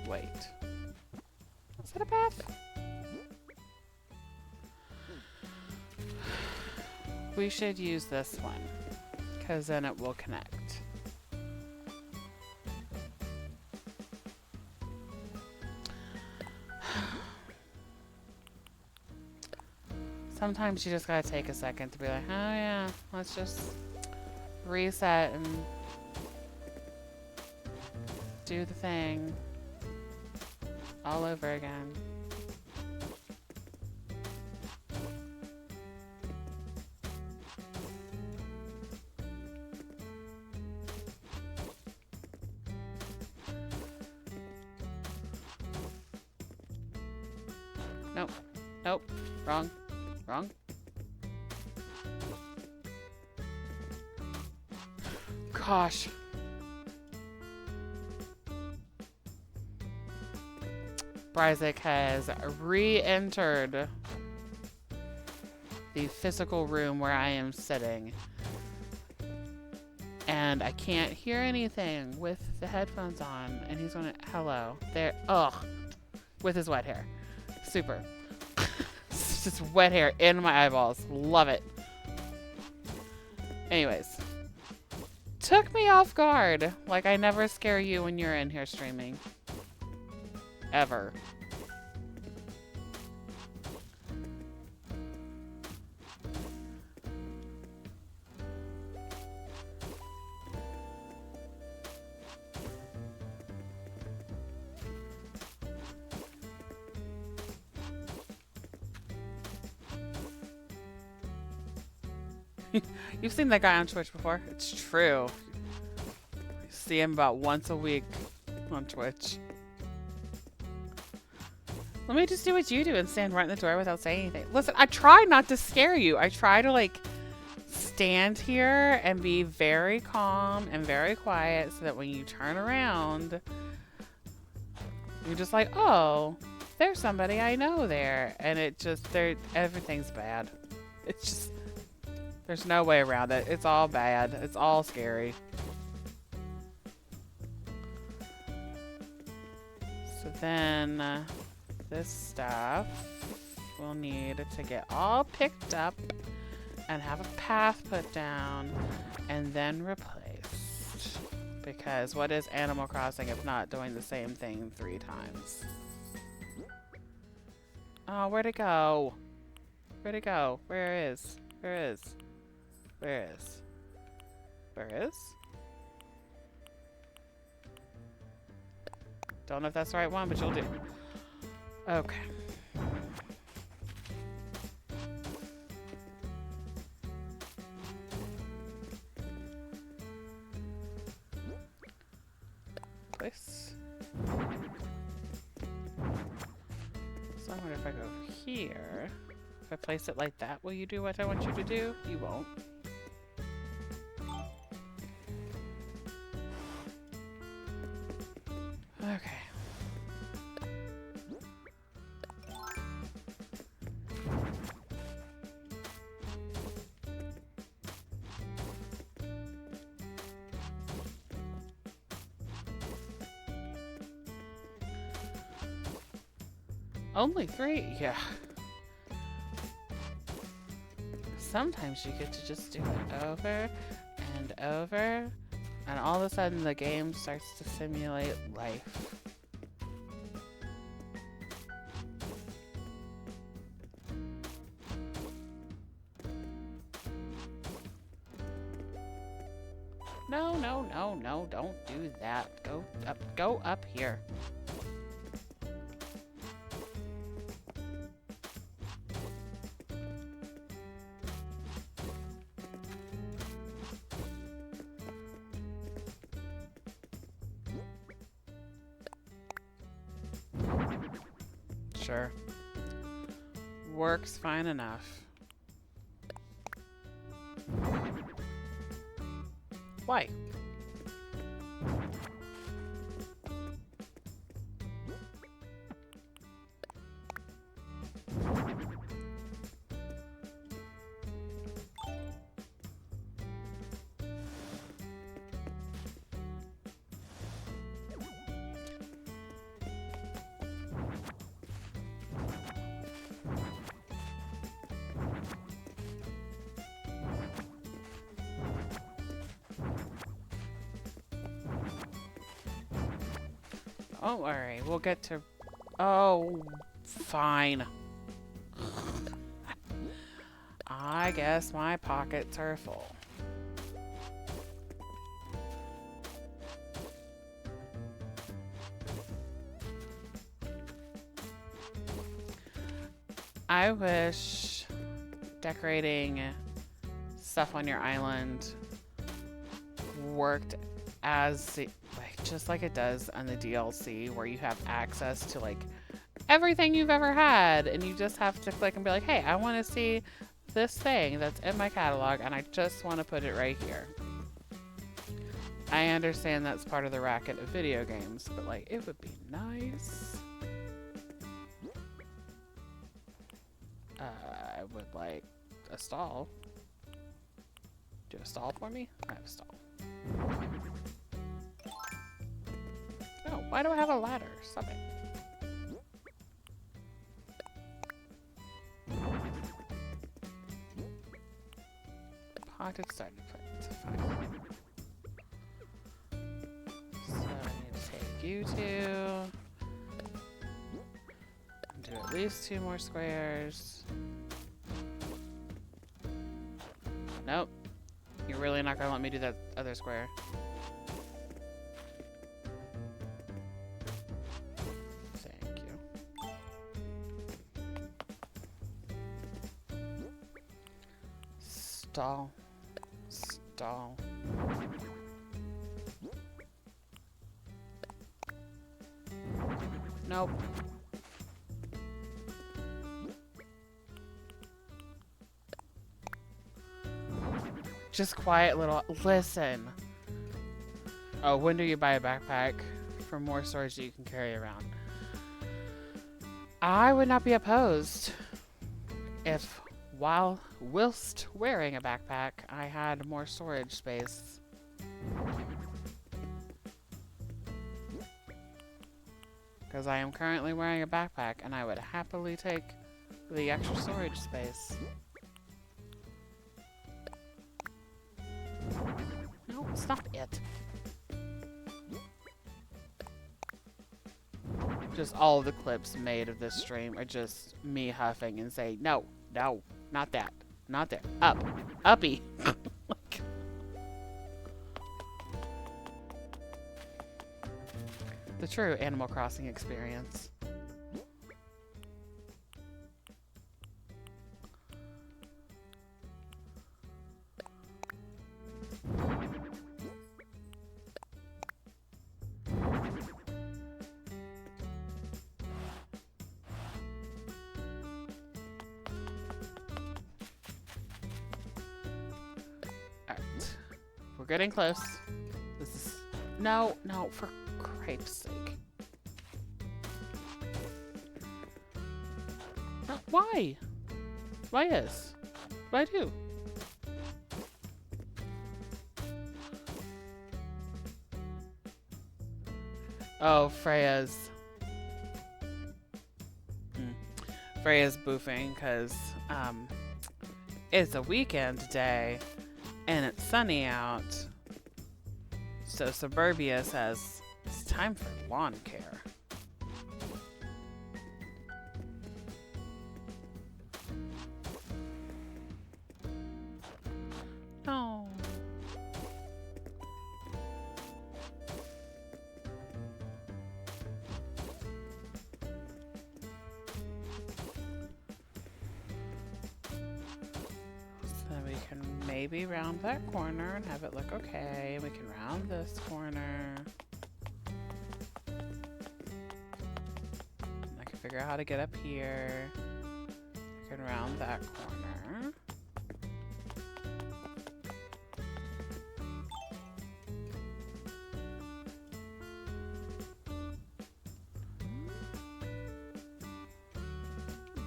Wait. Is that a path? We should use this one, because then it will connect. Sometimes you just gotta take a second to be like, oh yeah, let's just reset and do the thing all over again. Nope. Nope. Wrong. Wrong. Gosh. Bryzik has re-entered the physical room where I am sitting. And I can't hear anything with the headphones on. And he's gonna, hello. There, ugh. With his wet hair. Super. It's just wet hair in my eyeballs. Love it. Anyways. Took me off guard. Like, I never scare you when you're in here streaming. Ever. You've seen that guy on Twitch before. It's true. You see him about once a week on Twitch. Let me just do what you do and stand right in the door without saying anything. Listen, I try not to scare you. I try to, like, stand here and be very calm and very quiet so that when you turn around, you're just like, oh, there's somebody I know there. And it just, everything's bad. It's just, there's no way around it. It's all bad. It's all scary. So then this stuff we'll need to get all picked up and have a path put down and then replaced. Because what is Animal Crossing if not doing the same thing 3 times? Oh, where'd it go? Where'd it go? Where is? Where is? Where is? Where is? Don't know if that's the right one, but you'll do. Okay. Place. So I wonder if I go over here. If I place it like that, will you do what I want you to do? You won't. Okay. Only 3? Yeah. Sometimes you get to just do it over and over, and all of a sudden the game starts to simulate life. No, no, no, no, don't do that. Go up here. Sure. Works fine enough. Why? Don't worry. We'll get to... Oh, fine. I guess my pockets are full. I wish decorating stuff on your island worked as like just like it does on the DLC, where you have access to like everything you've ever had, and you just have to click and be like, hey, I want to see this thing that's in my catalog, and I just want to put it right here. I understand that's part of the racket of video games, but like it would be nice. I would like a stall. Do a stall for me? I have a stall. Oh, why do I have a ladder? Stop it. Pocket starting point. Fine. So I need to take you two. Do at least 2 more squares. Nope. You're really not gonna let me do that other square. Thank you. Stall. Stall. Nope. Just quiet little... Listen. Oh, when do you buy a backpack? For more storage that you can carry around. I would not be opposed if, whilst wearing a backpack, I had more storage space. Because I am currently wearing a backpack, and I would happily take the extra storage space. No, it's not it. Just all of the clips made of this stream are just me huffing and saying, no, no, not that, not there, up, uppy. The true Animal Crossing experience. We're getting close. This is... No, no, for cripe's sake. No, why? Why is? Why do? Oh, Freya's... Freya's boofing because, it's a weekend day. And it's sunny out. So Suburbia says it's time for lawn care. Oh. Maybe round that corner and have it look okay. We can round this corner. I can figure out how to get up here. I can round that corner.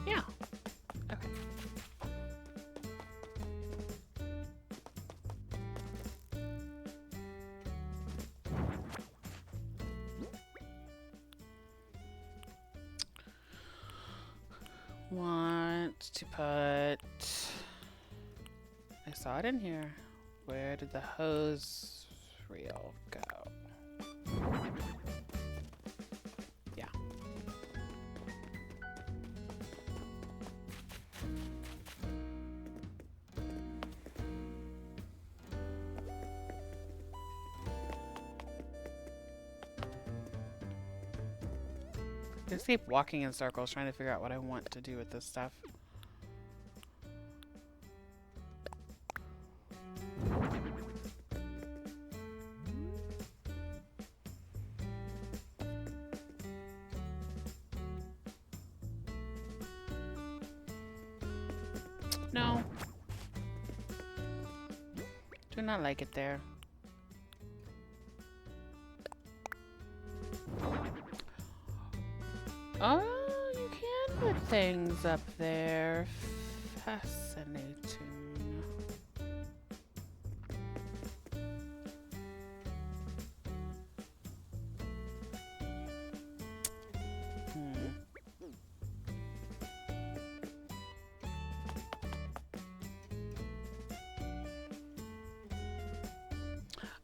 Yeah. Okay. Want to put... I saw it in here. Where did the hose reel go? Just keep walking in circles trying to figure out what I want to do with this stuff. No. Do not like it there. Oh, you can put things up there. Fascinating.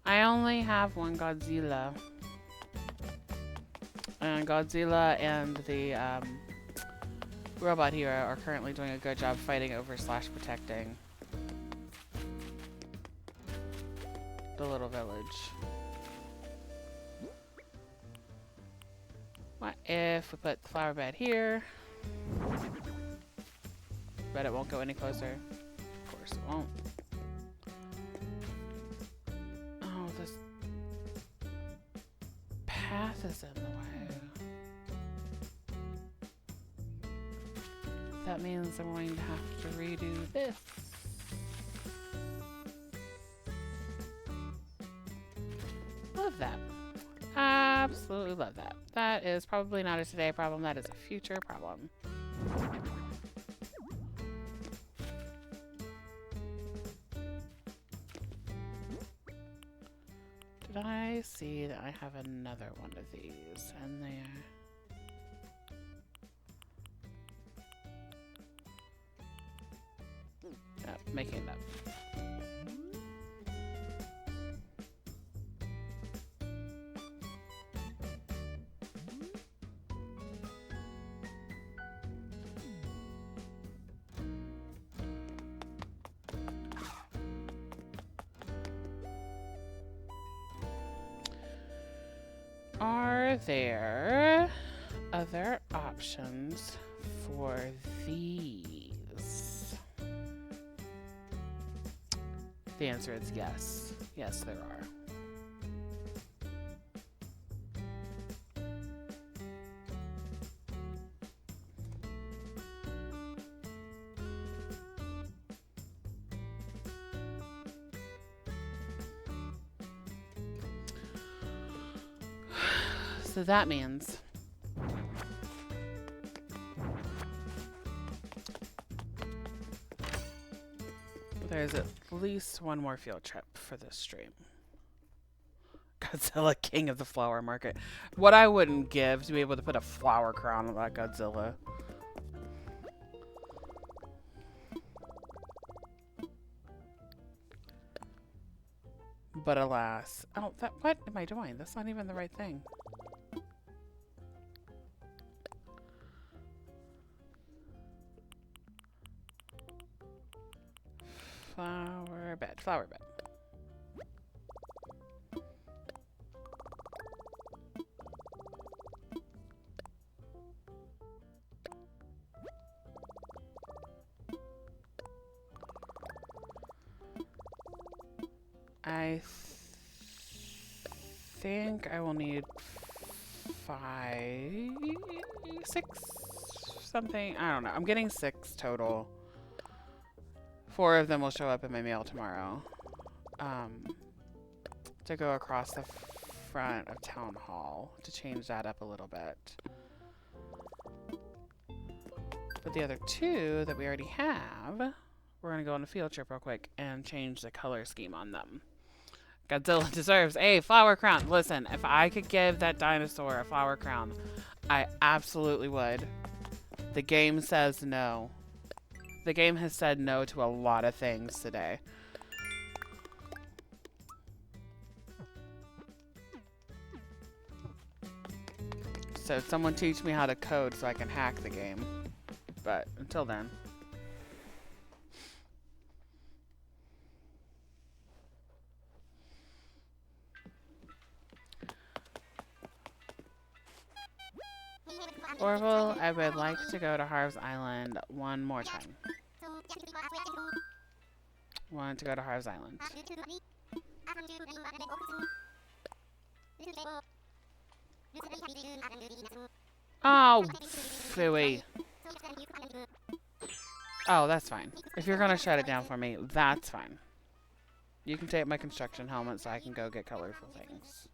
I only have one Godzilla. And Godzilla and the robot hero are currently doing a good job fighting over / protecting the little village. What if we put the flower bed here? Bet it won't go any closer. Of course it won't. Oh, this path is in the way. That means I'm going to have to redo this. Love that. Absolutely love that. That is probably not a today problem. That is a future problem. Did I see that I have another one of these in there? Making it up. Are there other options for these? The answer is yes. Yes, there are. So that means there's at least one more field trip for this stream. Godzilla, king of the flower market. What I wouldn't give to be able to put a flower crown on that Godzilla. But alas. Oh, what am I doing? That's not even the right thing. Flower bed, flower bed. I think I will need 5, 6, something. I don't know. I'm getting 6 total. 4 of them will show up in my mail tomorrow. To go across the front of Town Hall to change that up a little bit. But the other 2 that we already have, we're going to go on a field trip real quick and change the color scheme on them. Godzilla deserves a flower crown. Listen, if I could give that dinosaur a flower crown, I absolutely would. The game says no. The game has said no to a lot of things today. So someone teach me how to code so I can hack the game. But until then. Orville, I would like to go to Harv's Island one more time. Want to go to Harv's Island. Oh, phooey. Oh, that's fine. If you're gonna shut it down for me, that's fine. You can take my construction helmet so I can go get colorful things.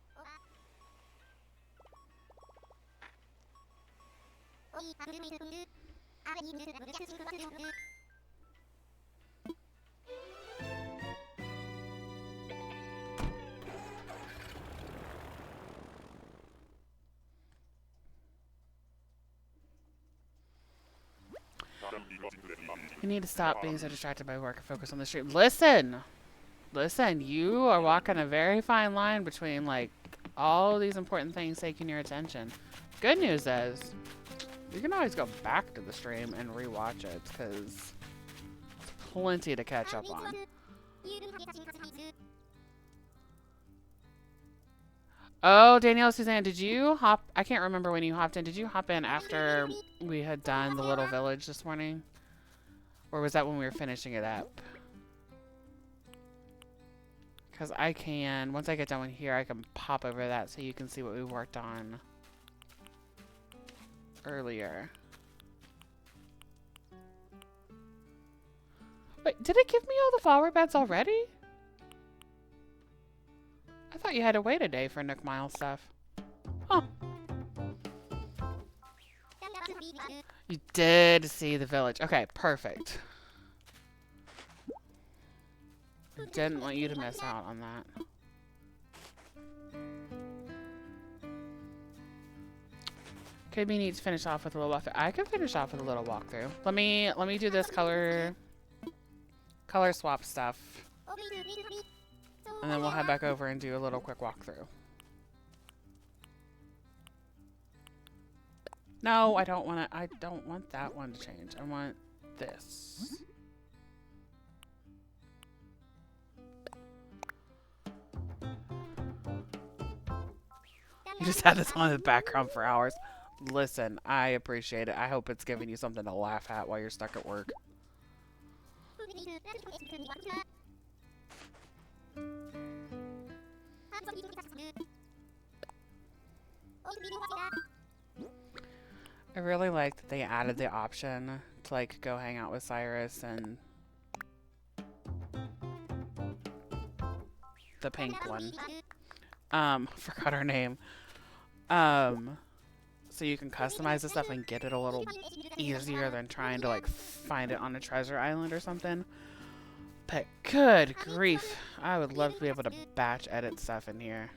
You need to stop being so distracted by work and focus on the stream. Listen! Listen, you are walking a very fine line between, like, all these important things taking your attention. Good news is, you can always go back to the stream and rewatch it, because there's plenty to catch up on. Oh, Danielle, Suzanne, did you hop? I can't remember when you hopped in. Did you hop in after we had done the little village this morning? Or was that when we were finishing it up? Because I can, once I get done with here, I can pop over that so you can see what we worked on earlier. Wait, did it give me all the flower beds already? I thought you had to wait a day for Nook Mile stuff. Huh. You did see the village. Okay, perfect. Didn't want you to miss out on that. Could be neat to finish off with a little walkthrough. I can finish off with a little walkthrough. Let me do this color swap stuff. And then we'll head back over and do a little quick walkthrough. No, I don't want that one to change. I want this. You just had this on in the background for hours. Listen, I appreciate it. I hope it's giving you something to laugh at while you're stuck at work. I really like that they added the option to, like, go hang out with Cyrus and the pink one. Forgot her name. So you can customize the stuff and get it a little easier than trying to, like, find it on a treasure island or something. But good grief, I would love to be able to batch edit stuff in here.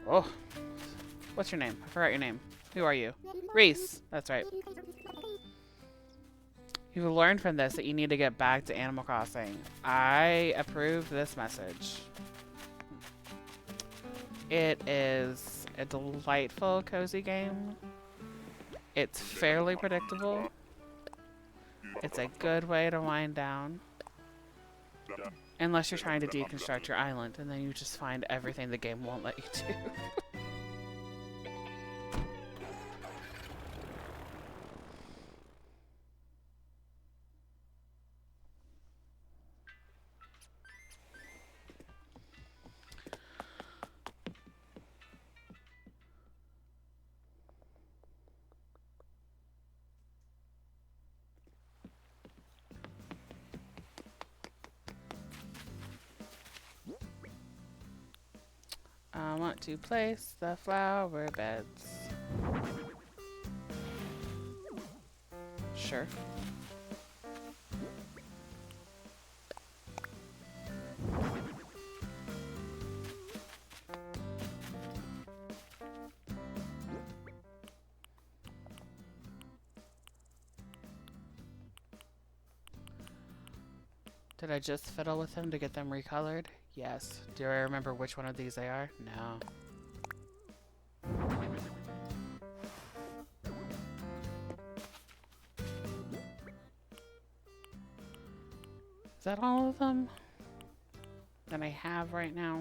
Oh, what's your name? I forgot your name. Who are you? Reese. That's right. You learned from this that you need to get back to Animal Crossing. I approve this message. It is a delightful, cozy game. It's fairly predictable. It's a good way to wind down. Unless you're trying to deconstruct your island, and then you just find everything the game won't let you do. I want to place the flower beds. Sure. Did I just fiddle with them to get them recolored? Yes. Do I remember which one of these they are? No. Is that all of them that I have right now?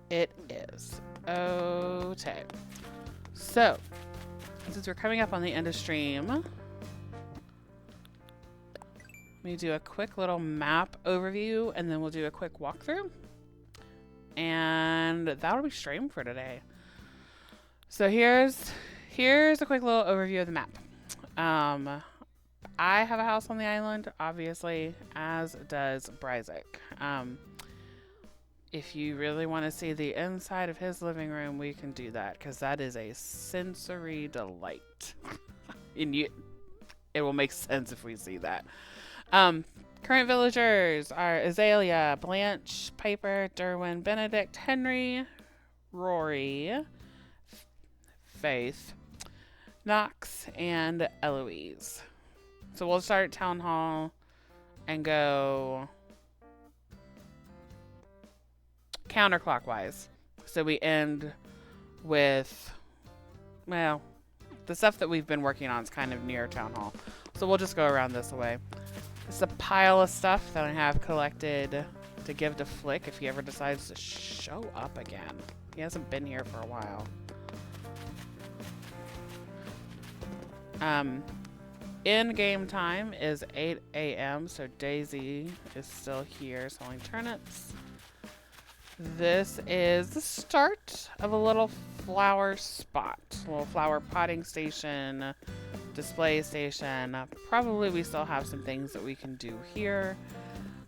It is. Okay. So, since we're coming up on the end of stream, let me do a quick little map overview and then we'll do a quick walkthrough. And that'll be stream for today. So here's a quick little overview of the map. I have a house on the island, obviously, as does Bryzik. If you really want to see the inside of his living room, we can do that because that is a sensory delight. And it will make sense if we see that. Current villagers are Azalea, Blanche, Piper, Derwin, Benedict, Henry, Rory, Faith, Knox, and Eloise. So we'll start at Town Hall and go counterclockwise. So we end with, well, the stuff that we've been working on is kind of near Town Hall. So we'll just go around this way. It's a pile of stuff that I have collected to give to Flick if he ever decides to show up again. He hasn't been here for a while. In game time is 8 a.m. So Daisy is still here selling turnips. This is the start of a little flower spot, a little flower potting station, display station. Probably we still have some things that we can do here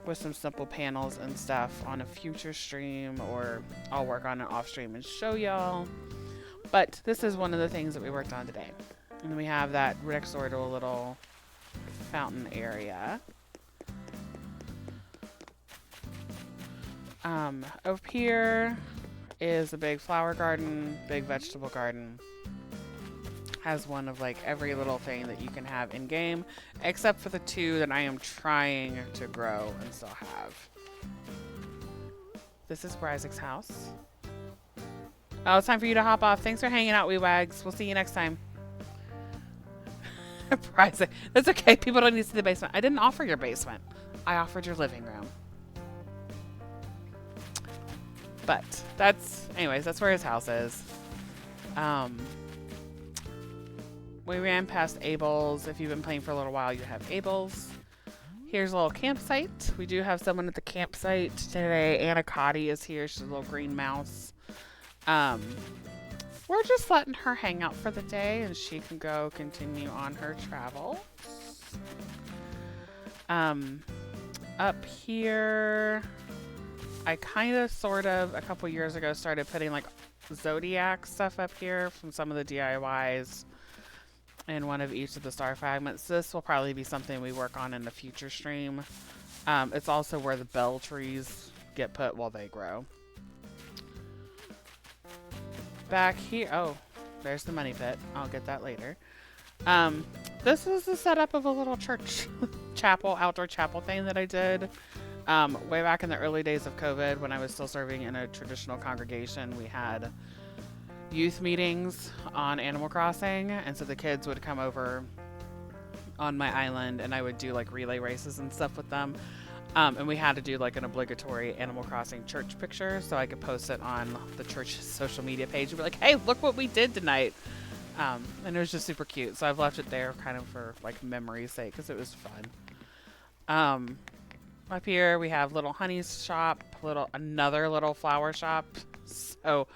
with some simple panels and stuff on a future stream, or I'll work on it off stream and show y'all. But this is one of the things that we worked on today. And we have that next door to a little fountain area. Over here is a big flower garden, big vegetable garden. Has one of like every little thing that you can have in game, except for the two that I am trying to grow and still have. This is Bryzik's house. Oh, it's time for you to hop off. Thanks for hanging out, wee wags. We'll see you next time. Bryzik. That's okay. People don't need to see the basement. I didn't offer your basement. I offered your living room. But anyways, that's where his house is. We ran past Abel's. If you've been playing for a little while, you have Abel's. Here's a little campsite. We do have someone at the campsite today. Anna Cotty is here. She's a little green mouse. We're just letting her hang out for the day and she can go continue on her travels. Up here, I kind of sort of a couple years ago started putting like Zodiac stuff up here from some of the DIYs in one of each of the star fragments. This will probably be something we work on in a future stream. It's also where the bell trees get put while they grow. Back here, oh, there's the money pit. I'll get that later. This is the setup of a little church chapel, outdoor chapel thing that I did way back in the early days of COVID when I was still serving in a traditional congregation. We had youth meetings on Animal Crossing, and so the kids would come over on my island and I would do like relay races and stuff with them. And we had to do like an obligatory Animal Crossing church picture so I could post it on the church social media page and be like, hey, look what we did tonight. And it was just super cute. So I've left it there kind of for like memory's sake because it was fun. Up here we have Little Honey's shop, another little flower shop. So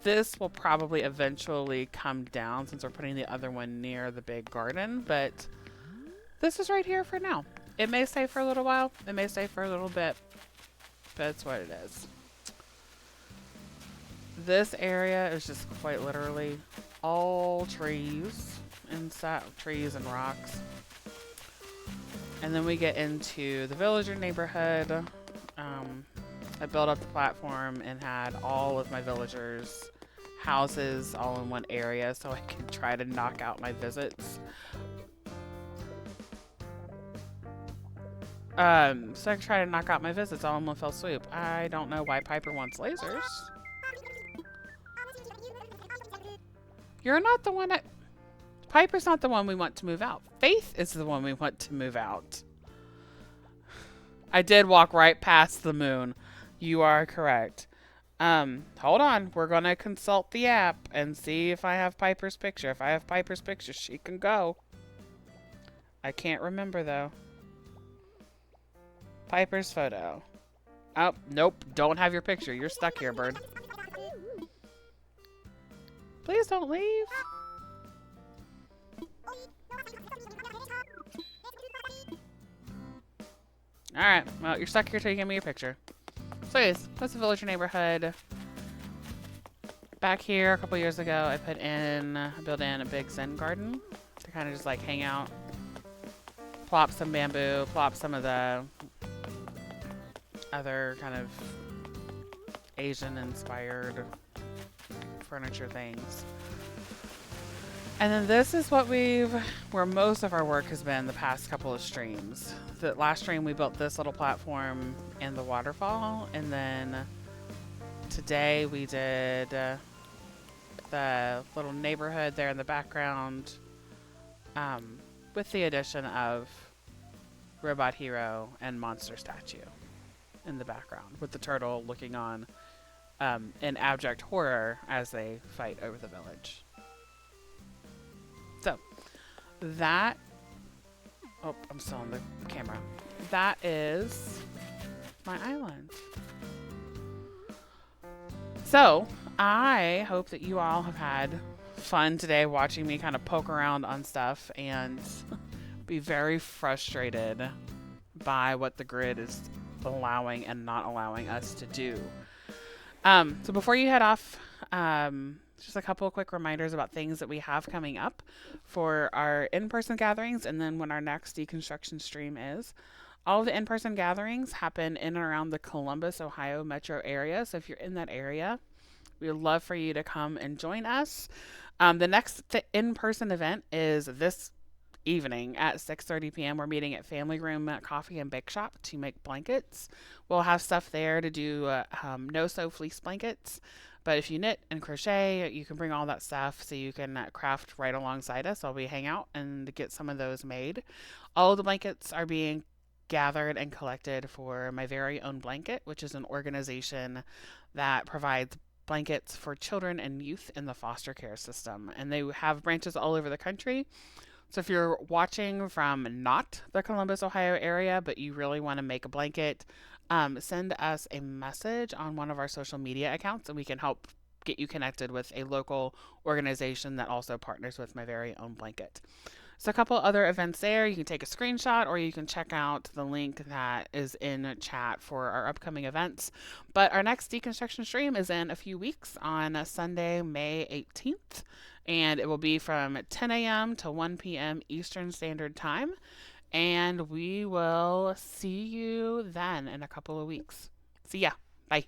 this will probably eventually come down since we're putting the other one near the big garden, but this is right here for now. It may stay for a little while. It may stay for a little bit, but it's what it is. This area is just quite literally all trees inside, trees and rocks. And then we get into the villager neighborhood. I built up the platform and had all of my villagers' houses all in one area so I could try to knock out my visits. So I could try to knock out my visits all in one fell swoop. I don't know why Piper wants lasers. You're not the one Piper's not the one we want to move out. Faith is the one we want to move out. I did walk right past the moon. You are correct. Hold on. We're going to consult the app and see if I have Piper's picture. If I have Piper's picture, she can go. I can't remember, though. Piper's photo. Oh, nope. Don't have your picture. You're stuck here, bird. Please don't leave. Alright, well, you're stuck here till you give me your picture. So yes, that's the villager neighborhood. Back here, a couple years ago, I built in a big Zen garden to kind of just like hang out. Plop some bamboo, plop some of the other kind of Asian-inspired furniture things. And then this is where most of our work has been the past couple of streams. The last stream we built this little platform and the waterfall, and then today we did the little neighborhood there in the background, with the addition of Robot Hero and Monster Statue in the background, with the turtle looking on in abject horror as they fight over the village. So, that... Oh, I'm still on the camera. That is my island. So, I hope that you all have had fun today watching me kind of poke around on stuff and be very frustrated by what the grid is allowing and not allowing us to do. So before you head off, just a couple of quick reminders about things that we have coming up for our in-person gatherings and then when our next deconstruction stream is. All of the in-person gatherings happen in and around the Columbus, Ohio metro area. So if you're in that area, we would love for you to come and join us. The next in-person event is this evening at 6:30 p.m. We're meeting at Family Room Coffee and Bake Shop to make blankets. We'll have stuff there to do no-sew fleece blankets. But if you knit and crochet, you can bring all that stuff so you can craft right alongside us while we hang out and get some of those made. All of the blankets are being gathered and collected for My Very Own Blanket, which is an organization that provides blankets for children and youth in the foster care system. And they have branches all over the country. So if you're watching from not the Columbus, Ohio area, but you really want to make a blanket, send us a message on one of our social media accounts and we can help get you connected with a local organization that also partners with My Very Own Blanket. So a couple other events there. You can take a screenshot or you can check out the link that is in chat for our upcoming events. But our next deconstruction stream is in a few weeks on Sunday, May 18th. And it will be from 10 a.m. to 1 p.m. Eastern Standard Time. And we will see you then in a couple of weeks. See ya. Bye.